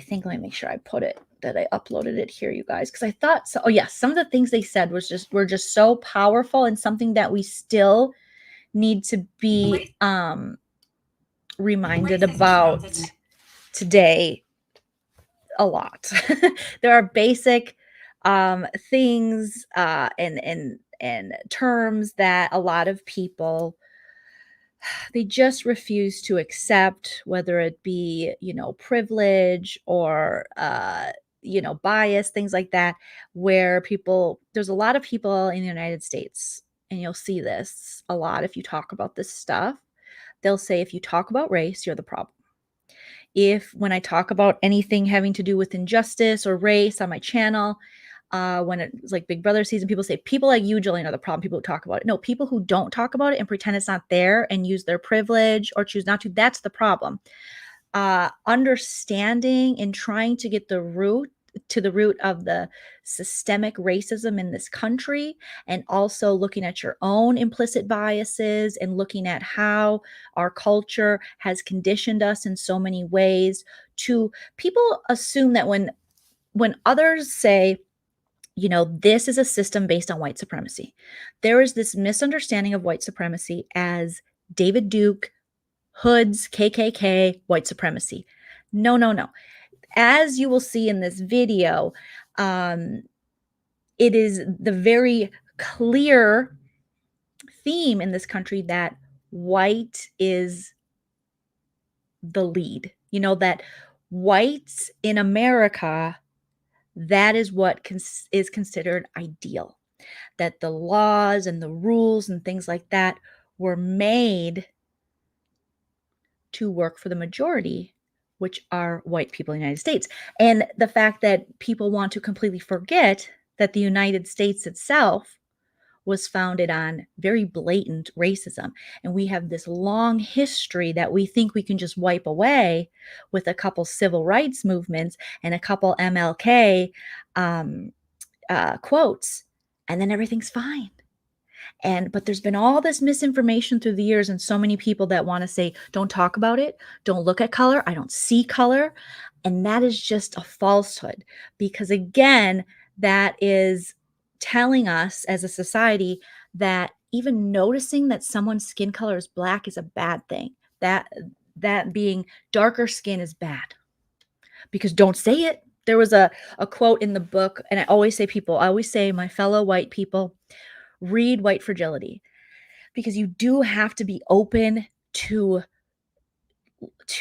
think, let me make sure I put it, that I uploaded it here, you guys, because I thought so. Oh yes, some of the things they said were just so powerful, and something that we still need to be reminded about today a lot. There are basic things and terms that a lot of people, they just refuse to accept, whether it be, you know, privilege or you know, bias, things like that, where there's a lot of people in the United States, and you'll see this a lot if you talk about this stuff. They'll say, if you talk about race, you're the problem. When I talk about anything having to do with injustice or race on my channel, when it's like Big Brother season, people say, people like you, Joleen, are the problem. People who talk about it. No, people who don't talk about it and pretend it's not there and use their privilege or choose not to, that's the problem. Understanding and trying to get to the root of the systemic racism in this country, and also looking at your own implicit biases and looking at how our culture has conditioned us in so many ways. People assume that when others say, you know, this is a system based on white supremacy, there is this misunderstanding of white supremacy as David Duke, hoods, KKK, white supremacy. No, no, no. As you will see in this video, it is the very clear theme in this country that white is the lead. You know, that whites in America, that is what is considered ideal. That the laws and the rules and things like that were made to work for the majority, which are white people in the United States. And the fact that people want to completely forget that the United States itself was founded on very blatant racism. And we have this long history that we think we can just wipe away with a couple civil rights movements and a couple MLK quotes, and then everything's fine. But there's been all this misinformation through the years, and so many people that want to say, don't talk about it, don't look at color, I don't see color. And that is just a falsehood, because again, that is telling us as a society that even noticing that someone's skin color is black is a bad thing. That being darker skin is bad, because don't say it. There was a quote in the book, and I always say, my fellow white people, read White Fragility, because you do have to be open to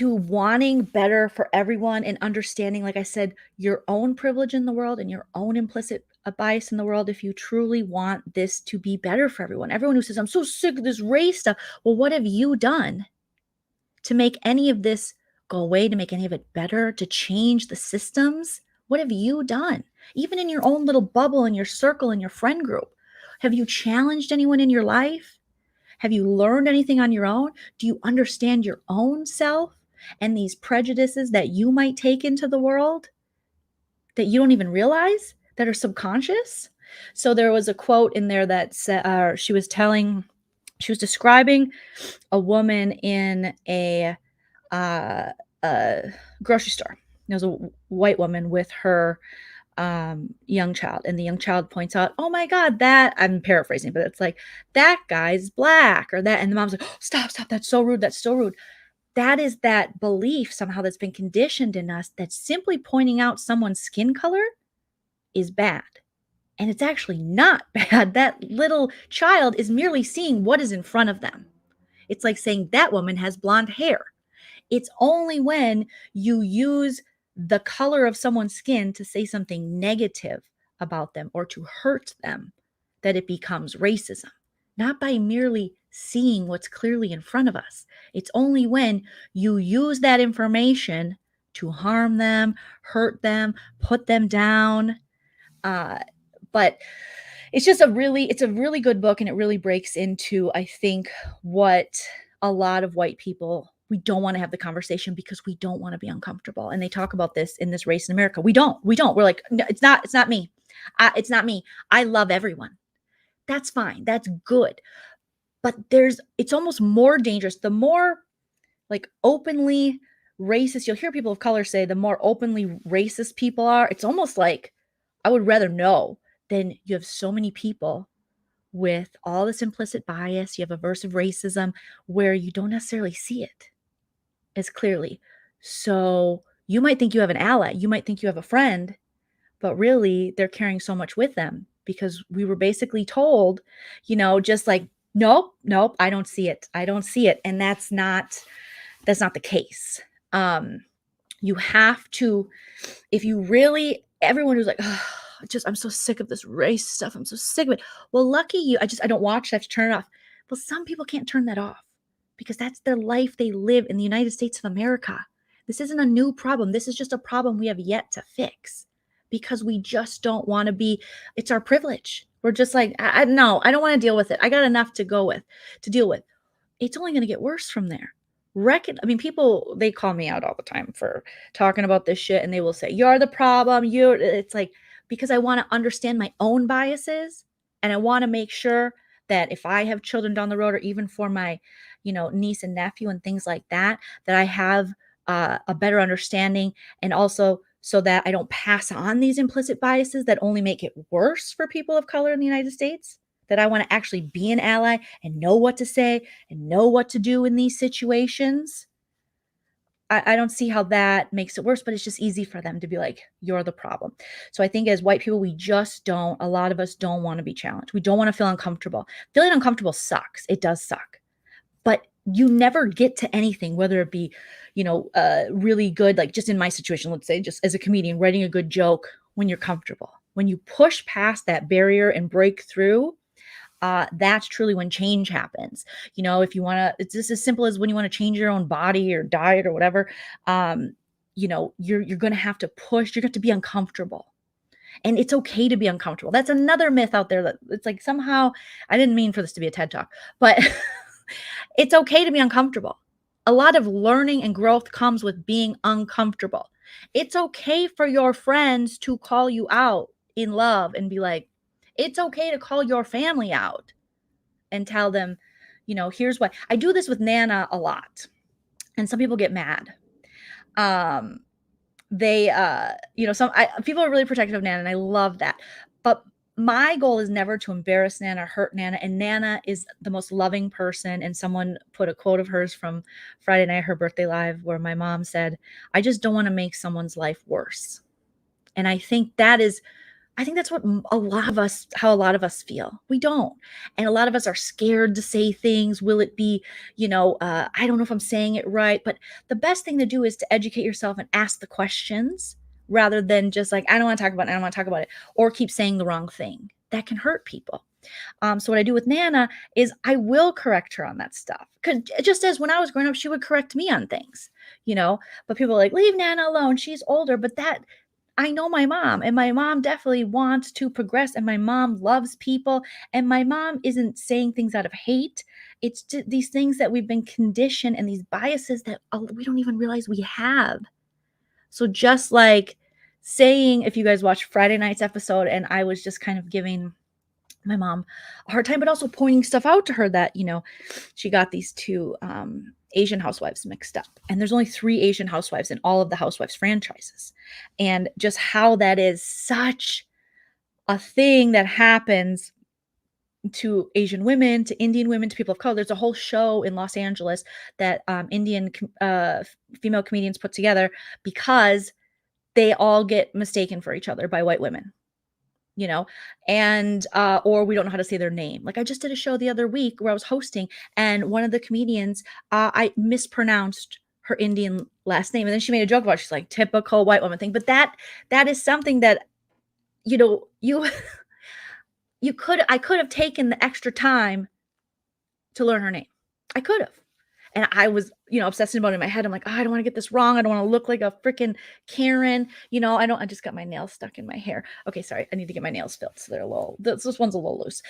wanting better for everyone and understanding, like I said, your own privilege in the world and your own implicit bias in the world if you truly want this to be better for everyone. Everyone who says, I'm so sick of this race stuff. Well, what have you done to make any of this go away, to make any of it better, to change the systems? What have you done? Even in your own little bubble, in your circle, in your friend group. Have you challenged anyone in your life? Have you learned anything on your own? Do you understand your own self and these prejudices that you might take into the world that you don't even realize, that are subconscious? So there was a quote in there that said, she was describing a woman in a grocery store. There was a white woman with her young child, and the young child points out, oh my God, I'm paraphrasing, but it's like, that guy's black, or that, and the mom's like, oh, stop, that's so rude, That is that belief somehow that's been conditioned in us, that simply pointing out someone's skin color is bad. And it's actually not bad. That little child is merely seeing what is in front of them. It's like saying that woman has blonde hair. It's only when you use the color of someone's skin to say something negative about them or to hurt them that it becomes racism, not by merely seeing what's clearly in front of us. It's only when you use that information to harm them, hurt them, put them down. But it's just a really good book, and it really breaks into, I think, what a lot of white people, we don't want to have the conversation because we don't want to be uncomfortable. And they talk about this in this Race in America. We don't. We're like, no, it's not me. It's not me. I love everyone. That's fine. That's good. But it's almost more dangerous. The more like openly racist, you'll hear people of color say, the more openly racist people are, it's almost like I would rather know than you have so many people with all this implicit bias. You have aversive racism where you don't necessarily see it as clearly. So you might think you have an ally, you might think you have a friend, but really they're carrying so much with them, because we were basically told, just like, nope, I don't see it. And that's not the case. You have to, if you really, everyone who's like, oh, I'm so sick of this race stuff, I'm so sick of it. Well, lucky you. I don't watch it, I have to turn it off. Well, some people can't turn that off because that's their life. They live in the United States of America. This isn't a new problem. This is just a problem we have yet to fix, because we just don't want to be, it's our privilege. We're just like, I don't want to deal with it. I got enough to deal with. It's only going to get worse from there. People, they call me out all the time for talking about this shit, and they will say, you're the problem. It's like, because I want to understand my own biases, and I want to make sure that if I have children down the road, or even for my, niece and nephew and things like that, that I have a better understanding, and also so that I don't pass on these implicit biases that only make it worse for people of color in the United States, that I want to actually be an ally and know what to say and know what to do in these situations. I don't see how that makes it worse, but it's just easy for them to be like, you're the problem. So I think as white people, a lot of us don't want to be challenged. We don't want to feel uncomfortable. Feeling uncomfortable sucks. It does suck. But you never get to anything, whether it be, really good, like just in my situation, let's say, just as a comedian, writing a good joke, when you're comfortable. When you push past that barrier and break through, that's truly when change happens. If you want to, it's just as simple as when you want to change your own body or diet or whatever. you know, you're going to have to push, you're going to be uncomfortable. And it's okay to be uncomfortable. That's another myth out there that it's like somehow, I didn't mean for this to be a TED Talk, but it's okay to be uncomfortable. A lot of learning and growth comes with being uncomfortable. It's okay for your friends to call you out in love and be like, it's okay to call your family out and tell them, you know, here's what I do this with Nana a lot. And some people get mad. They you know, people are really protective of Nana, and I love that. But my goal is never to embarrass Nana, hurt Nana, and Nana is the most loving person. And someone put a quote of hers from Friday night, her birthday live, where my mom said, I just don't want to make someone's life worse. And I think that's what how a lot of us feel. We don't. And a lot of us are scared to say things. Will it be, you know, I don't know if I'm saying it right, but the best thing to do is to educate yourself and ask the questions rather than just like, I don't want to talk about it, or keep saying the wrong thing. That can hurt people. So what I do with Nana is I will correct her on that stuff. Because just as when I was growing up, she would correct me on things, you know, but people are like, leave Nana alone. She's older. But I know my mom, and my mom definitely wants to progress, and my mom loves people, and my mom isn't saying things out of hate. It's just these things that we've been conditioned and these biases that we don't even realize we have. So just like saying, if you guys watched Friday night's episode, and I was just kind of giving my mom a hard time, but also pointing stuff out to her that, you know, she got these two Asian housewives mixed up. And there's only 3 Asian housewives in all of the Housewives franchises. And just how that is such a thing that happens to Asian women, to Indian women, to people of color. There's a whole show in Los Angeles that Indian female comedians put together because they all get mistaken for each other by white women. You know, and or we don't know how to say their name. Like I just did a show the other week where I was hosting, and one of the comedians, I mispronounced her Indian last name, and then she made a joke about it. She's like, typical white woman thing. But that is something that, you know, I could have taken the extra time to learn her name. I could have. And I was, you know, obsessing about it in my head. I'm like, oh, I don't want to get this wrong. I don't want to look like a freaking Karen. You know, I just got my nails stuck in my hair. Okay, sorry. I need to get my nails filled. So they're this one's a little loose.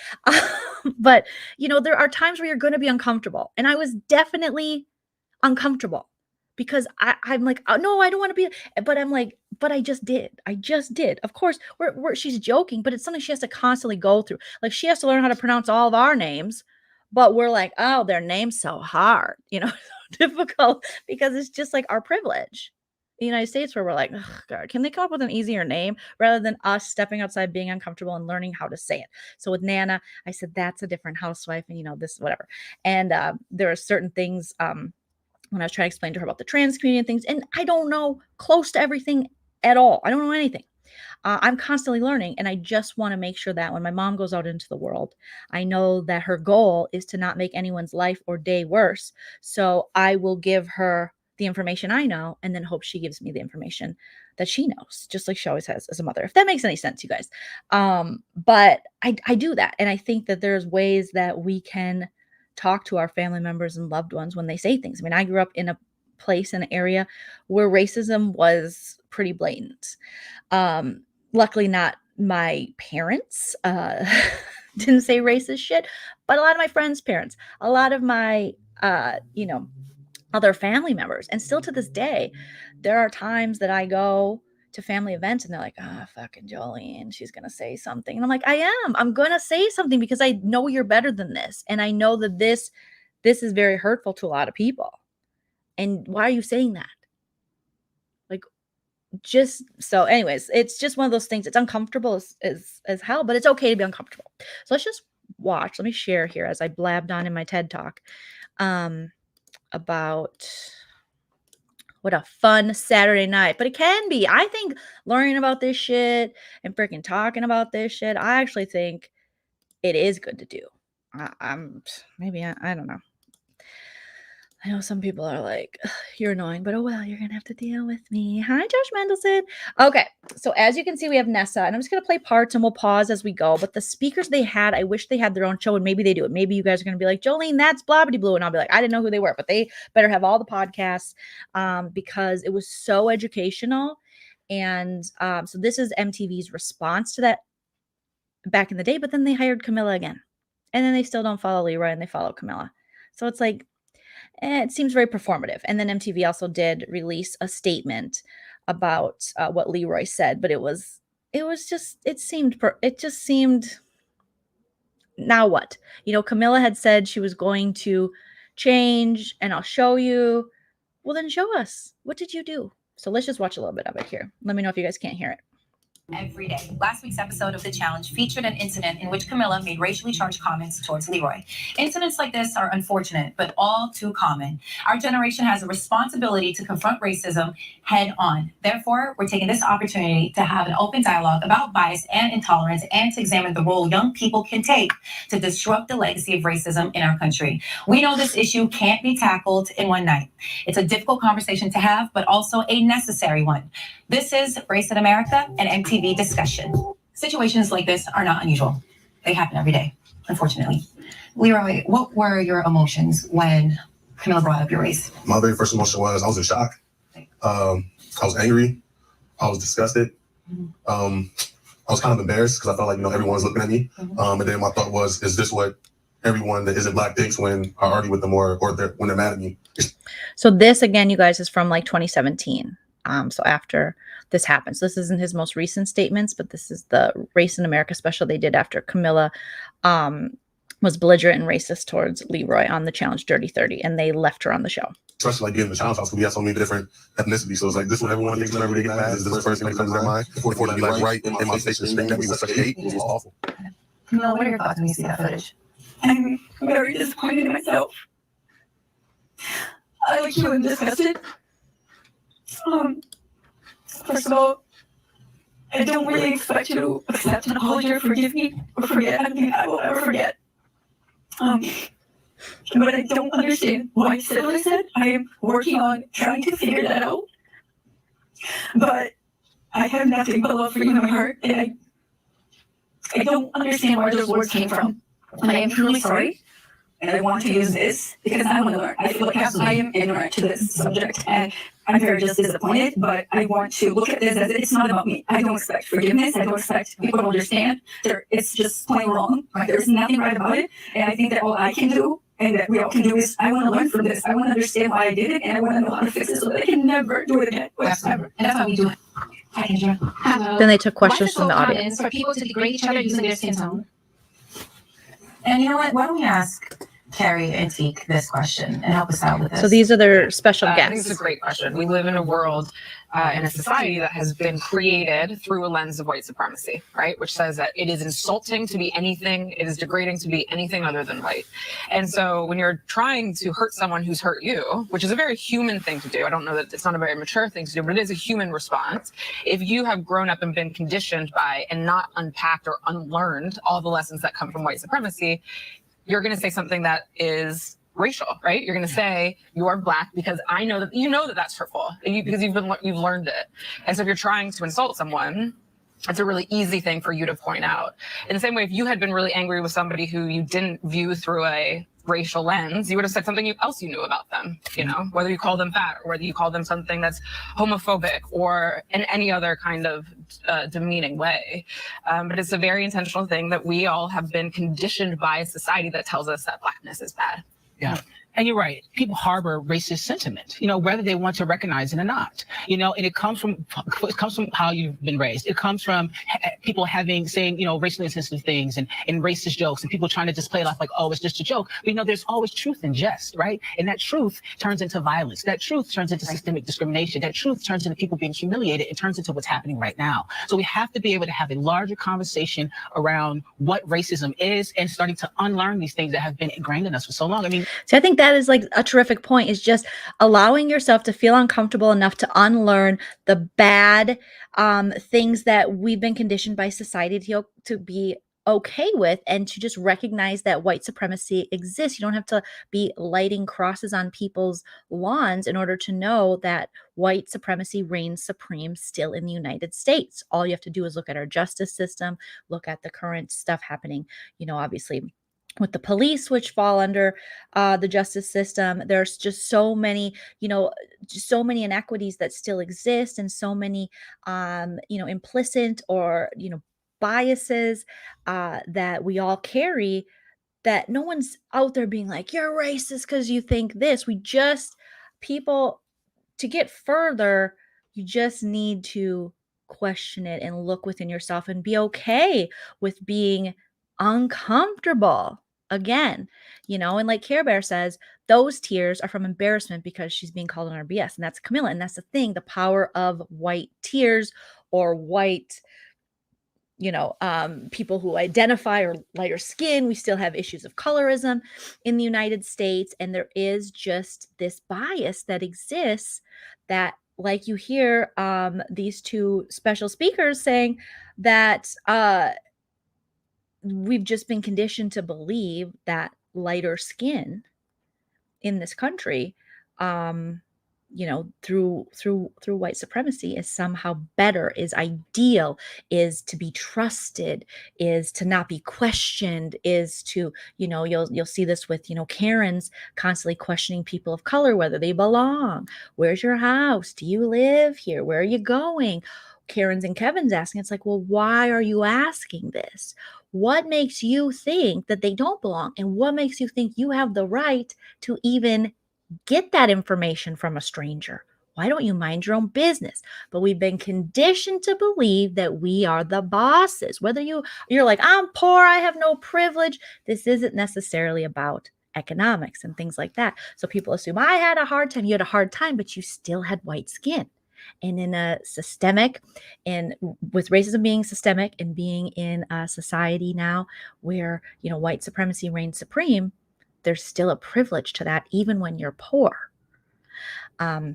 But, you know, there are times where you're going to be uncomfortable. And I was definitely uncomfortable because I'm like, oh, no, I don't want to be. But I'm like, but I just did. Of course, she's joking, but it's something she has to constantly go through. Like she has to learn how to pronounce all of our names. But we're like, oh, their name's so hard, you know, difficult because it's just like our privilege. The United States where we're like, oh, God, can they come up with an easier name rather than us stepping outside, being uncomfortable and learning how to say it? So with Nana, I said, that's a different housewife and, you know, this, whatever. And there are certain things when I was trying to explain to her about the trans community and things, and I don't know close to everything at all. I don't know anything. I'm constantly learning, and I just want to make sure that when my mom goes out into the world, I know that her goal is to not make anyone's life or day worse. So I will give her the information I know and then hope she gives me the information that she knows, just like she always has as a mother, if that makes any sense, you guys. But I do that. And I think that there's ways that we can talk to our family members and loved ones when they say things. I mean, I grew up in a place, in an area where racism was pretty blatant. Luckily not my parents didn't say racist shit, but a lot of my friends' parents, a lot of my, you know, other family members. And still to this day, there are times that I go to family events and they're like, oh, fucking Joleen, she's going to say something. And I'm like, I'm going to say something because I know you're better than this. And I know that this is very hurtful to a lot of people. And why are you saying that? Like, just so anyways, it's just one of those things. It's uncomfortable as hell, but it's okay to be uncomfortable. So let's just watch. Let me share here as I blabbed on in my TED Talk about what a fun Saturday night. But it can be. I think learning about this shit and freaking talking about this shit, I actually think it is good to do. I don't know. I know some people are like, "Ugh, you're annoying, but oh well, you're going to have to deal with me." Hi, Josh Mendelson. Okay, so as you can see, we have Nessa, and I'm just going to play parts and we'll pause as we go. But the speakers they had, I wish they had their own show, and maybe they do it. Maybe you guys are going to be like, Joleen, that's Blobbity Blue. And I'll be like, I didn't know who they were, but they better have all the podcasts because it was so educational. And so this is MTV's response to that back in the day, but then they hired Camilla again. And then they still don't follow Leroy and they follow Camilla. So it's like, it seems very performative. And then MTV also did release a statement about what Leroy said, but it just seemed, now what? You know, Camilla had said she was going to change and I'll show you. Well, then show us. What did you do? So let's just watch a little bit of it here. Let me know if you guys can't hear it. Every day. Last week's episode of The Challenge featured an incident in which Camilla made racially charged comments towards Leroy. Incidents like this are unfortunate, but all too common. Our generation has a responsibility to confront racism head on. Therefore, we're taking this opportunity to have an open dialogue about bias and intolerance and to examine the role young people can take to disrupt the legacy of racism in our country. We know this issue can't be tackled in one night. It's a difficult conversation to have, but also a necessary one. This is Race in America and MTV discussion. Situations like this are not unusual. They happen every day, unfortunately. Leroy, what were your emotions when Camilla brought up your race? My very first emotion was I was in shock. I was angry. I was disgusted. I was kind of embarrassed because I felt like, everyone was looking at me. And then my thought was, is this what everyone that isn't black thinks when I argue with them or when they're mad at me? So this, again, you guys, is from like 2017. So after this happened. So this isn't his most recent statements, but this is the Race in America special they did after Camilla was belligerent and racist towards Leroy on the Challenge Dirty 30, and they left her on the show. Especially like getting the challenge house because we have so many different ethnicities. So it's like this is what everyone thinks whenever they get mad. This is the first thing that comes to their mind. Before they be like right in my face and scream at me with such hate. It was awful. Camilla, what are your thoughts when you see that footage? I'm very disappointed in myself. I like you, I'm disgusted. First of all, I don't really expect you to accept an apology or forgive me or forget. I don't think I will ever forget. But I don't understand why I said what I said. I am working on trying to figure that out. But I have nothing but love for you in my heart, and I don't understand where those words came from. And I am truly sorry. And I want to use this because I want to learn. I feel like I am ignorant to this subject, and I'm very just disappointed, but I want to look at this as it's not about me. I don't expect forgiveness. I don't expect people to understand. It's just plain wrong. Right? There's nothing right about it. And I think that all I can do and that we all can do is I want to learn from this. I want to understand why I did it, and I want to know how to fix it so that I can never do it again. Ever. And that's why we do it. Hi, Kendra. Then they took questions from the audience. For people to degrade each other using their skin tone. And you know what? Why don't we ask Carrie and Teek this question and help us out with this? So these are their special I think guests. it's a great question. We live in a world in a society that has been created through a lens of white supremacy, right? Which says that it is insulting to be anything, it is degrading to be anything other than white. And so when you're trying to hurt someone who's hurt you, which is a very human thing to do, I don't know that it's not a very mature thing to do, but it is a human response. If you have grown up and been conditioned by and not unpacked or unlearned all the lessons that come from white supremacy, you're going to say something that is racial, right? You're going to say you are black because I know that that's hurtful because you've learned it. And so if you're trying to insult someone, it's a really easy thing for you to point out. In the same way, if you had been really angry with somebody who you didn't view through a racial lens, you would have said something else you knew about them, whether you call them fat or whether you call them something that's homophobic or in any other kind of demeaning way. But it's a very intentional thing that we all have been conditioned by a society that tells us that blackness is bad. Yeah. And you're right. People harbor racist sentiment, whether they want to recognize it or not, and it comes from how you've been raised. It comes from people saying, racially insensitive things and racist jokes and people trying to just play it off like, oh, it's just a joke. But, there's always truth in jest, right? And that truth turns into violence. That truth turns into systemic discrimination. That truth turns into people being humiliated. It turns into what's happening right now. So we have to be able to have a larger conversation around what racism is and starting to unlearn these things that have been ingrained in us for so long. So I think that is like a terrific point, is just allowing yourself to feel uncomfortable enough to unlearn the bad things that we've been conditioned by society to be okay with, and to just recognize that white supremacy exists. You don't have to be lighting crosses on people's lawns in order to know that white supremacy reigns supreme still in the United States. All you have to do is look at our justice system, look at the current stuff happening, obviously with the police, which fall under the justice system. There's just so many, just so many inequities that still exist, and so many, implicit or, biases that we all carry, that no one's out there being like, you're racist because you think this. People, to get further, you just need to question it and look within yourself and be okay with being uncomfortable again, and like Care Bear says, those tears are from embarrassment because she's being called on her BS. And that's Camilla. And that's the thing, the power of white tears, or white, people who identify or lighter skin. We still have issues of colorism in the United States. And there is just this bias that exists that, like you hear these two special speakers saying, that we've just been conditioned to believe that lighter skin in this country, through white supremacy, is somehow better, is ideal, is to be trusted, is to not be questioned, is to, you'll see this with, Karens constantly questioning people of color, whether they belong. Where's your house? Do you live here? Where are you going? Karen's and Kevin's asking. It's like, well, why are you asking this? What makes you think that they don't belong? And what makes you think you have the right to even get that information from a stranger? Why don't you mind your own business? But we've been conditioned to believe that we are the bosses. Whether you're like, I'm poor, I have no privilege. This isn't necessarily about economics and things like that. So people assume, I had a hard time. You had a hard time, but you still had white skin. And in a systemic, and with racism being systemic and being in a society now where, white supremacy reigns supreme, there's still a privilege to that, even when you're poor. But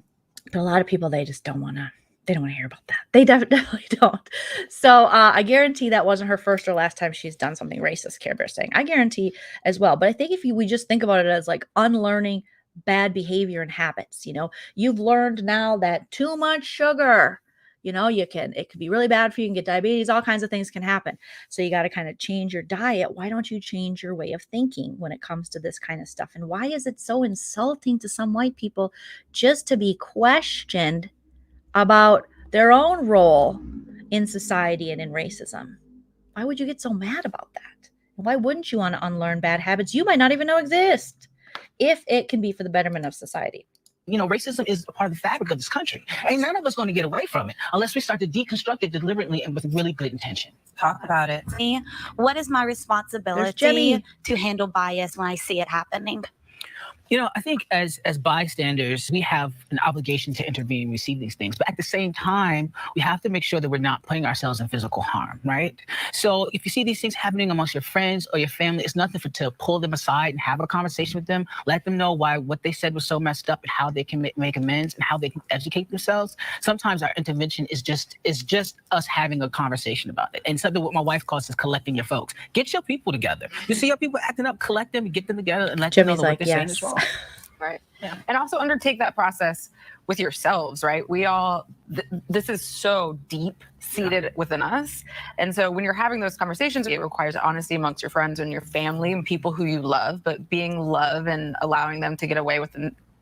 a lot of people, they just don't want to hear about that. They definitely don't. So I guarantee that wasn't her first or last time she's done something racist, Care Bear saying. I guarantee as well. But I think if we just think about it as like unlearning bad behavior and habits, you've learned now that too much sugar, it could be really bad for you. You can get diabetes, all kinds of things can happen. So you got to kind of change your diet. Why don't you change your way of thinking when it comes to this kind of stuff? And why is it so insulting to some white people just to be questioned about their own role in society and in racism? Why would you get so mad about that? Why wouldn't you want to unlearn bad habits you might not even know exist, if it can be for the betterment of society? Racism is a part of the fabric of this country. Ain't none of us going to get away from it unless we start to deconstruct it deliberately and with really good intention. Talk about it. What is my responsibility to handle bias when I see it happening? I think as bystanders, we have an obligation to intervene and receive these things. But at the same time, we have to make sure that we're not putting ourselves in physical harm, right? So if you see these things happening amongst your friends or your family, it's nothing to pull them aside and have a conversation with them, let them know why what they said was so messed up and how they can make amends and how they can educate themselves. Sometimes our intervention is just us having a conversation about it. And something what my wife calls is collecting your folks. Get your people together. You see your people acting up, collect them, get them together, and let them know that what they're saying is wrong. Right. Yeah. And also undertake that process with yourselves, right? We all, this is so deep seated within us. And so when you're having those conversations, it requires honesty amongst your friends and your family and people who you love, but being love and allowing them to get away with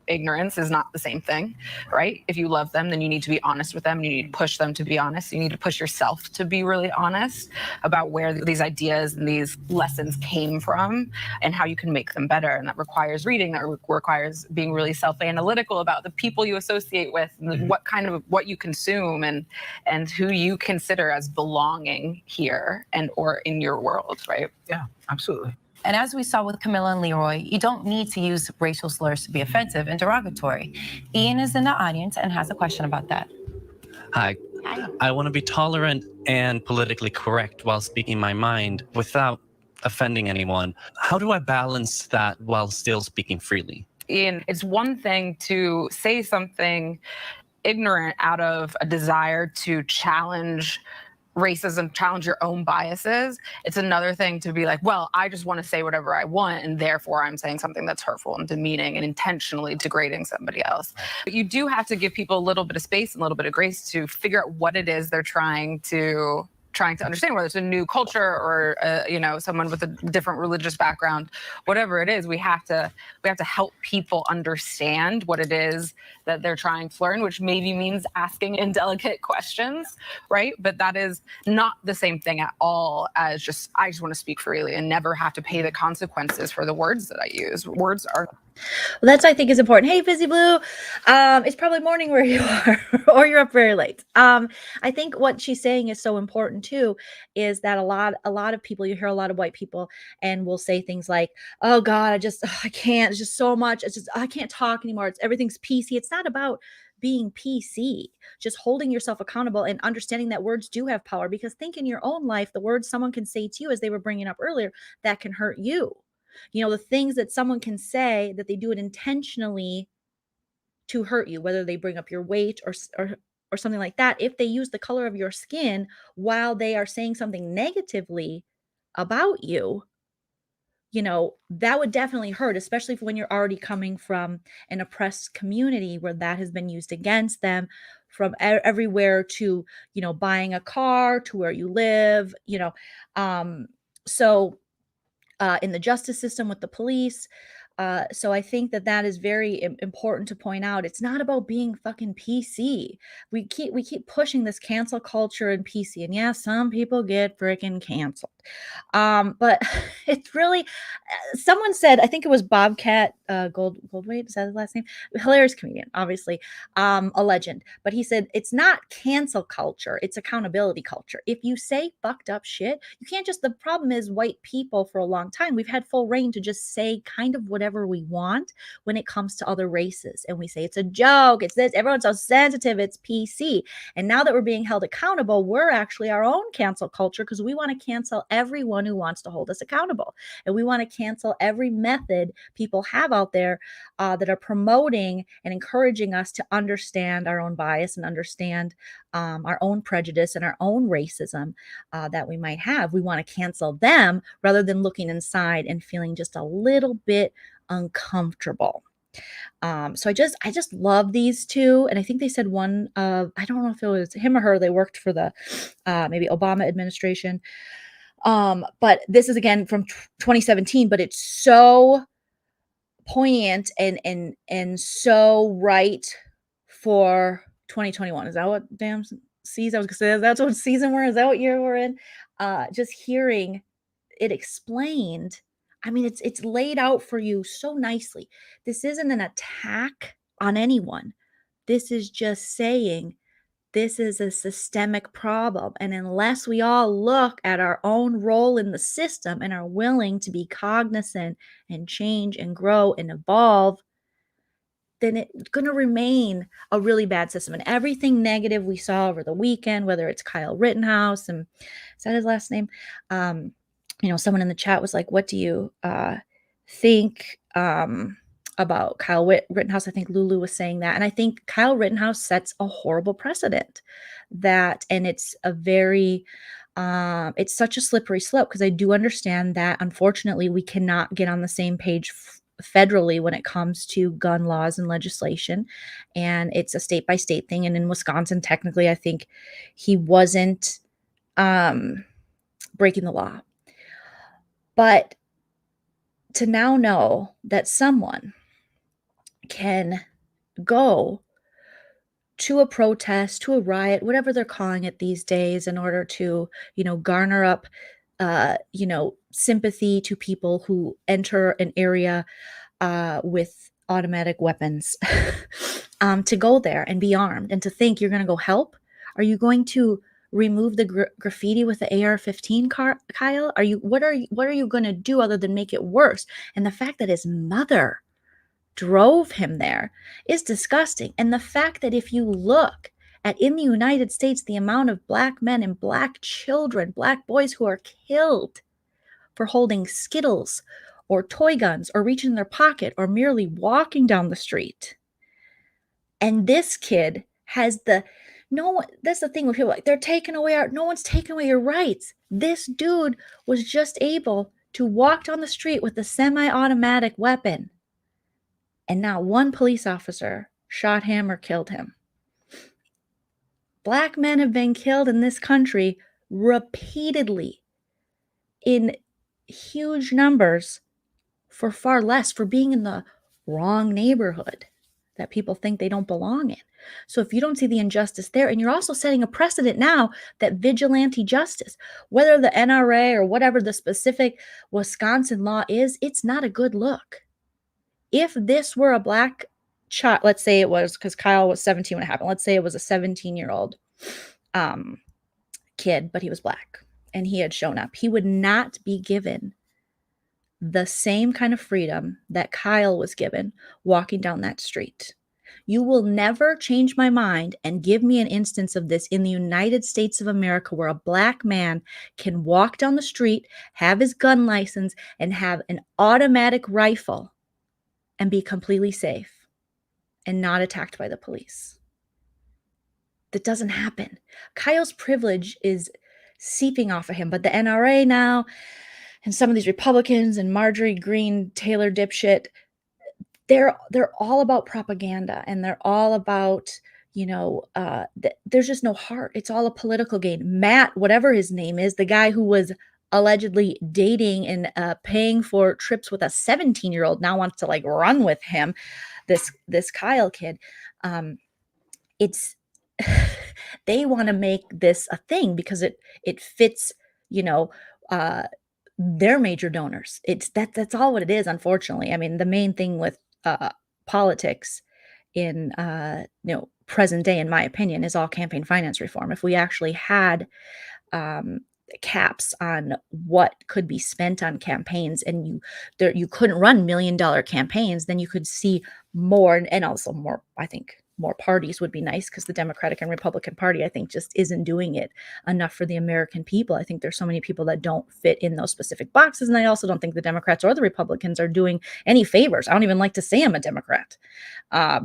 ignorance is not the same thing, right? If you love them, then you need to be honest with them. You need to push them to be honest. You need to push yourself to be really honest about where these ideas and these lessons came from and how you can make them better. And that requires reading, that requires being really self-analytical about the people you associate with, and what you consume and who you consider as belonging here and or in your world, right? Yeah, absolutely. And as we saw with Camilla and Leroy, you don't need to use racial slurs to be offensive and derogatory. Ian is in the audience and has a question about that. Hi. I want to be tolerant and politically correct while speaking my mind without offending anyone. How do I balance that while still speaking freely? Ian, it's one thing to say something ignorant out of a desire to challenge racism, challenge your own biases. It's another thing to be like, well, I just want to say whatever I want, and therefore I'm saying something that's hurtful and demeaning and intentionally degrading somebody else. But you do have to give people a little bit of space and a little bit of grace to figure out what it is they're trying to understand, whether it's a new culture or someone with a different religious background, whatever it is. We have to help people understand what it is that they're trying to learn, which maybe means asking indelicate questions, right? But that is not the same thing at all as I just want to speak freely and never have to pay the consequences for the words that I use. Words are. Well, that's, I think, is important. Hey, Busy Blue. It's probably morning where you are, or you're up very late. I think what she's saying is so important too, is that a lot of people, you hear a lot of white people and will say things like, oh God, I can't, it's just so much. I can't talk anymore. Everything's PC. It's not about being PC, just holding yourself accountable and understanding that words do have power, because think in your own life, the words someone can say to you, as they were bringing up earlier, that can hurt you. The things that someone can say, that they do it intentionally to hurt you, whether they bring up your weight or something like that. If they use the color of your skin while they are saying something negatively about you, that would definitely hurt, especially when you're already coming from an oppressed community where that has been used against them, from everywhere to, buying a car to where you live, in the justice system with the police. So I think that is very important to point out. It's not about being fucking PC. We keep pushing this cancel culture and PC, and yeah, some people get freaking canceled. But it's really, someone said, I think it was Bobcat Goldthwait, is that his last name? Hilarious comedian, obviously, a legend. But he said, it's not cancel culture, it's accountability culture. If you say fucked up shit, you can't just, the problem is white people for a long time, we've had full reign to just say kind of whatever we want when it comes to other races. And we say it's a joke, it's this, everyone's so sensitive, it's PC. And now that we're being held accountable, we're actually our own cancel culture, because we want to cancel everyone who wants to hold us accountable. And we want to cancel every method people have out there that are promoting and encouraging us to understand our own bias and understand our own prejudice and our own racism that we might have. We want to cancel them rather than looking inside and feeling just a little bit uncomfortable. So I just love these two. And I think they said one of, I don't know if it was him or her, they worked for the maybe Obama administration. But this is again from 2017, but it's so poignant and so right for 2021. Is that what damn season? I was gonna say, that's what season we're in. Is that what year we're in? Just hearing it explained. I mean, it's laid out for you so nicely. This isn't an attack on anyone. This is just saying this is a systemic problem. And unless we all look at our own role in the system and are willing to be cognizant and change and grow and evolve, then it's going to remain a really bad system. And everything negative we saw over the weekend, whether it's Kyle Rittenhouse, and is that his last name? Someone in the chat was like, what do you think about Kyle Rittenhouse? I think Lulu was saying that. And I think Kyle Rittenhouse sets a horrible precedent and it's a very, it's such a slippery slope, because I do understand that unfortunately we cannot get on the same page federally when it comes to gun laws and legislation. And it's a state by state thing. And in Wisconsin, technically, I think he wasn't breaking the law. But to now know that someone can go to a protest, to a riot, whatever they're calling it these days, in order to, garner up, sympathy to people who enter an area with automatic weapons, to go there and be armed, and to think you're going to go help. Are you going to remove the graffiti with the AR-15, Kyle? What are you going to do other than make it worse? And the fact that his mother drove him there is disgusting. And the fact that if you look at, in the United States, the amount of black men and black children, black boys who are killed for holding Skittles or toy guns or reaching in their pocket or merely walking down the street. And this kid has the No one, that's the thing with people, like, they're taking away no one's taking away your rights. This dude was just able to walk down the street with a semi-automatic weapon, and not one police officer shot him or killed him. Black men have been killed in this country repeatedly in huge numbers for far less, for being in the wrong neighborhood that people think they don't belong in. So if you don't see the injustice there, and you're also setting a precedent now that vigilante justice, whether the NRA or whatever the specific Wisconsin law is, it's not a good look. If this were a black child, let's say it was, because Kyle was 17 when it happened, let's say it was a 17-year-old kid, but he was black and he had shown up, he would not be given the same kind of freedom that Kyle was given walking down that street. You will never change my mind and give me an instance of this in the United States of America where a black man can walk down the street, have his gun license, and have an automatic rifle and be completely safe and not attacked by the police. That doesn't happen. Kyle's privilege is seeping off of him, but the NRA now and some of these Republicans and Marjorie Greene Taylor dipshit, they're all about propaganda, and they're all about, there's just no heart. It's all a political game. Matt, whatever his name is, the guy who was allegedly dating and paying for trips with a 17-year-old, now wants to like run with him. This Kyle kid, it's they want to make this a thing because it fits, their major donors. That's all what it is, unfortunately. I mean, the main thing with politics in present day, in my opinion, is all campaign finance reform. If we actually had caps on what could be spent on campaigns, and you couldn't run $1 million campaigns, then you could see more, and also more, I think more parties would be nice, because the Democratic and Republican Party, I think, just isn't doing it enough for the American people. I think there's so many people that don't fit in those specific boxes. And I also don't think the Democrats or the Republicans are doing any favors. I don't even like to say I'm a Democrat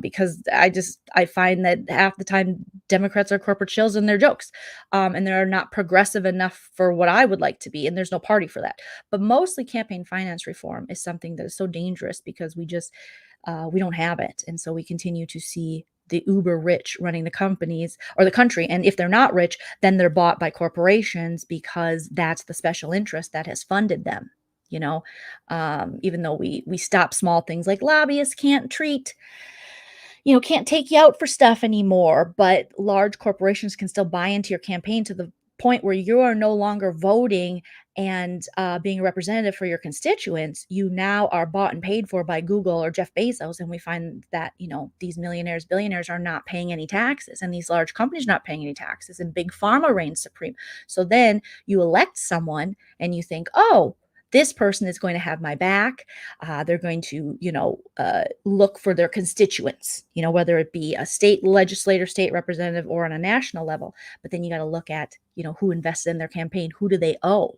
because I find that half the time Democrats are corporate shills and their jokes. And they're not progressive enough for what I would like to be. And there's no party for that. But mostly campaign finance reform is something that is so dangerous because we don't have it. And so we continue to see the uber rich running the companies or the country. And if they're not rich, then they're bought by corporations because that's the special interest that has funded them. Even though we stop small things like lobbyists can't take you out for stuff anymore, but large corporations can still buy into your campaign to the point where you are no longer voting and being a representative for your constituents. You now are bought and paid for by Google or Jeff Bezos. And we find that, these millionaires, billionaires are not paying any taxes, and these large companies are not paying any taxes, and big pharma reigns supreme. So then you elect someone and you think, oh, this person is going to have my back. They're going to, look for their constituents, whether it be a state legislator, state representative, or on a national level. But then you got to look at, who invested in their campaign. Who do they owe?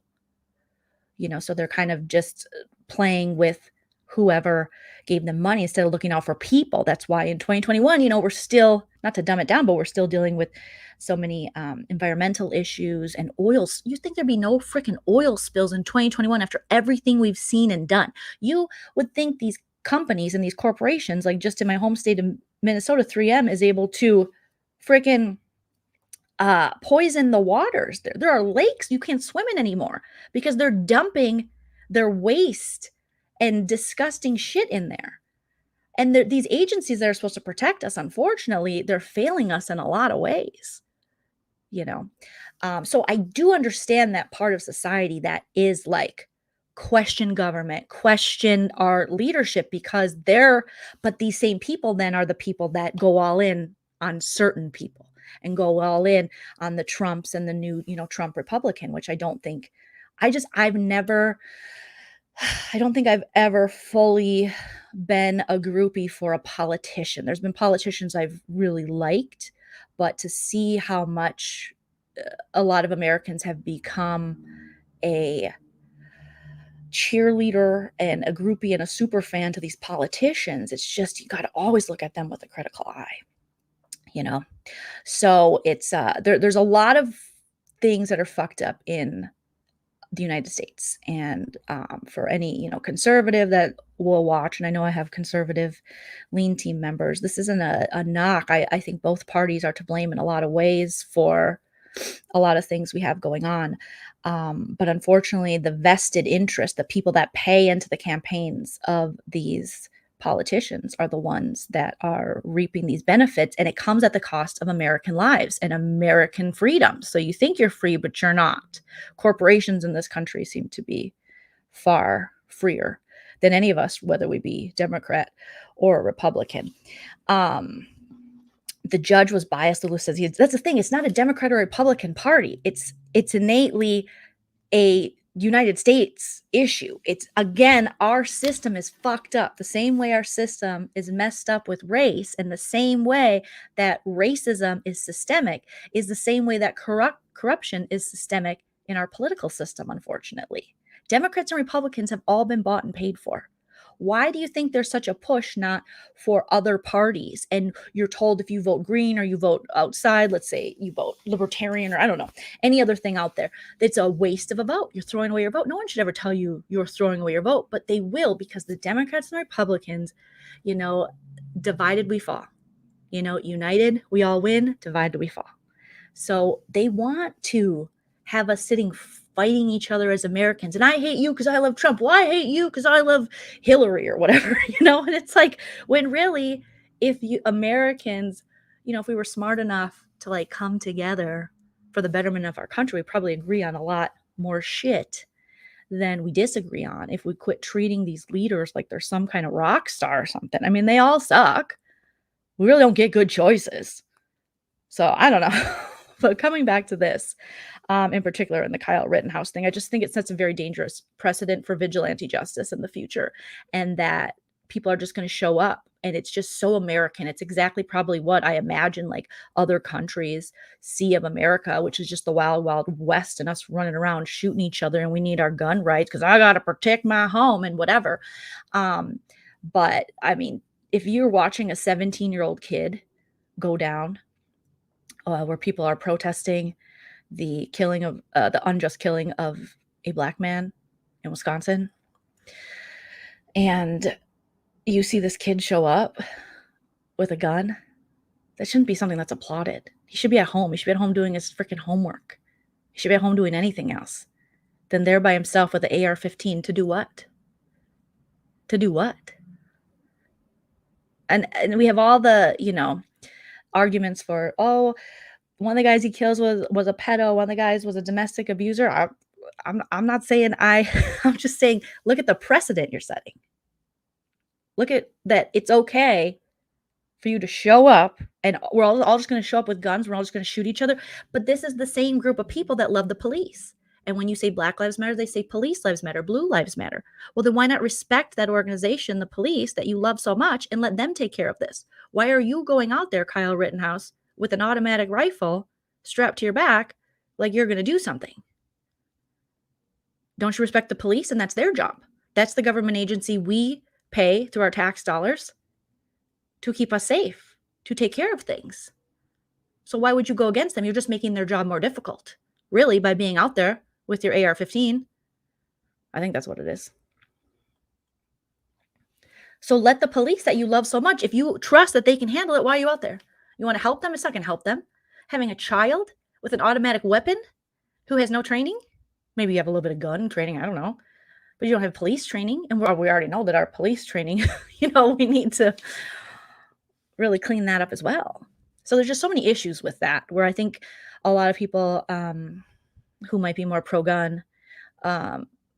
So they're kind of just playing with whoever gave them money instead of looking out for people. That's why in 2021, we're still, not to dumb it down, but we're still dealing with so many environmental issues and oils. You think there'd be no freaking oil spills in 2021 after everything we've seen and done? You would think these companies and these corporations, like just in my home state of Minnesota, 3M is able to freaking poison the waters. There are lakes you can't swim in anymore because they're dumping their waste and disgusting shit in there. And these agencies that are supposed to protect us, unfortunately, they're failing us in a lot of ways. So I do understand that part of society that is like, question government, question our leadership, because but these same people then are the people that go all in on certain people and go all in on the Trumps and the new, Trump Republican, which I don't think I've ever fully been a groupie for a politician. There's been politicians I've really liked, but to see how much a lot of Americans have become a cheerleader and a groupie and a super fan to these politicians, it's just, you got to always look at them with a critical eye. you know? So it's there's a lot of things that are fucked up in the United States. And for any, conservative that will watch, and I know I have conservative Leen Team members, this isn't a knock. I think both parties are to blame in a lot of ways for a lot of things we have going on. But unfortunately, the vested interest, the people that pay into the campaigns of these politicians are the ones that are reaping these benefits, and it comes at the cost of American lives and American freedom. So you think you're free, but you're not. Corporations in this country seem to be far freer than any of us, whether we be Democrat or Republican. The judge was biased. Lulu says that's the thing. It's not a Democrat or Republican party. It's innately a United States issue. It's, again, our system is fucked up. The same way our system is messed up with race, and the same way that racism is systemic is the same way that corruption is systemic in our political system, unfortunately. Democrats and Republicans have all been bought and paid for. Why do you think there's such a push not for other parties? And you're told if you vote green or you vote outside, let's say you vote libertarian or I don't know, any other thing out there, it's a waste of a vote. You're throwing away your vote. No one should ever tell you you're throwing away your vote, but they will, because the Democrats and Republicans, divided we fall. United we all win, divided we fall. So they want to have us sitting fighting each other as Americans. And I hate you because I love Trump. Well, I hate you because I love Hillary or whatever, And it's like, when really, if you Americans, if we were smart enough to come together for the betterment of our country, we probably agree on a lot more shit than we disagree on. If we quit treating these leaders like they're some kind of rock star or something. I mean, they all suck. We really don't get good choices. So I don't know. But coming back to this, in particular in the Kyle Rittenhouse thing, I just think it sets a very dangerous precedent for vigilante justice in the future, and that people are just going to show up, and it's just so American. It's exactly probably what I imagine other countries see of America, which is just the wild, wild west and us running around shooting each other, and we need our gun rights because I got to protect my home and whatever. But I mean, if you're watching a 17-year-old kid go down, where people are protesting the killing of the unjust killing of a black man in Wisconsin, and you see this kid show up with a gun, that shouldn't be something that's applauded. He should be at home. He should be at home doing his freaking homework. He should be at home doing anything else than there by himself with the AR-15 to do what? To do what? And we have all the, arguments for, one of the guys he kills was a pedo, one of the guys was a domestic abuser. I'm not saying I'm just saying, look at the precedent you're setting. Look at that. It's okay for you to show up, and we're all just going to show up with guns. We're all just going to shoot each other. But this is the same group of people that love the police. And when you say Black Lives Matter, they say police lives matter, blue lives matter. Well, then why not respect that organization, the police that you love so much, and let them take care of this? Why are you going out there, Kyle Rittenhouse, with an automatic rifle strapped to your back like you're going to do something? Don't you respect the police? And that's their job. That's the government agency we pay through our tax dollars to keep us safe, to take care of things. So why would you go against them? You're just making their job more difficult, really, by being out there with your AR-15. I think that's what it is. So let the police that you love so much, if you trust that they can handle it, why are you out there? You want to help them? It's not going to help them. Having a child with an automatic weapon who has no training? Maybe you have a little bit of gun training, I don't know. But you don't have police training. And we already know that our police training, we need to really clean that up as well. So there's just so many issues with that, where I think a lot of people who might be more pro-gun,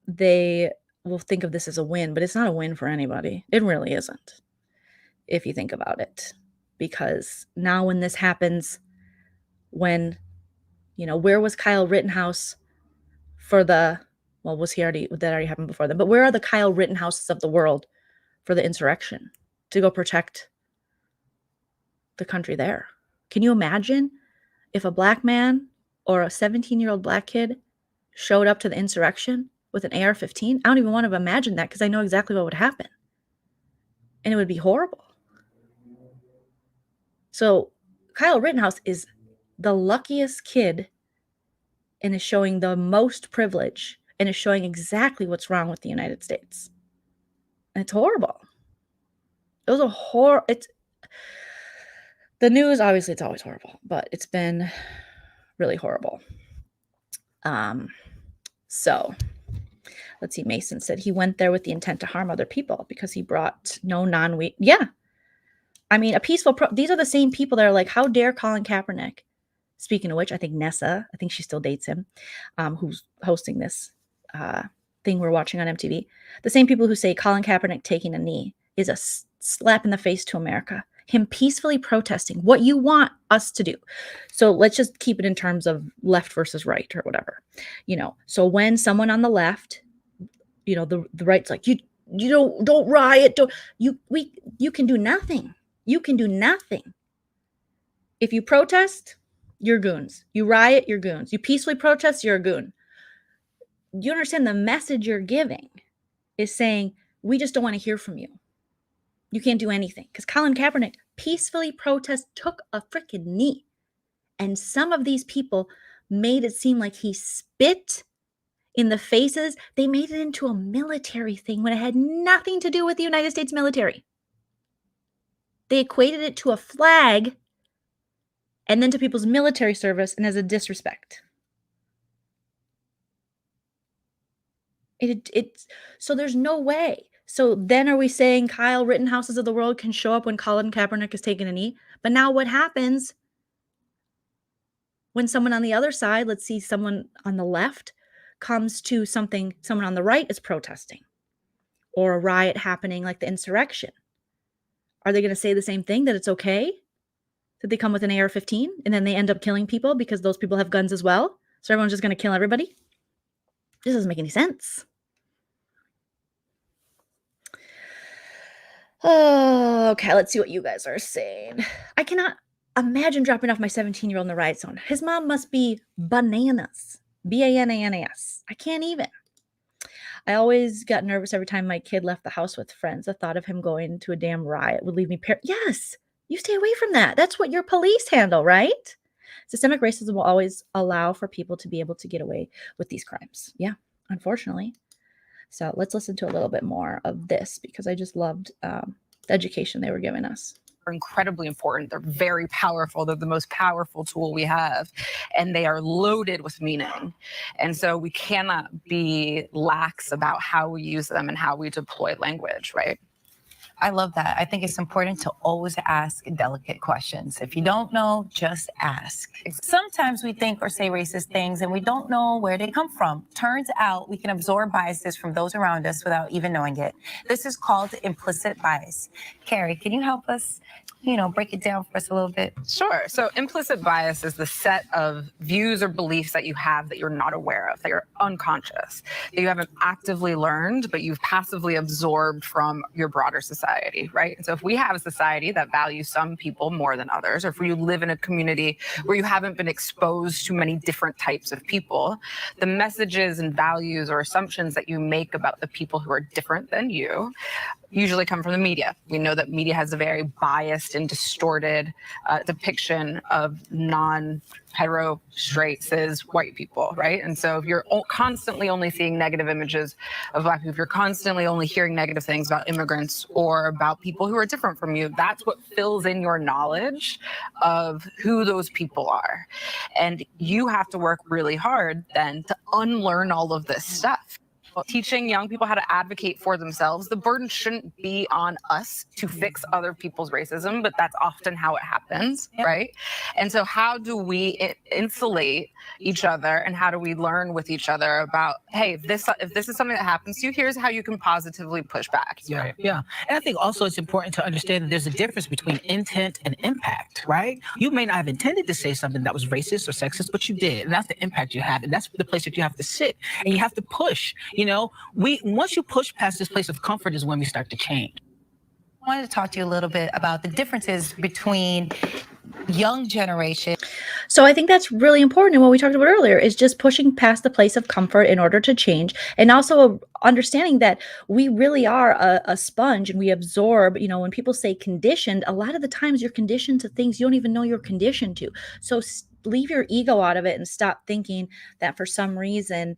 they will think of this as a win, but it's not a win for anybody. It really isn't, if you think about it. Because now when this happens, where was Kyle Rittenhouse for that already happened before then, but where are the Kyle Rittenhouses of the world for the insurrection to go protect the country there? Can you imagine if a black man or a 17-year-old black kid showed up to the insurrection with an AR-15? I don't even want to imagine that, because I know exactly what would happen. And it would be horrible. So Kyle Rittenhouse is the luckiest kid and is showing the most privilege and is showing exactly what's wrong with the United States. And it's horrible. It was the news, obviously it's always horrible, but it's been really horrible. So let's see. Mason said he went there with the intent to harm other people because he brought no non-weak. Yeah. I mean, a peaceful these are the same people that are like, how dare Colin Kaepernick? Speaking of which, I think Nessa, I think she still dates him, who's hosting this thing we're watching on MTV. The same people who say Colin Kaepernick taking a knee is a slap in the face to America. Him peacefully protesting what you want us to do. So let's just keep it in terms of left versus right or whatever. So when someone on the left, the right's like, you don't riot, you can do nothing. You can do nothing. If you protest, you're goons. You riot, you're goons. You peacefully protest, you're a goon. You understand the message you're giving is saying, we just don't want to hear from you. You can't do anything. Because Colin Kaepernick peacefully took a freaking knee. And some of these people made it seem like he spit in the faces. They made it into a military thing when it had nothing to do with the United States military. They equated it to a flag and then to people's military service and as a disrespect. So there's no way. So then are we saying Kyle Rittenhouses of the world can show up when Colin Kaepernick is taking a knee? But now what happens when someone on the other side, let's see someone on the left, comes to someone on the right is protesting or a riot happening like the insurrection? Are they going to say the same thing, that it's okay? That they come with an AR-15 and then they end up killing people because those people have guns as well? So everyone's just going to kill everybody? This doesn't make any sense. Oh, okay, let's see what you guys are saying. I cannot imagine dropping off my 17-year-old in the riot zone. His mom must be bananas. B-A-N-A-N-A-S. I can't even. I always got nervous every time my kid left the house with friends. The thought of him going to a damn riot would leave me Yes, you stay away from that. That's what your police handle, right? Systemic racism will always allow for people to be able to get away with these crimes. Yeah, unfortunately. So let's listen to a little bit more of this because I just loved the education they were giving us. Are incredibly important. They're very powerful. They're the most powerful tool we have, and they are loaded with meaning. And so we cannot be lax about how we use them and how we deploy language, right? I love that. I think it's important to always ask delicate questions. If you don't know, just ask. Sometimes we think or say racist things and we don't know where they come from. Turns out we can absorb biases from those around us without even knowing it. This is called implicit bias. Carrie, can you help us, break it down for us a little bit? Sure. So implicit bias is the set of views or beliefs that you have that you're not aware of, that you're unconscious, that you haven't actively learned, but you've passively absorbed from your broader society, right? And so if we have a society that values some people more than others, or if you live in a community where you haven't been exposed to many different types of people, the messages and values or assumptions that you make about the people who are different than you usually come from the media. We know that media has a very biased and distorted depiction of non-hetero, straight, cis, white people, right? And so if you're constantly only seeing negative images of Black people, if you're constantly only hearing negative things about immigrants or about people who are different from you, that's what fills in your knowledge of who those people are. And you have to work really hard then to unlearn all of this stuff. Teaching young people how to advocate for themselves. The burden shouldn't be on us to fix other people's racism, but that's often how it happens, right? And so how do we insulate each other and how do we learn with each other about, hey, if this is something that happens to you, here's how you can positively push back. Yeah, yeah. And I think also it's important to understand that there's a difference between intent and impact, right? You may not have intended to say something that was racist or sexist, but you did. And that's the impact you have. And that's the place that you have to sit and you have to push. Once you push past this place of comfort is when we start to change. I wanted to talk to you a little bit about the differences between young generation. So I think that's really important. And what we talked about earlier is just pushing past the place of comfort in order to change. And also understanding that we really are a sponge and we absorb, when people say conditioned, a lot of the times you're conditioned to things you don't even know you're conditioned to. So leave your ego out of it and stop thinking that for some reason,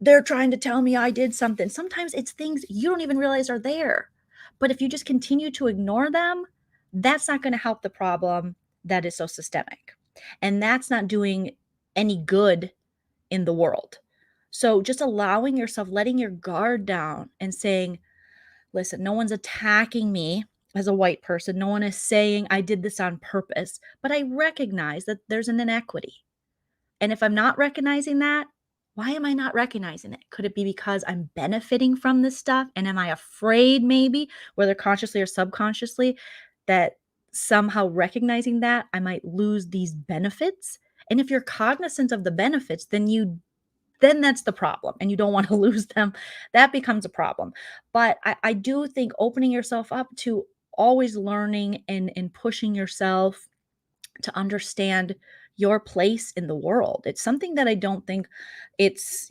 they're trying to tell me I did something. Sometimes it's things you don't even realize are there. But if you just continue to ignore them, that's not going to help the problem that is so systemic. And that's not doing any good in the world. So just allowing yourself, letting your guard down and saying, listen, no one's attacking me as a white person. No one is saying I did this on purpose, but I recognize that there's an inequity. And if I'm not recognizing that, why am I not recognizing it? Could it be because I'm benefiting from this stuff? And am I afraid maybe, whether consciously or subconsciously, that somehow recognizing that I might lose these benefits? And if you're cognizant of the benefits, then that's the problem and you don't want to lose them. That becomes a problem. But I do think opening yourself up to always learning and pushing yourself to understand your place in the world. It's something that I don't think it's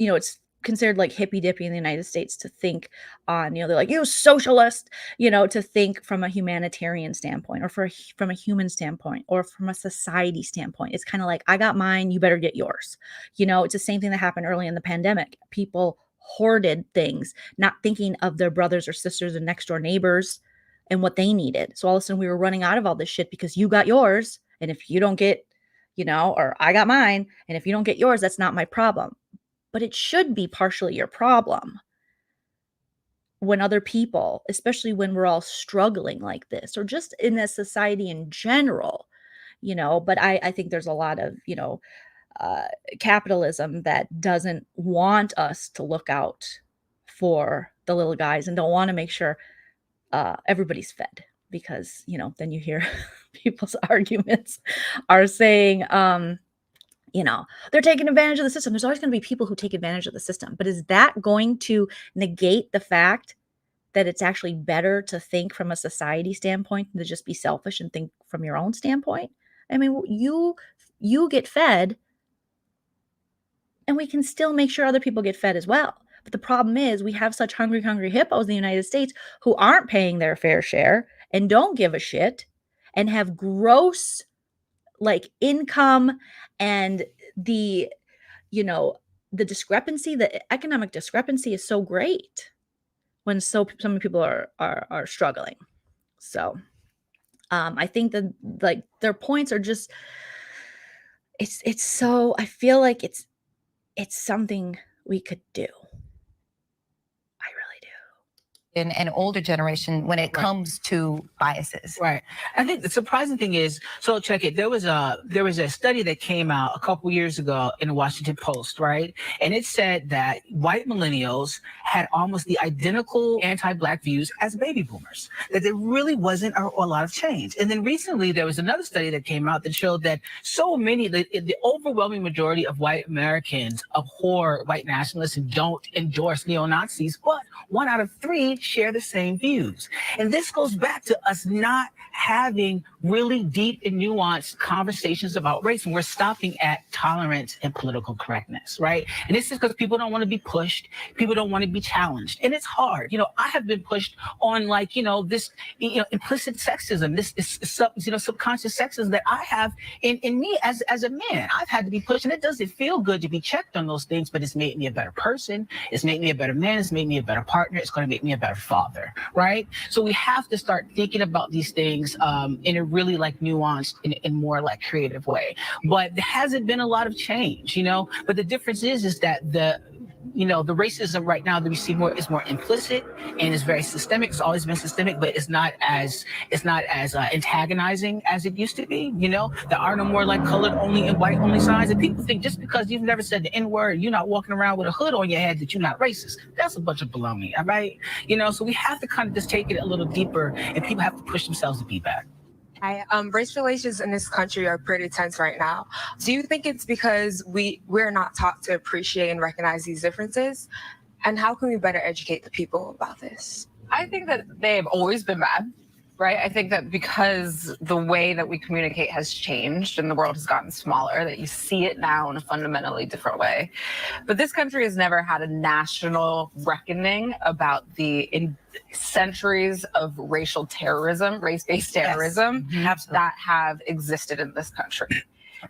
considered like hippy dippy in the United States to think on, they're like, you socialist, to think from a humanitarian standpoint or from a human standpoint or from a society standpoint. It's kind of like, I got mine, you better get yours. It's the same thing that happened early in the pandemic. People hoarded things, not thinking of their brothers or sisters and next door neighbors and what they needed. So all of a sudden we were running out of all this shit because you got yours. And if you don't get, or I got mine, and if you don't get yours, that's not my problem. But it should be partially your problem when other people, especially when we're all struggling like this, or just in a society in general, but I think there's a lot of, capitalism that doesn't want us to look out for the little guys and don't want to make sure everybody's fed. Because, then you hear people's arguments are saying, they're taking advantage of the system. There's always going to be people who take advantage of the system. But is that going to negate the fact that it's actually better to think from a society standpoint than to just be selfish and think from your own standpoint? I mean, you get fed, and we can still make sure other people get fed as well. But the problem is we have such hungry hippos in the United States who aren't paying their fair share and don't give a shit and have gross income and the discrepancy, the economic discrepancy is so great when so many people are struggling. So I think that their points are just, it's so, I feel like it's something we could do. In an older generation when it comes to biases. Right. I think the surprising thing is, so check it. There was a study that came out a couple years ago in the Washington Post, right? And it said that white millennials had almost the identical anti-Black views as baby boomers, that there really wasn't a lot of change. And then recently there was another study that came out that showed that so many, the overwhelming majority of white Americans abhor white nationalists and don't endorse neo-Nazis, but 1 out of 3 share the same views. And this goes back to us not having really deep and nuanced conversations about race, and we're stopping at tolerance and political correctness, right? And this is because people don't want to be pushed, people don't want to be challenged, and it's hard. I have been pushed on this implicit sexism, this subconscious sexism that I have in me as a man. I've had to be pushed, and it doesn't feel good to be checked on those things, but it's made me a better person, it's made me a better man, it's made me a better partner, it's going to make me a better father, right? So we have to start thinking about these things in a really nuanced and more creative way. But there hasn't been a lot of change, but the difference is that the racism right now that we see is more implicit and is very systemic. It's always been systemic, but it's not as antagonizing as it used to be. There are no more colored only and white only signs, and people think just because you've never said the N-word, you're not walking around with a hood on your head, that you're not racist. That's a bunch of baloney, all right? So we have to kind of just take it a little deeper, and people have to push themselves to be back. Hi, race relations in this country are pretty tense right now. Do you think it's because we're not taught to appreciate and recognize these differences? And how can we better educate the people about this? I think that they've always been bad, right? I think that because the way that we communicate has changed and the world has gotten smaller, that you see it now in a fundamentally different way. But this country has never had a national reckoning about the centuries of racial terrorism, race-based terrorism that have existed in this country.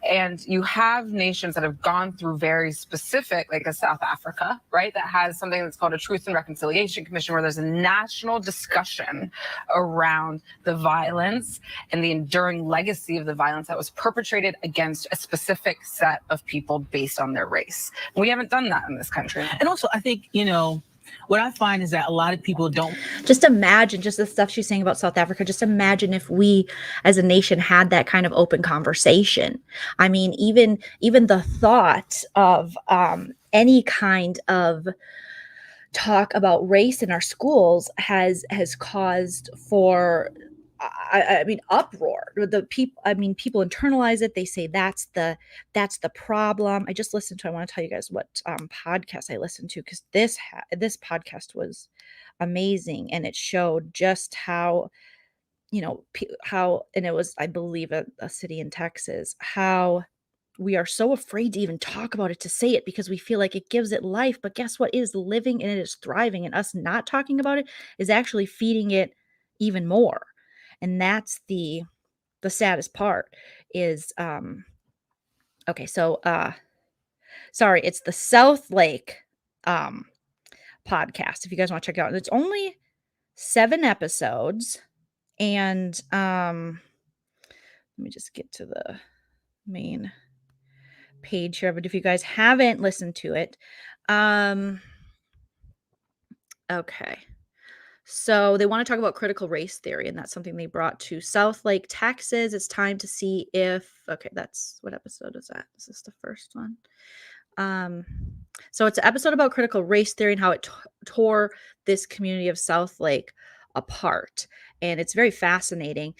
And you have nations that have gone through very specific, like a South Africa, right, that has something that's called a Truth and Reconciliation Commission, where there's a national discussion around the violence and the enduring legacy of the violence that was perpetrated against a specific set of people based on their race. We haven't done that in this country. And also, I think, what I find is that a lot of people don't. Just imagine, just the stuff she's saying about South Africa, just imagine if we as a nation had that kind of open conversation. I mean, even the thought of any kind of talk about race in our schools has caused for I mean, uproar. People internalize it. They say that's the problem. I just listened to. I want to tell you guys what podcast I listened to, because this podcast was amazing, and it showed just how, and it was, I believe, a city in Texas, how we are so afraid to even talk about it, to say it, because we feel like it gives it life. But guess what? It is living and it is thriving, and us not talking about it is actually feeding it even more. And that's the saddest part is, okay, so, sorry, it's the South Lake podcast, if you guys want to check it out. It's only 7 episodes, and let me just get to the main page here. But if you guys haven't listened to it, okay. So they want to talk about critical race theory, and that's something they brought to South Lake, Texas. It's time to see if, okay, that's, what episode is that? Is this the first one? So it's an episode about critical race theory and how it tore this community of South Lake apart. And it's very fascinating.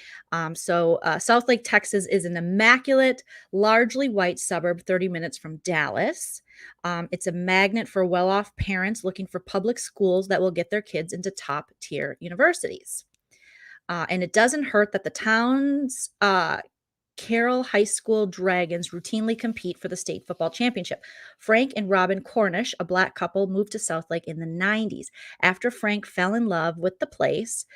South Lake, Texas is an immaculate, largely white suburb 30 minutes from Dallas. It's a magnet for well-off parents looking for public schools that will get their kids into top-tier universities. And it doesn't hurt that the town's Carroll High School Dragons routinely compete for the state football championship. Frank and Robin Cornish, a Black couple, moved to South Lake in the 90s. After Frank fell in love with the place,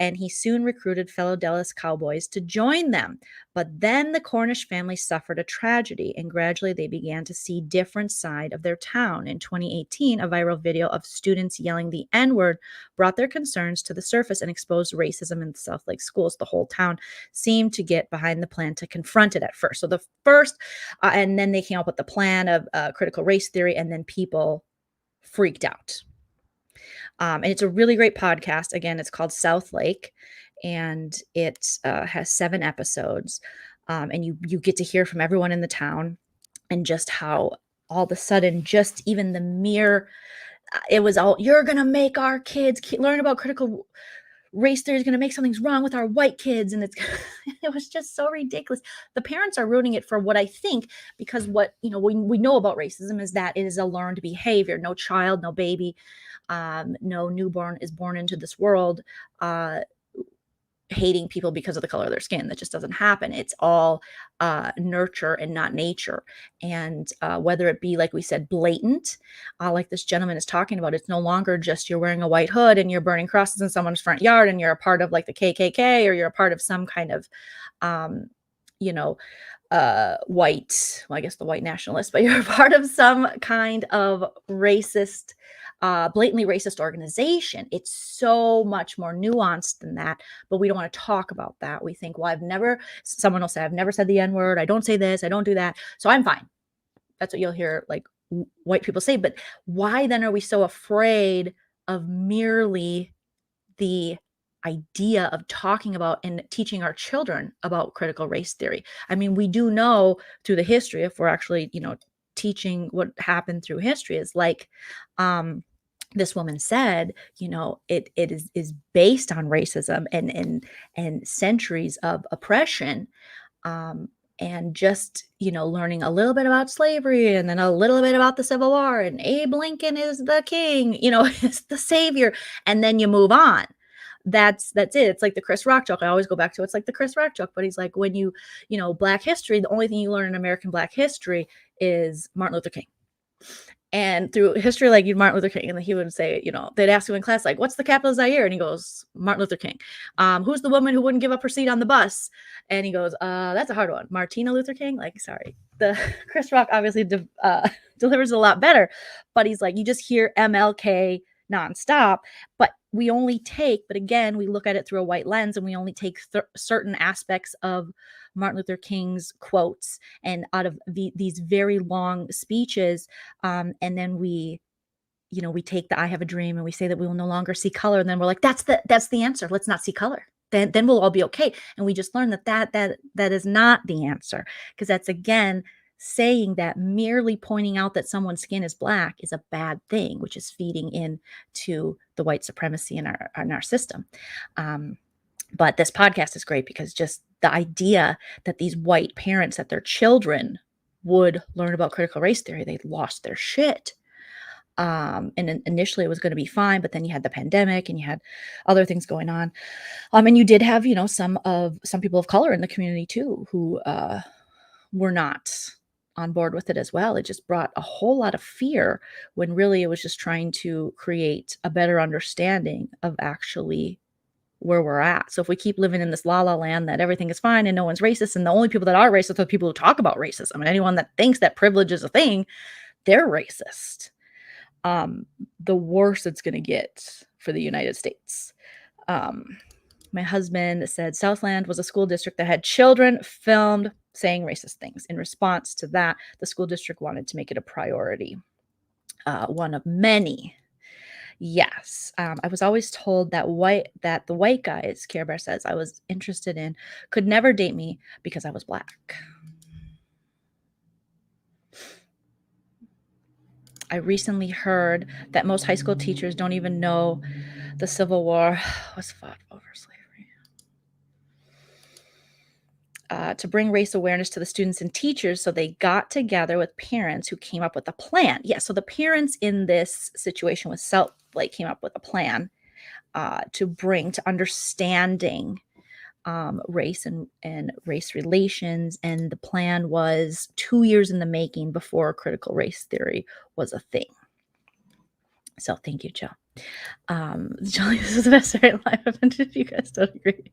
and he soon recruited fellow Dallas Cowboys to join them. But then the Cornish family suffered a tragedy, and gradually they began to see different side of their town. In 2018, a viral video of students yelling the N-word brought their concerns to the surface and exposed racism in the South Lake schools. The whole town seemed to get behind the plan to confront it at first. So the first, and then they came up with the plan of critical race theory, and then people freaked out. And it's a really great podcast. Again, it's called South Lake, and it has 7 episodes. And you get to hear from everyone in the town, and just how all of a sudden, just even the mere, it was all, you're going to make our kids learn about critical race theory, is going to make something's wrong with our white kids. And it was just so ridiculous. The parents are ruining it for what I think, because what, we know about racism is that it is a learned behavior. No child, no baby, no newborn is born into this world hating people because of the color of their skin. That just doesn't happen. It's all nurture and not nature. And whether it be, like we said, blatant, like this gentleman is talking about, it's no longer just you're wearing a white hood and you're burning crosses in someone's front yard and you're a part of like the KKK, or you're a part of some kind of, white, well, I guess the white nationalist, but you're a part of some kind of racist, blatantly racist organization. It's so much more nuanced than that, but we don't want to talk about that. We think, well, someone will say, I've never said the N-word. I don't say this. I don't do that. So I'm fine. That's what you'll hear like white people say. But why then are we so afraid of merely the idea of talking about and teaching our children about critical race theory? I mean, we do know through the history, if we're actually, teaching what happened through history, is like, this woman said, it is based on racism and centuries of oppression, and just, learning a little bit about slavery, and then a little bit about the Civil War, and Abe Lincoln is the king, is the savior, and then you move on. that's it. It's like the Chris Rock joke. I always go back to it's like the Chris Rock joke, but he's like, when you know, Black history, the only thing you learn in American Black history is Martin Luther King. And through history, like Martin Luther King, and he would say, you know, they'd ask him in class, like, what's the capital of Zaire? And he goes, Martin Luther King. Who's the woman who wouldn't give up her seat on the bus? And he goes, that's a hard one. Martina Luther King? Like, sorry. The Chris Rock obviously delivers a lot better, but he's like, you just hear MLK nonstop, but we only take, but again, we look at it through a white lens, and we only take certain aspects of Martin Luther King's quotes and out of these very long speeches. And then we take the I have a dream, and we say that we will no longer see color. And then we're like, that's the answer. Let's not see color. Then we'll all be okay. And we just learned that is not the answer, because that's, again, saying that merely pointing out that someone's skin is black is a bad thing, which is feeding into the white supremacy in our system. But this podcast is great because just the idea that these white parents, that their children would learn about critical race theory, they lost their shit. And initially it was going to be fine, but then you had the pandemic and you had other things going on. And you did have, you know, some people of color in the community too, who were not on board with it as well. It just brought a whole lot of fear, when really it was just trying to create a better understanding of actually where we're at. So if we keep living in this la-la land that everything is fine and no one's racist, and the only people that are racist are the people who talk about racism, and anyone that thinks that privilege is a thing, they're racist. The worse it's going to get for the United States. My husband said Southland was a school district that had children filmed saying racist things. In response to that, the school district wanted to make it a priority. One of many. Yes. I was always told that the white guys, Care Bear says, I was interested in could never date me because I was black. I recently heard that most high school teachers don't even know the Civil War was fought over slavery. To bring race awareness to the students and teachers, so they got together with parents who came up with a plan. Yeah, so the parents in this situation with South Lake came up with a plan to bring to understanding race and race relations. And the plan was 2 years in the making before critical race theory was a thing. So thank you, Joe. Jolie, this is the best story in life. If you guys don't agree.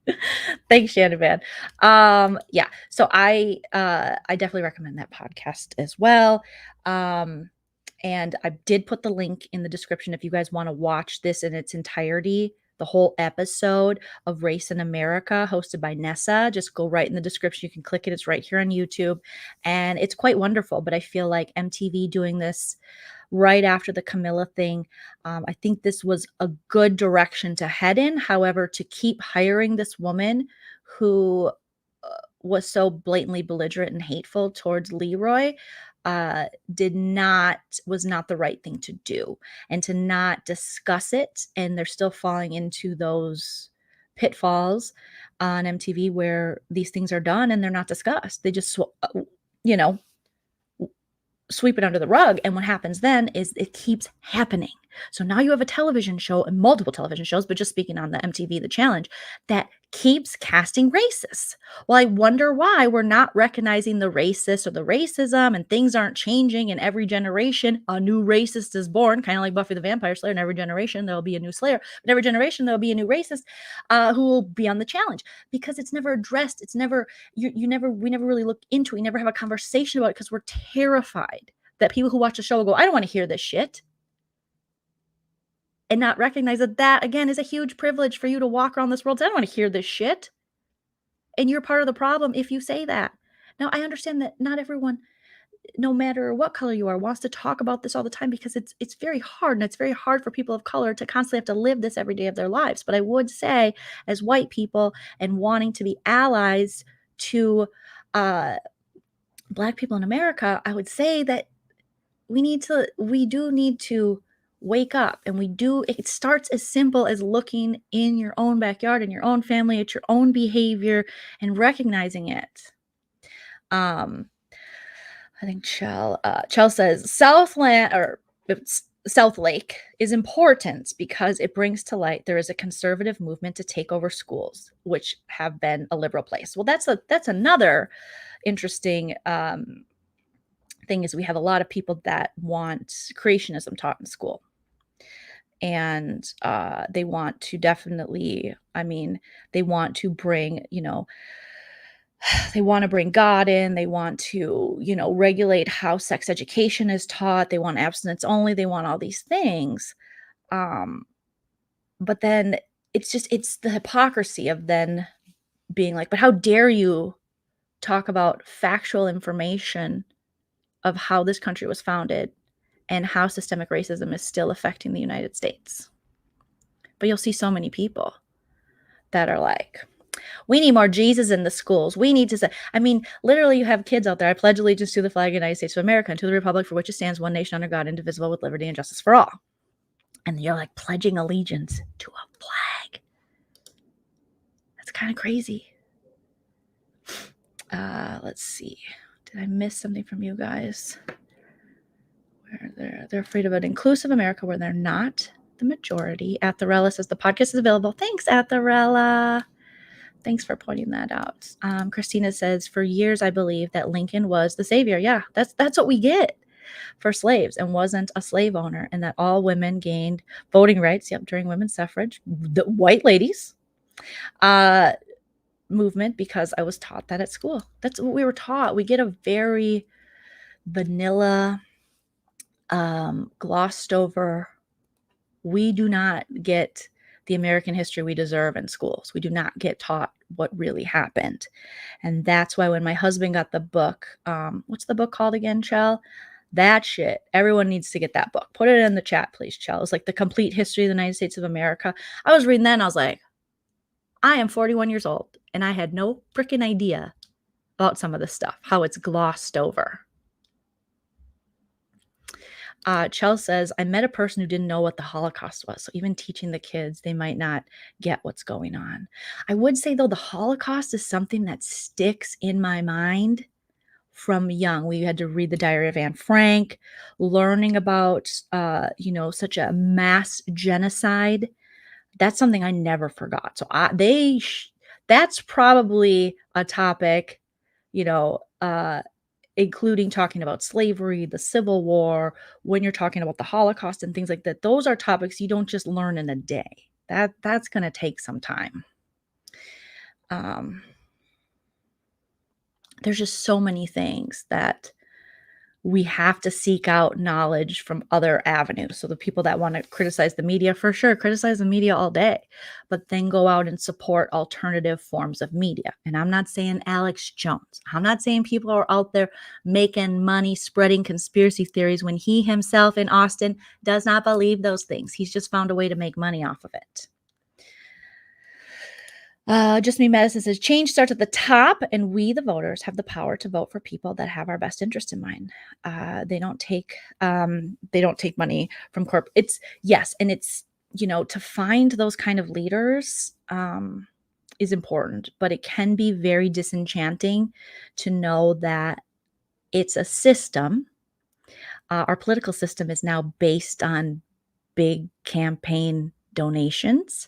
Thanks, Shannon, man. Yeah, so I definitely recommend that podcast as well. And I did put the link in the description if you guys want to watch this in its entirety, the whole episode of Race in America hosted by Nessa. Just go right in the description. You can click it. It's right here on YouTube. And it's quite wonderful. But I feel like MTV doing this right after the Camilla thing, I think this was a good direction to head in. However, to keep hiring this woman who was so blatantly belligerent and hateful towards Leroy was not the right thing to do, and to not discuss it. And they're still falling into those pitfalls on MTV where these things are done and they're not discussed. They just, sweep it under the rug. And what happens then is it keeps happening. So now you have a television show and multiple television shows, but just speaking on the MTV, The Challenge, that keeps casting racists. Well, I wonder why we're not recognizing the racist or the racism, and things aren't changing. In every generation, a new racist is born, kind of like Buffy the Vampire Slayer. In every generation, there'll be a new Slayer. But every generation, there'll be a new racist who will be on the challenge, because it's never addressed. It's never, we never really look into it. We never have a conversation about it because we're terrified that people who watch the show will go, I don't want to hear this shit. And not recognize that, again, is a huge privilege for you to walk around this world. I don't want to hear this shit. And you're part of the problem if you say that. Now, I understand that not everyone, no matter what color you are, wants to talk about this all the time, because it's very hard. And it's very hard for people of color to constantly have to live this every day of their lives. But I would say, as white people and wanting to be allies to Black people in America, I would say that we do need to wake up. And it starts as simple as looking in your own backyard, in your own family, at your own behavior, and recognizing it. I think Chell says Southland South Lake is important because it brings to light there is a conservative movement to take over schools, which have been a liberal place. Well, that's another interesting thing is we have a lot of people that want creationism taught in school. And they want to definitely, they want to bring, they want to bring God in. They want to, regulate how sex education is taught. They want abstinence only. They want all these things. But then it's the hypocrisy of then being like, but how dare you talk about factual information of how this country was founded and how systemic racism is still affecting the United States. But you'll see so many people that are like, we need more Jesus in the schools. We need to say, literally you have kids out there. I pledge allegiance to the flag of the United States of America and to the republic for which it stands, one nation under God, indivisible, with liberty and justice for all. And you're like pledging allegiance to a flag. That's kind of crazy. Let's see. Did I miss something from you guys? Where they're afraid of an inclusive America where they're not the majority. Atharella says the podcast is available. Thanks, Atharella. Thanks for pointing that out. Christina says, for years I believed that Lincoln was the savior. Yeah, that's what we get for slaves and wasn't a slave owner, and that all women gained voting rights. Yep, during women's suffrage, the white ladies movement, because I was taught that at school. That's what we were taught. We get a very vanilla, glossed over. We do not get the American history we deserve in schools. We do not get taught what really happened. And that's why when my husband got the book, what's the book called again, Chell? That shit. Everyone needs to get that book. Put it in the chat, please, Chell. It's like The Complete History of the United States of America. I was reading that and I was like, I am 41 years old and I had no freaking idea about some of this stuff, how it's glossed over. Chell says, I met a person who didn't know what the Holocaust was. So even teaching the kids, they might not get what's going on. I would say, though, the Holocaust is something that sticks in my mind from young. We had to read the Diary of Anne Frank, learning about, such a mass genocide. That's something I never forgot. So that's probably a topic, including talking about slavery, the Civil War, when you're talking about the Holocaust and things like that. Those are topics you don't just learn in a day. That's going to take some time. There's just so many things that we have to seek out knowledge from other avenues. So the people that want to criticize the media, for sure, criticize the media all day, but then go out and support alternative forms of media. And I'm not saying Alex Jones. I'm not saying people are out there making money, spreading conspiracy theories when he himself in Austin does not believe those things. He's just found a way to make money off of it. Just Me Medicine says, change starts at the top, and we, the voters, have the power to vote for people that have our best interest in mind. They don't take money from corp. It's to find those kind of leaders is important, but it can be very disenchanting to know that it's a system. Our political system is now based on big campaign donations,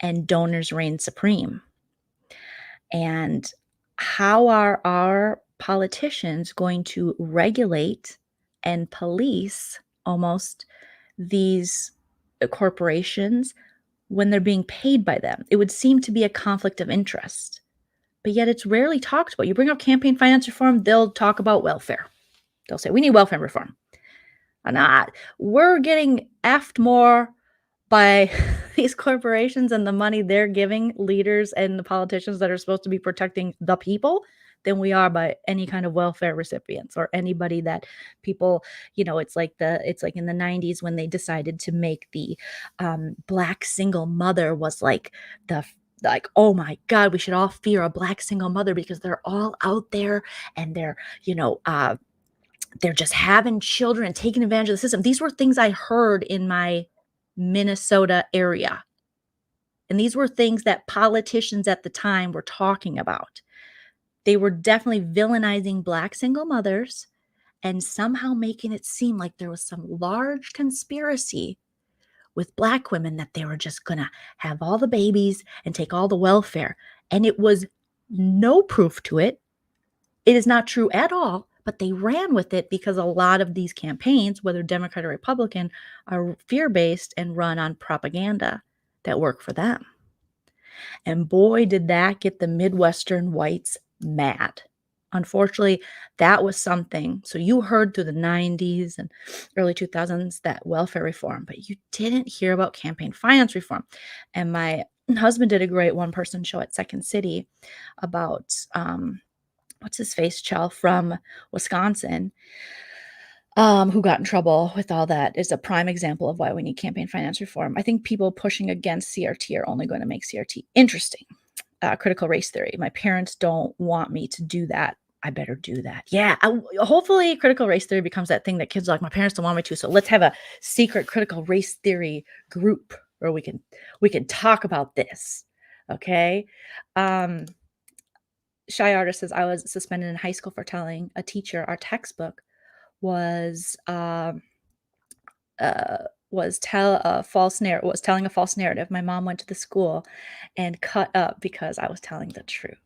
and donors reign supreme. And how are our politicians going to regulate and police almost these corporations when they're being paid by them? It would seem to be a conflict of interest, but yet it's rarely talked about. You bring up campaign finance reform, they'll talk about welfare. They'll say, we need welfare reform. We're getting effed more by these corporations and the money they're giving leaders and the politicians that are supposed to be protecting the people than we are by any kind of welfare recipients or anybody that people, it's like in the 90s when they decided to make the Black single mother was like, oh my God, we should all fear a Black single mother because they're all out there and they're just having children and taking advantage of the system. These were things I heard in my Minnesota area. And these were things that politicians at the time were talking about. They were definitely villainizing Black single mothers and somehow making it seem like there was some large conspiracy with Black women that they were just going to have all the babies and take all the welfare. And it was no proof to it. It is not true at all, but they ran with it because a lot of these campaigns, whether Democrat or Republican, are fear-based and run on propaganda that work for them. And boy, did that get the Midwestern whites mad. Unfortunately, that was something. So you heard through the 90s and early 2000s that welfare reform, but you didn't hear about campaign finance reform. And my husband did a great one-person show at Second City about what's his face, Chell from Wisconsin, who got in trouble with all that, is a prime example of why we need campaign finance reform. I think people pushing against CRT are only going to make CRT interesting. Critical race theory. My parents don't want me to do that. I better do that. Yeah. Hopefully critical race theory becomes that thing that kids are like, my parents don't want me to. So let's have a secret critical race theory group where we can talk about this. Okay. Shy Artist says, I was suspended in high school for telling a teacher our textbook was telling a false narrative. My mom went to the school and cut up because I was telling the truth.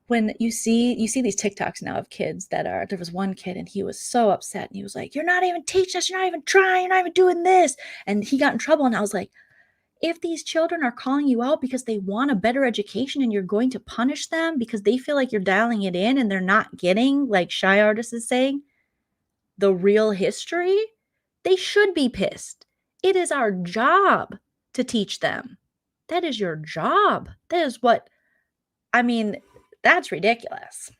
When you see these TikToks now of kids there was one kid and he was so upset and he was like, you're not even teaching us, you're not even trying, you're not even doing this. And he got in trouble. And I was like, if these children are calling you out because they want a better education and you're going to punish them because they feel like you're dialing it in and they're not getting, like Shy Artist is saying, the real history, they should be pissed. It is our job to teach them. That is your job. That is what, that's ridiculous.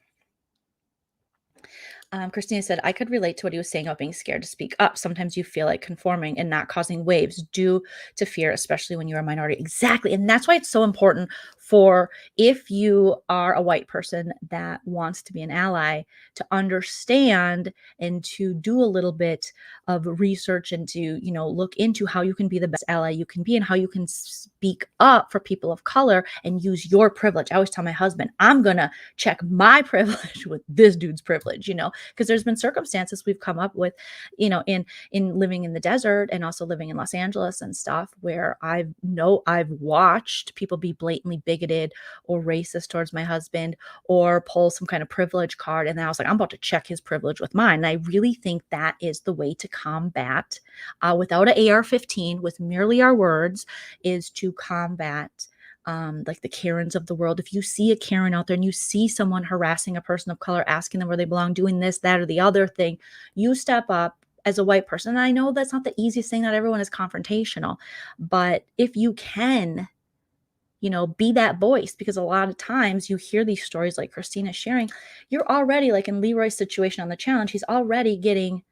Christina said, I could relate to what he was saying about being scared to speak up. Sometimes you feel like conforming and not causing waves due to fear, especially when you're a minority. Exactly. And that's why it's so important for, if you are a white person that wants to be an ally, to understand and to do a little bit of research and to, look into how you can be the best ally you can be and how you can speak up for people of color and use your privilege. I always tell my husband, I'm going to check my privilege with this dude's privilege, because there's been circumstances we've come up with, in living in the desert and also living in Los Angeles and stuff, where I've watched people be blatantly bigoted or racist towards my husband or pull some kind of privilege card. And then I was like, I'm about to check his privilege with mine. And I really think that is the way to combat, without an AR-15, with merely our words, is to combat like the Karens of the world. If you see a Karen out there and you see someone harassing a person of color, asking them where they belong, doing this, that, or the other thing, you step up as a white person. And I know that's not the easiest thing. Not everyone is confrontational, but if you can, be that voice, because a lot of times you hear these stories like Christina sharing, you're already, like in Leroy's situation on the challenge, he's already getting,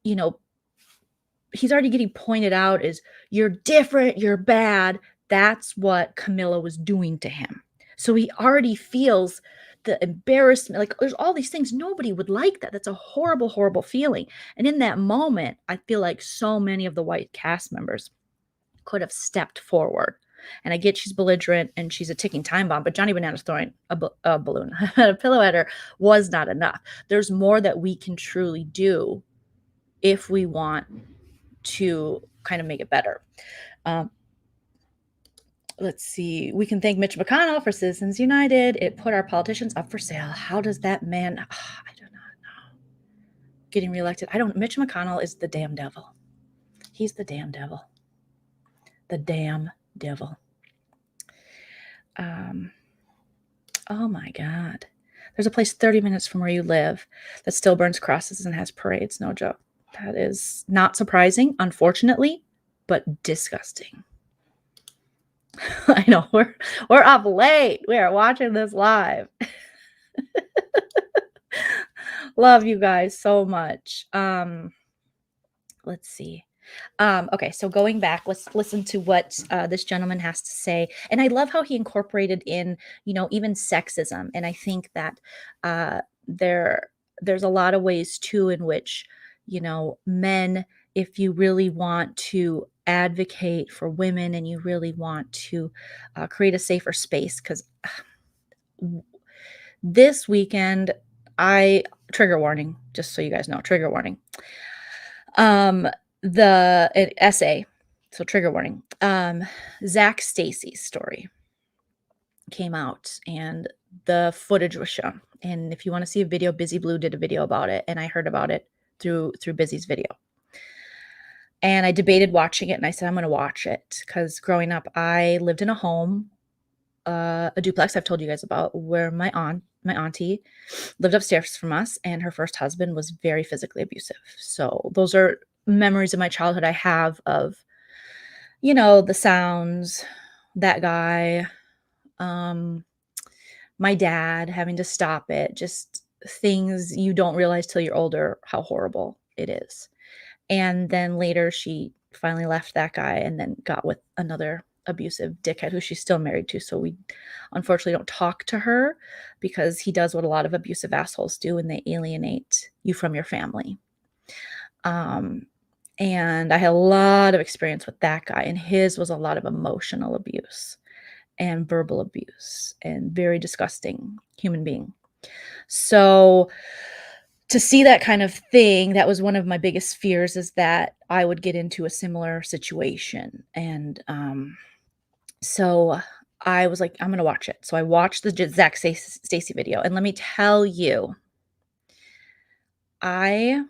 he's already getting pointed out as, you're different, you're bad. That's what Camilla was doing to him. So he already feels the embarrassment. Like, there's all these things. Nobody would like that. That's a horrible, horrible feeling. And in that moment, I feel like so many of the white cast members could have stepped forward. And I get she's belligerent and she's a ticking time bomb, but Johnny Bananas throwing a balloon, a pillow at her was not enough. There's more that we can truly do if we want to kind of make it better. Let's see. We can thank Mitch McConnell for Citizens United. It put our politicians up for sale. How does that man? I do not know. Getting reelected. Mitch McConnell is the damn devil. He's the damn devil. The damn devil. Oh my God. There's a place 30 minutes from where you live that still burns crosses and has parades. No joke. That is not surprising, unfortunately, but disgusting. I know we're up late. We are watching this live. Love you guys so much. Let's see. Okay, so going back, let's listen to what this gentleman has to say. And I love how he incorporated in, even sexism. And I think that there's a lot of ways too in which, men, if you really want to advocate for women and you really want to create a safer space, because this weekend, trigger warning, just so you guys know, trigger warning. The essay, so trigger warning. Zach Stacy's story came out and the footage was shown. And if you want to see a video, Busy Blue did a video about it, and I heard about it through Busy's video. And I debated watching it, and I said I'm going to watch it because growing up, I lived in a home, a duplex I've told you guys about, where my auntie lived upstairs from us, and her first husband was very physically abusive. So those are memories of my childhood I have of, the sounds, that guy, my dad having to stop it, just things you don't realize till you're older how horrible it is. And then later she finally left that guy and then got with another abusive dickhead who she's still married to. So we unfortunately don't talk to her because he does what a lot of abusive assholes do, and they alienate you from your family. And I had a lot of experience with that guy, and his was a lot of emotional abuse and verbal abuse and very disgusting human being. So to see that kind of thing, that was one of my biggest fears, is that I would get into a similar situation. And so I was like, I'm going to watch it. So I watched the Zach Stacy video. And let me tell you, I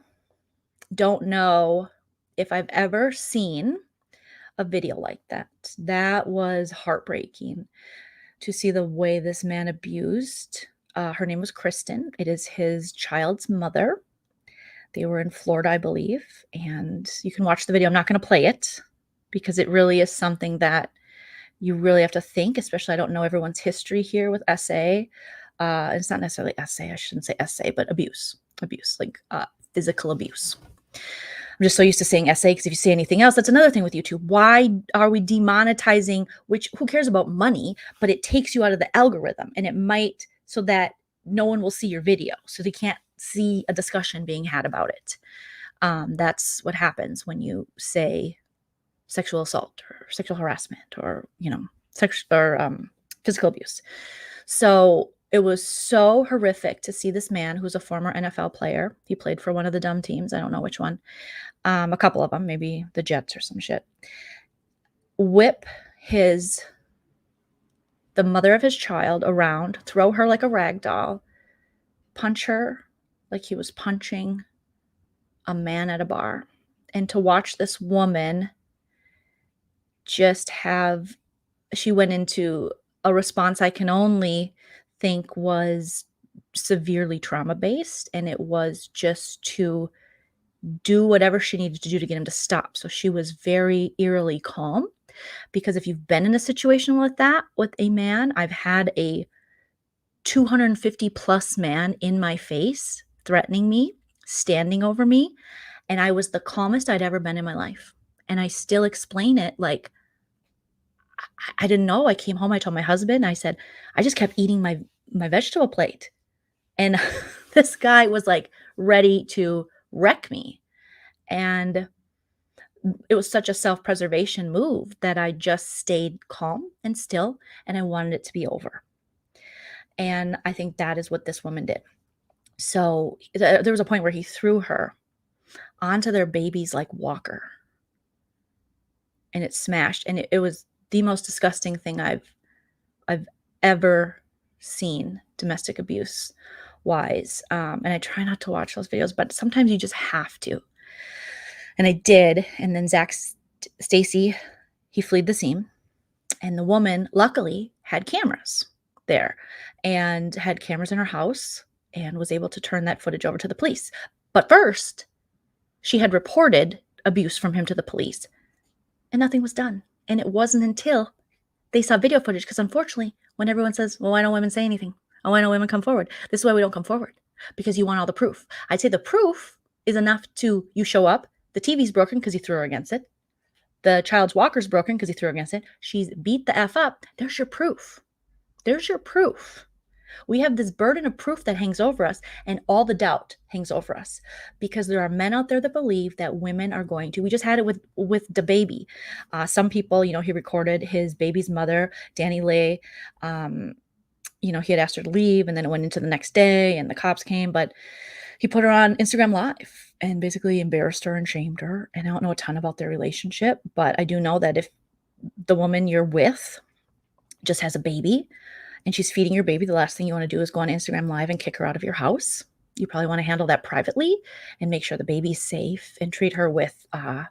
don't know if I've ever seen a video like that. That was heartbreaking to see the way this man abused. Her name was Kristen. It is his child's mother. They were in Florida, I believe. And you can watch the video. I'm not going to play it because it really is something that you really have to think, especially I don't know everyone's history here with SA. It's not necessarily SA. I shouldn't say SA, but abuse, like physical abuse. I'm just so used to saying SA because if you say anything else, that's another thing with YouTube. Why are we demonetizing, who cares about money, but it takes you out of the algorithm, and it might, so that no one will see your video. So they can't see a discussion being had about it. That's what happens when you say sexual assault or sexual harassment or, physical abuse. So it was so horrific to see this man who's a former NFL player. He played for one of the dumb teams. I don't know which one. A couple of them, maybe the Jets or some shit. Whip the mother of his child around, throw her like a rag doll, punch her like he was punching a man at a bar. And to watch this woman she went into a response I can only think was severely trauma-based, and it was just to do whatever she needed to do to get him to stop. So she was very eerily calm, because if you've been in a situation like that with a man, I've had a 250 plus man in my face threatening me, standing over me, and I was the calmest I'd ever been in my life. And I still explain it like, I didn't know. I came home, I told my husband, I said, I just kept eating my vegetable plate. And this guy was like ready to wreck me. And it was such a self-preservation move that I just stayed calm and still, and I wanted it to be over. And I think that is what this woman did. So there was a point where he threw her onto their baby's like walker, and it smashed. And it was the most disgusting thing I've ever seen statistic abuse wise. And I try not to watch those videos, but sometimes you just have to. And I did. And then Zach Stacy, he fled the scene, and the woman luckily had cameras there and had cameras in her house and was able to turn that footage over to the police. But first, she had reported abuse from him to the police, and nothing was done. And it wasn't until they saw video footage, because unfortunately, when everyone says, well, why don't women say anything? Oh, why don't women come forward? This is why we don't come forward, because you want all the proof. I'd say the proof is enough to, you show up, the TV's broken because you threw her against it. The child's walker's broken because he threw her against it. She's beat the F up. There's your proof. There's your proof. We have this burden of proof that hangs over us, and all the doubt hangs over us, because there are men out there that believe that women are going to. We just had it with the baby. Some people, he recorded his baby's mother, Danny Lay, you know, he had asked her to leave, and then it went into the next day and the cops came, but he put her on Instagram Live and basically embarrassed her and shamed her. And I don't know a ton about their relationship, but I do know that if the woman you're with just has a baby and she's feeding your baby, the last thing you want to do is go on Instagram Live and kick her out of your house. You probably want to handle that privately and make sure the baby's safe and treat her with a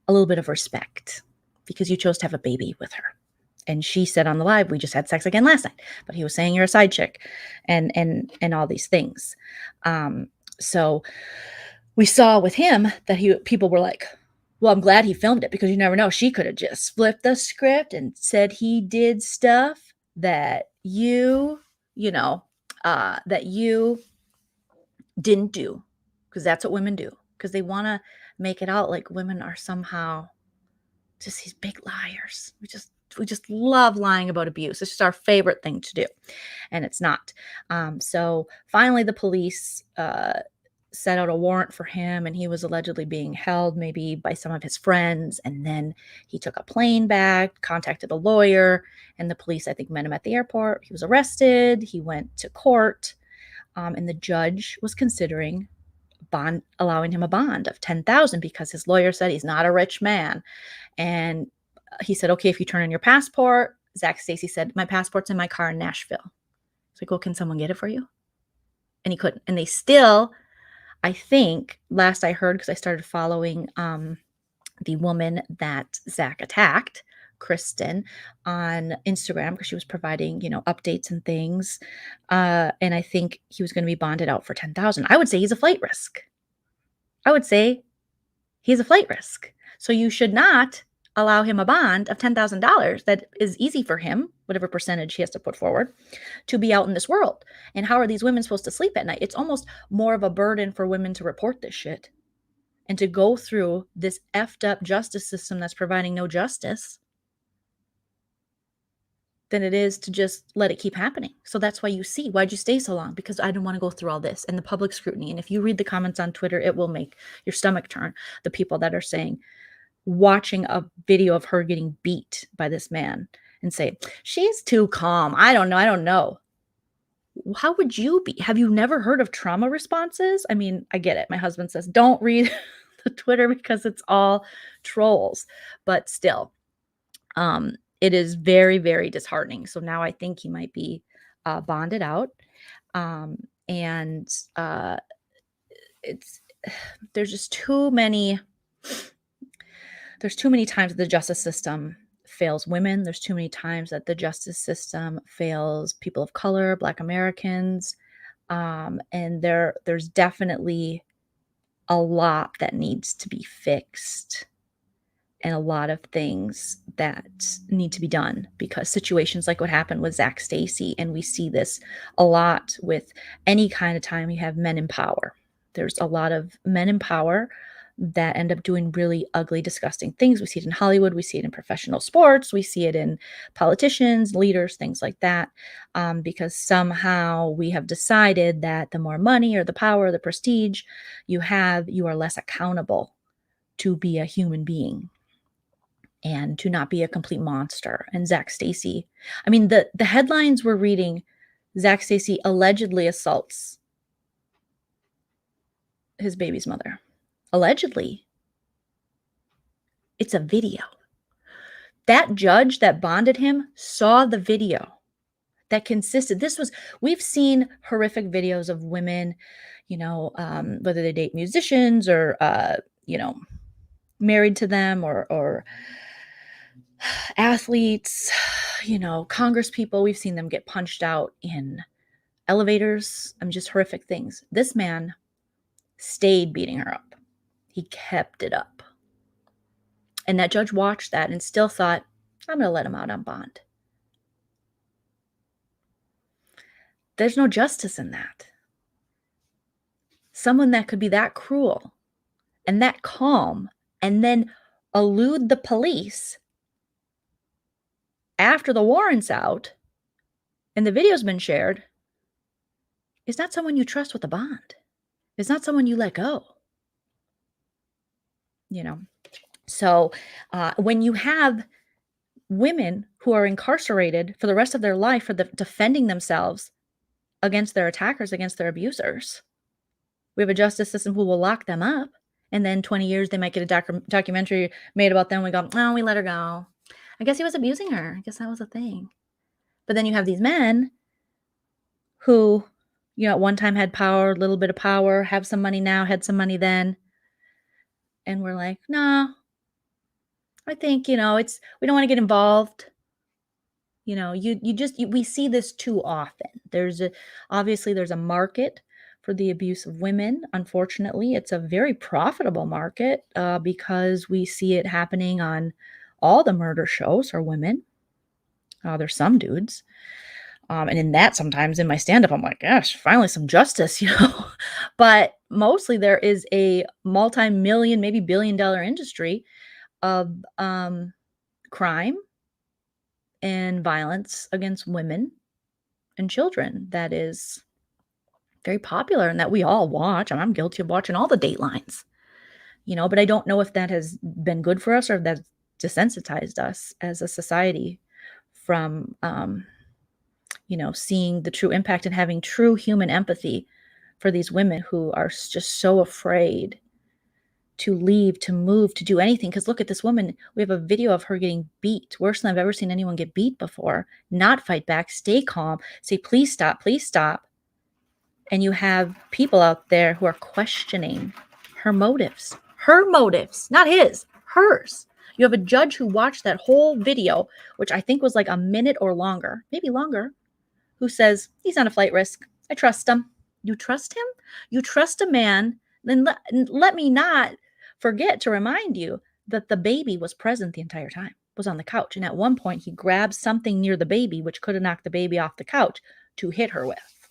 little bit of respect because you chose to have a baby with her. And she said on the live, we just had sex again last night, but he was saying you're a side chick and all these things. So we saw with him that people were like, well, I'm glad he filmed it because you never know. She could have just flipped the script and said he did stuff that you didn't do, because that's what women do, because they want to make it out like women are somehow just these big liars. We just love lying about abuse. It's just our favorite thing to do, and it's not. So finally the police set out a warrant for him, and he was allegedly being held maybe by some of his friends, and then he took a plane back, contacted a lawyer, and the police, I think, met him at the airport. He was arrested. He went to court, and the judge was considering allowing him a bond of $10,000 because his lawyer said he's not a rich man. And he said, okay, if you turn in your passport. Zach Stacy said, my passport's in my car in Nashville. It's like, well, can someone get it for you? And he couldn't. And they still, I think, last I heard, because I started following the woman that Zach attacked, Kristen, on Instagram, because she was providing, updates and things. And I think he was going to be bonded out for $10,000. I would say he's a flight risk. So you should not allow him a bond of $10,000 that is easy for him, whatever percentage he has to put forward, to be out in this world. And how are these women supposed to sleep at night? It's almost more of a burden for women to report this shit and to go through this effed up justice system that's providing no justice than it is to just let it keep happening. So that's why why'd you stay so long? Because I didn't want to go through all this and the public scrutiny. And if you read the comments on Twitter, it will make your stomach turn. The people that are saying, watching a video of her getting beat by this man and say, she's too calm. I don't know. How would you be? Have you never heard of trauma responses? I mean, I get it. My husband says, don't read the Twitter because it's all trolls, but still, it is very, very disheartening. So now I think he might be bonded out. There's just too many. There's too many times that the justice system fails women. There's too many times that the justice system fails people of color, Black Americans. And there's definitely a lot that needs to be fixed and a lot of things that need to be done, because situations like what happened with Zach Stacy, and we see this a lot with any kind of time you have men in power. There's a lot of men in power that end up doing really ugly, disgusting things. We see it in Hollywood. We see it in professional sports. We see it in politicians, leaders, things like that, because somehow we have decided that the more money or the power or the prestige you have, you are less accountable to be a human being and to not be a complete monster. And Zach Stacy, I mean, the headlines we're reading, Zach Stacy allegedly assaults his baby's mother. Allegedly. It's a video. That judge that bonded him saw the video that consisted. We've seen horrific videos of women, whether they date musicians or, married to them or athletes, Congress people. We've seen them get punched out in elevators. Just horrific things. This man stayed beating her up. He kept it up. And that judge watched that and still thought, I'm going to let him out on bond. There's no justice in that. Someone that could be that cruel and that calm and then elude the police after the warrant's out and the video's been shared is not someone you trust with a bond. It's not someone you let go. So when you have women who are incarcerated for the rest of their life for defending themselves against their attackers, against their abusers. We have a justice system who will lock them up, and then 20 years they might get a documentary made about them. We go, oh, we let her go. I guess he was abusing her. I guess that was a thing. But then you have these men who, at one time had power, a little bit of power, have some money now, had some money then. And we're like, no, I think, we don't want to get involved. We see this too often. Obviously there's a market for the abuse of women. Unfortunately, it's a very profitable market because we see it happening on all the murder shows are women. There's some dudes. And in that, sometimes in my stand-up, I'm like, gosh, finally some justice, But mostly there is a multi-million, maybe billion-dollar industry of crime and violence against women and children that is very popular and that we all watch. I'm guilty of watching all the Datelines, but I don't know if that has been good for us or if that's desensitized us as a society from, seeing the true impact and having true human empathy for these women who are just so afraid to leave, to move, to do anything. Because look at this woman. We have a video of her getting beat, worse than I've ever seen anyone get beat before. Not fight back, stay calm, say, please stop, please stop. And you have people out there who are questioning her motives, not his, hers. You have a judge who watched that whole video, which I think was like a minute or longer, maybe longer, who says, he's not a flight risk. I trust him. You trust him? You trust a man? Then let me not forget to remind you that the baby was present the entire time, was on the couch. And at one point, he grabbed something near the baby, which could have knocked the baby off the couch, to hit her with.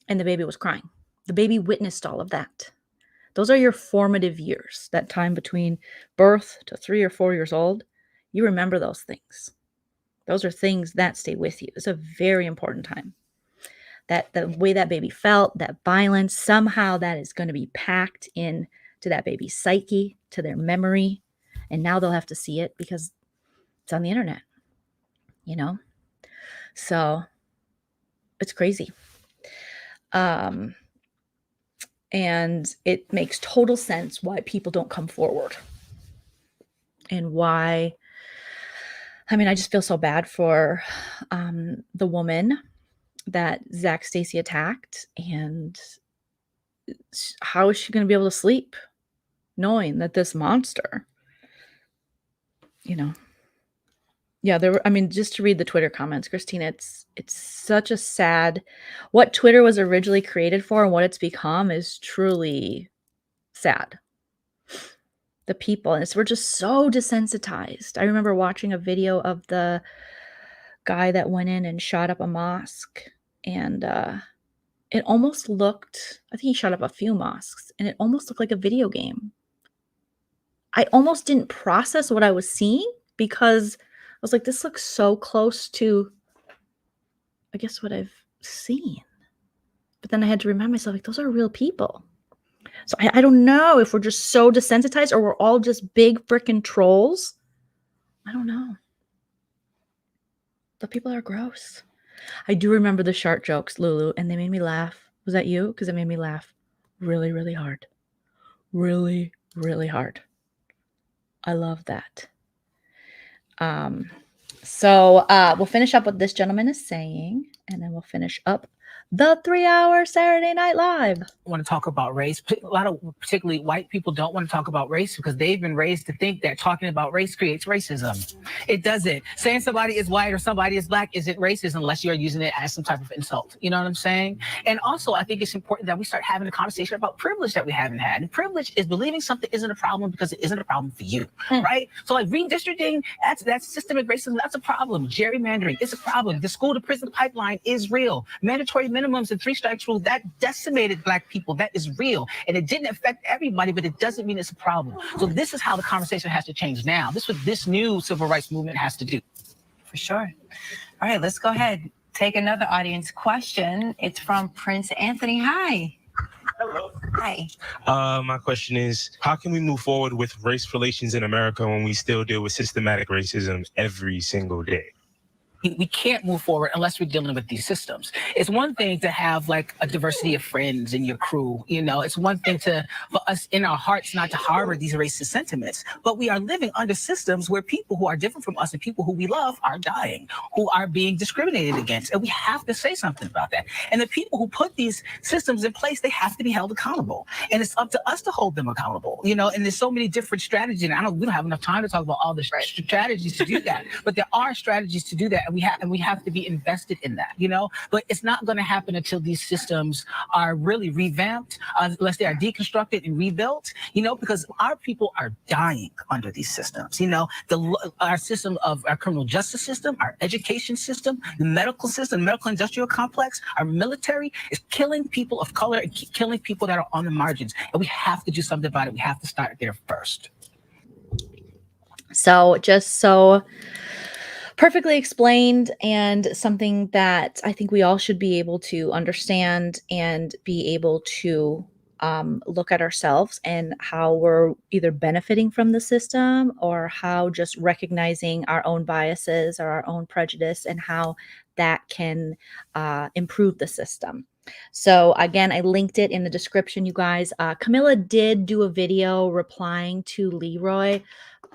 And the baby was crying. The baby witnessed all of that. Those are your formative years, that time between birth to 3 or 4 years old. You remember those things. Those are things that stay with you. It's a very important time. That the way that baby felt, that violence, somehow that is going to be packed in to that baby's psyche, to their memory. And now they'll have to see it because it's on the internet, So it's crazy. And it makes total sense why people don't come forward and why, I just feel so bad for the woman that Zach Stacy attacked, and how is she going to be able to sleep knowing that this monster, just to read the Twitter comments, Christina, it's such a sad, what Twitter was originally created for and what it's become is truly sad. The people, and we're just so desensitized. I remember watching a video of the guy that went in and shot up a mosque, and it almost looked, I think he shot up a few mosques, and it almost looked like a video game. I almost didn't process what I was seeing because I was like, this looks so close to, I guess, what I've seen. But then I had to remind myself, like, those are real people. So I don't know if we're just so desensitized or we're all just big freaking trolls. I don't know. But people are gross. I do remember the shark jokes, Lulu, and they made me laugh. Was that you? Because it made me laugh really, really hard. Really, really hard. I love that. So we'll finish up what this gentleman is saying, and then we'll finish up the 3-hour Saturday Night Live. Want to talk about race. A lot of particularly white people don't want to talk about race because they've been raised to think that talking about race creates racism. It doesn't. Saying somebody is white or somebody is black isn't racist unless you're using it as some type of insult. You know what I'm saying? And also, I think it's important that we start having a conversation about privilege that we haven't had. And privilege is believing something isn't a problem because it isn't a problem for you, right? So like redistricting, that's systemic racism. That's a problem. Gerrymandering is a problem. The school to prison pipeline is real. Mandatory minimums and 3 strikes rule, that decimated black people. That is real. And it didn't affect everybody, but it doesn't mean it's a problem. So this is how the conversation has to change now. This is what this new civil rights movement has to do. For sure. All right, let's go ahead. Take another audience question. It's from Prince Anthony. Hi. Hello. Hi. My question is, how can we move forward with race relations in America when we still deal with systematic racism every single day? We can't move forward unless we're dealing with these systems. It's one thing to have like a diversity of friends in your crew, you know, it's one thing for us in our hearts not to harbor these racist sentiments, but we are living under systems where people who are different from us and people who we love are dying, who are being discriminated against. And we have to say something about that. And the people who put these systems in place, they have to be held accountable. And it's up to us to hold them accountable, you know, and there's so many different strategies. And we don't have enough time to talk about all the strategies to do that, but there are strategies to do that. And we have to be invested in that, you know, but it's not going to happen until these systems are really revamped, unless they are deconstructed and rebuilt, you know, because our people are dying under these systems, you know, our system of our criminal justice system, our education system, the medical system, medical industrial complex, our military is killing people of color and killing people that are on the margins. And we have to do something about it. We have to start there first. So just so perfectly explained, and something that I think we all should be able to understand and be able to look at ourselves and how we're either benefiting from the system or how just recognizing our own biases or our own prejudice and how that can improve the system. So again, I linked it in the description, you guys. Camilla did do a video replying to Leroy,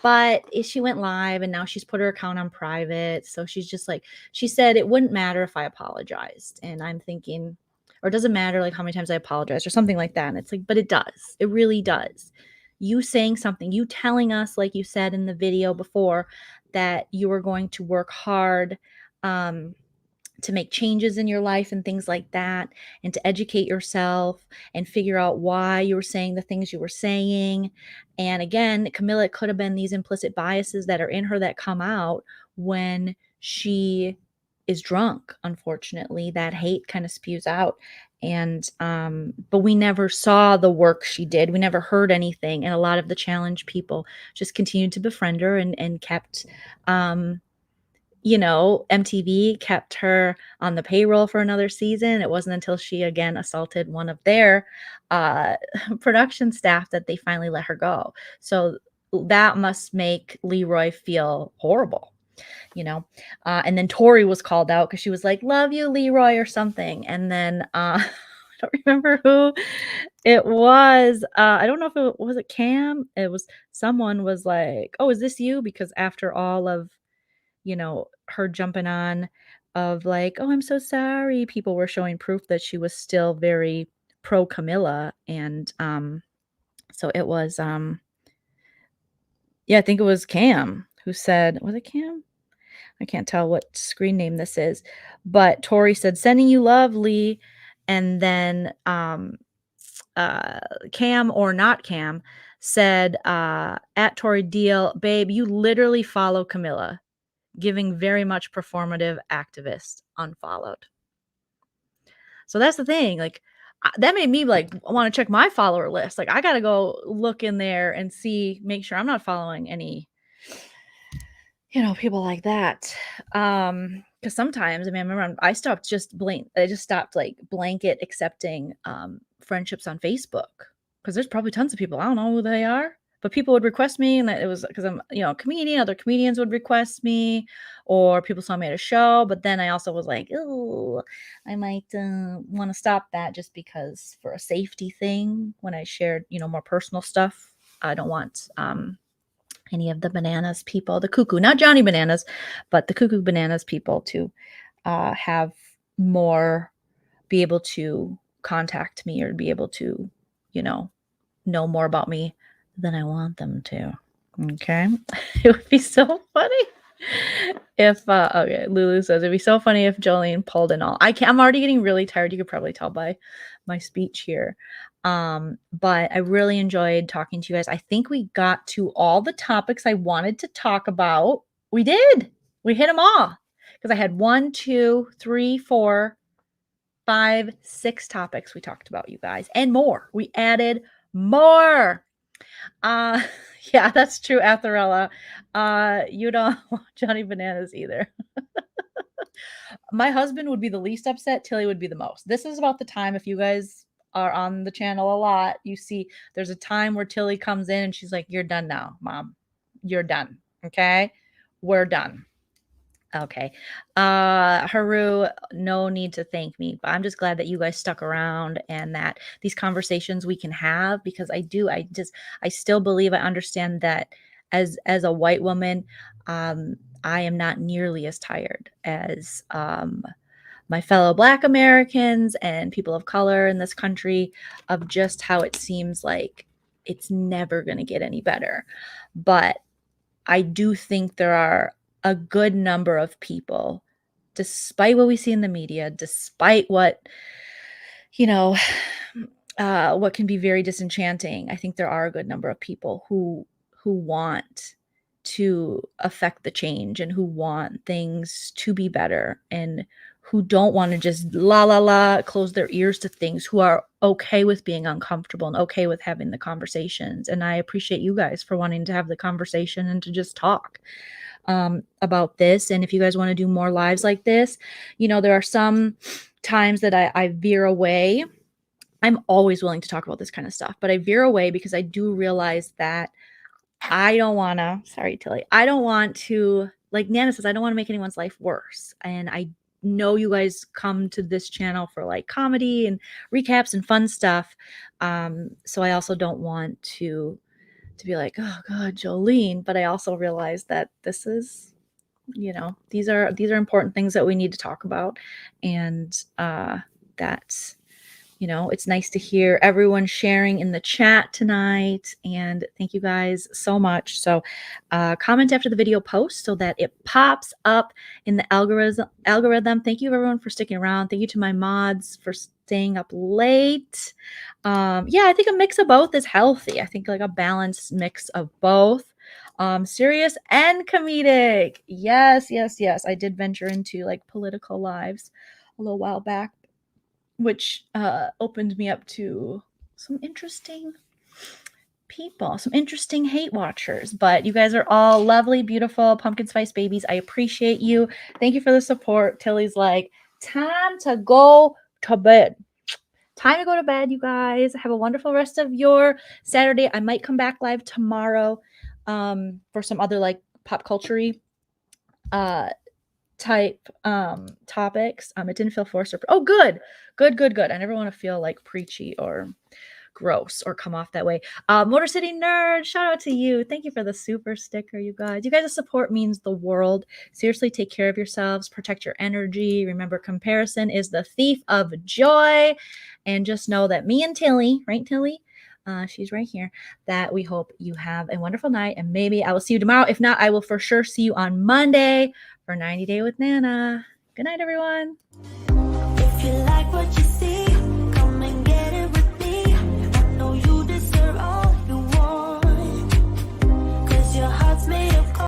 but she went live and now she's put her account on private. So she's just like, she said it wouldn't matter if I apologized. And I'm thinking, or it doesn't matter like how many times I apologize or something like that. And it's like, but it does. It really does. You saying something, you telling us, like you said in the video before, that you were going to work hard to make changes in your life and things like that, and to educate yourself and figure out why you were saying the things you were saying. And again, Camilla, it could have been these implicit biases that are in her that come out when she is drunk. Unfortunately, that hate kind of spews out. And but we never saw the work she did. We never heard anything. And a lot of the challenge people just continued to befriend her and kept you know, MTV kept her on the payroll for another season. It wasn't until she again assaulted one of their production staff that they finally let her go. So that must make Leroy feel horrible, you know. And then Tori was called out because she was like, "Love you, Leroy," or something. And then I don't remember who it was. I don't know if it was Cam. It was someone was like, "Oh, is this you?" Because after all of, you know, her jumping on of like, "Oh, I'm so sorry," people were showing proof that she was still very pro Camilla. And so it was yeah, I think it was Cam who said, was it Cam? I can't tell what screen name this is, but Tori said, "Sending you love, Lee." And then Cam or not Cam said, at Tori Deal, "Babe, you literally follow Camilla. Giving very much performative activist, unfollowed." So that's the thing. Like that made me like want to check my follower list. Like I got to go look in there and see, make sure I'm not following any, you know, people like that. Because sometimes, I mean, I remember I stopped like blanket accepting friendships on Facebook because there's probably tons of people I don't know who they are. But people would request me, and it was because I'm, you know, a comedian. Other comedians would request me, or people saw me at a show. But then I also was like, "Oh, I might want to stop that just because for a safety thing. When I shared, you know, more personal stuff, I don't want any of the bananas people, the cuckoo, not Johnny Bananas, but the cuckoo bananas people to have more, be able to contact me or be able to, you know more about me than I want them to." Okay. It would be so funny if okay, Lulu says it'd be so funny if Joleen pulled in all. I'm already getting really tired. You could probably tell by my speech here. But I really enjoyed talking to you guys. I think we got to all the topics I wanted to talk about. We did. We hit them all. Because I had 1, 2, 3, 4, 5, 6 topics we talked about, you guys. And more. We added more. Yeah, that's true, Atharella. You don't want Johnny Bananas either. My husband would be the least upset. Tilly would be the most. This is about the time, if you guys are on the channel a lot, you see there's a time where Tilly comes in and she's like, "You're done now, Mom. You're done. Okay? We're done." Okay. Haru, no need to thank me, but I'm just glad that you guys stuck around and that these conversations we can have, because I still believe, I understand that as a white woman, I am not nearly as tired as my fellow Black Americans and people of color in this country, of just how it seems like it's never going to get any better. But I do think there are a good number of people, despite what we see in the media, despite what, what can be very disenchanting. I think there are a good number of people who want to affect the change and who want things to be better, and who don't want to just close their ears to things, who are okay with being uncomfortable and okay with having the conversations. And I appreciate you guys for wanting to have the conversation and to just talk about this. And if you guys want to do more lives like this, there are some times that I veer away. I'm always willing to talk about this kind of stuff, but I veer away because I do realize that I don't want to, sorry, Tilly, I don't want to, like Nana says, I don't want to make anyone's life worse. And I know you guys come to this channel for like comedy and recaps and fun stuff. So I also don't want to be like, "Oh God, Joleen," but I also realize that this is, these are important things that we need to talk about. And that's, it's nice to hear everyone sharing in the chat tonight. And thank you guys so much. So comment after the video post so that it pops up in the algorithm. Thank you everyone for sticking around. Thank you to my mods for staying up late. Yeah, I think a mix of both is healthy. I think like a balanced mix of both. Serious and comedic. Yes. I did venture into like political lives a little while back, which opened me up to some interesting people, some interesting hate watchers. But you guys are all lovely, beautiful pumpkin spice babies. I appreciate you. Thank you for the support. Tilly's like, time to go to bed. Time to go to bed, you guys. Have a wonderful rest of your Saturday. I might come back live tomorrow for some other like pop culture-y type topics. It didn't feel forced or good. I never want to feel like preachy or gross or come off that way. Motor City Nerd, shout out to you. Thank you for the super sticker, you guys. You guys' support means the world. Seriously, take care of yourselves, protect your energy. Remember, comparison is the thief of joy. And just know that me and Tilly, right, Tilly? She's right here, that we hope you have a wonderful night, and maybe I will see you tomorrow. If not, I will for sure see you on Monday for 90 Day with Nana. Good night, everyone. If you like what you see,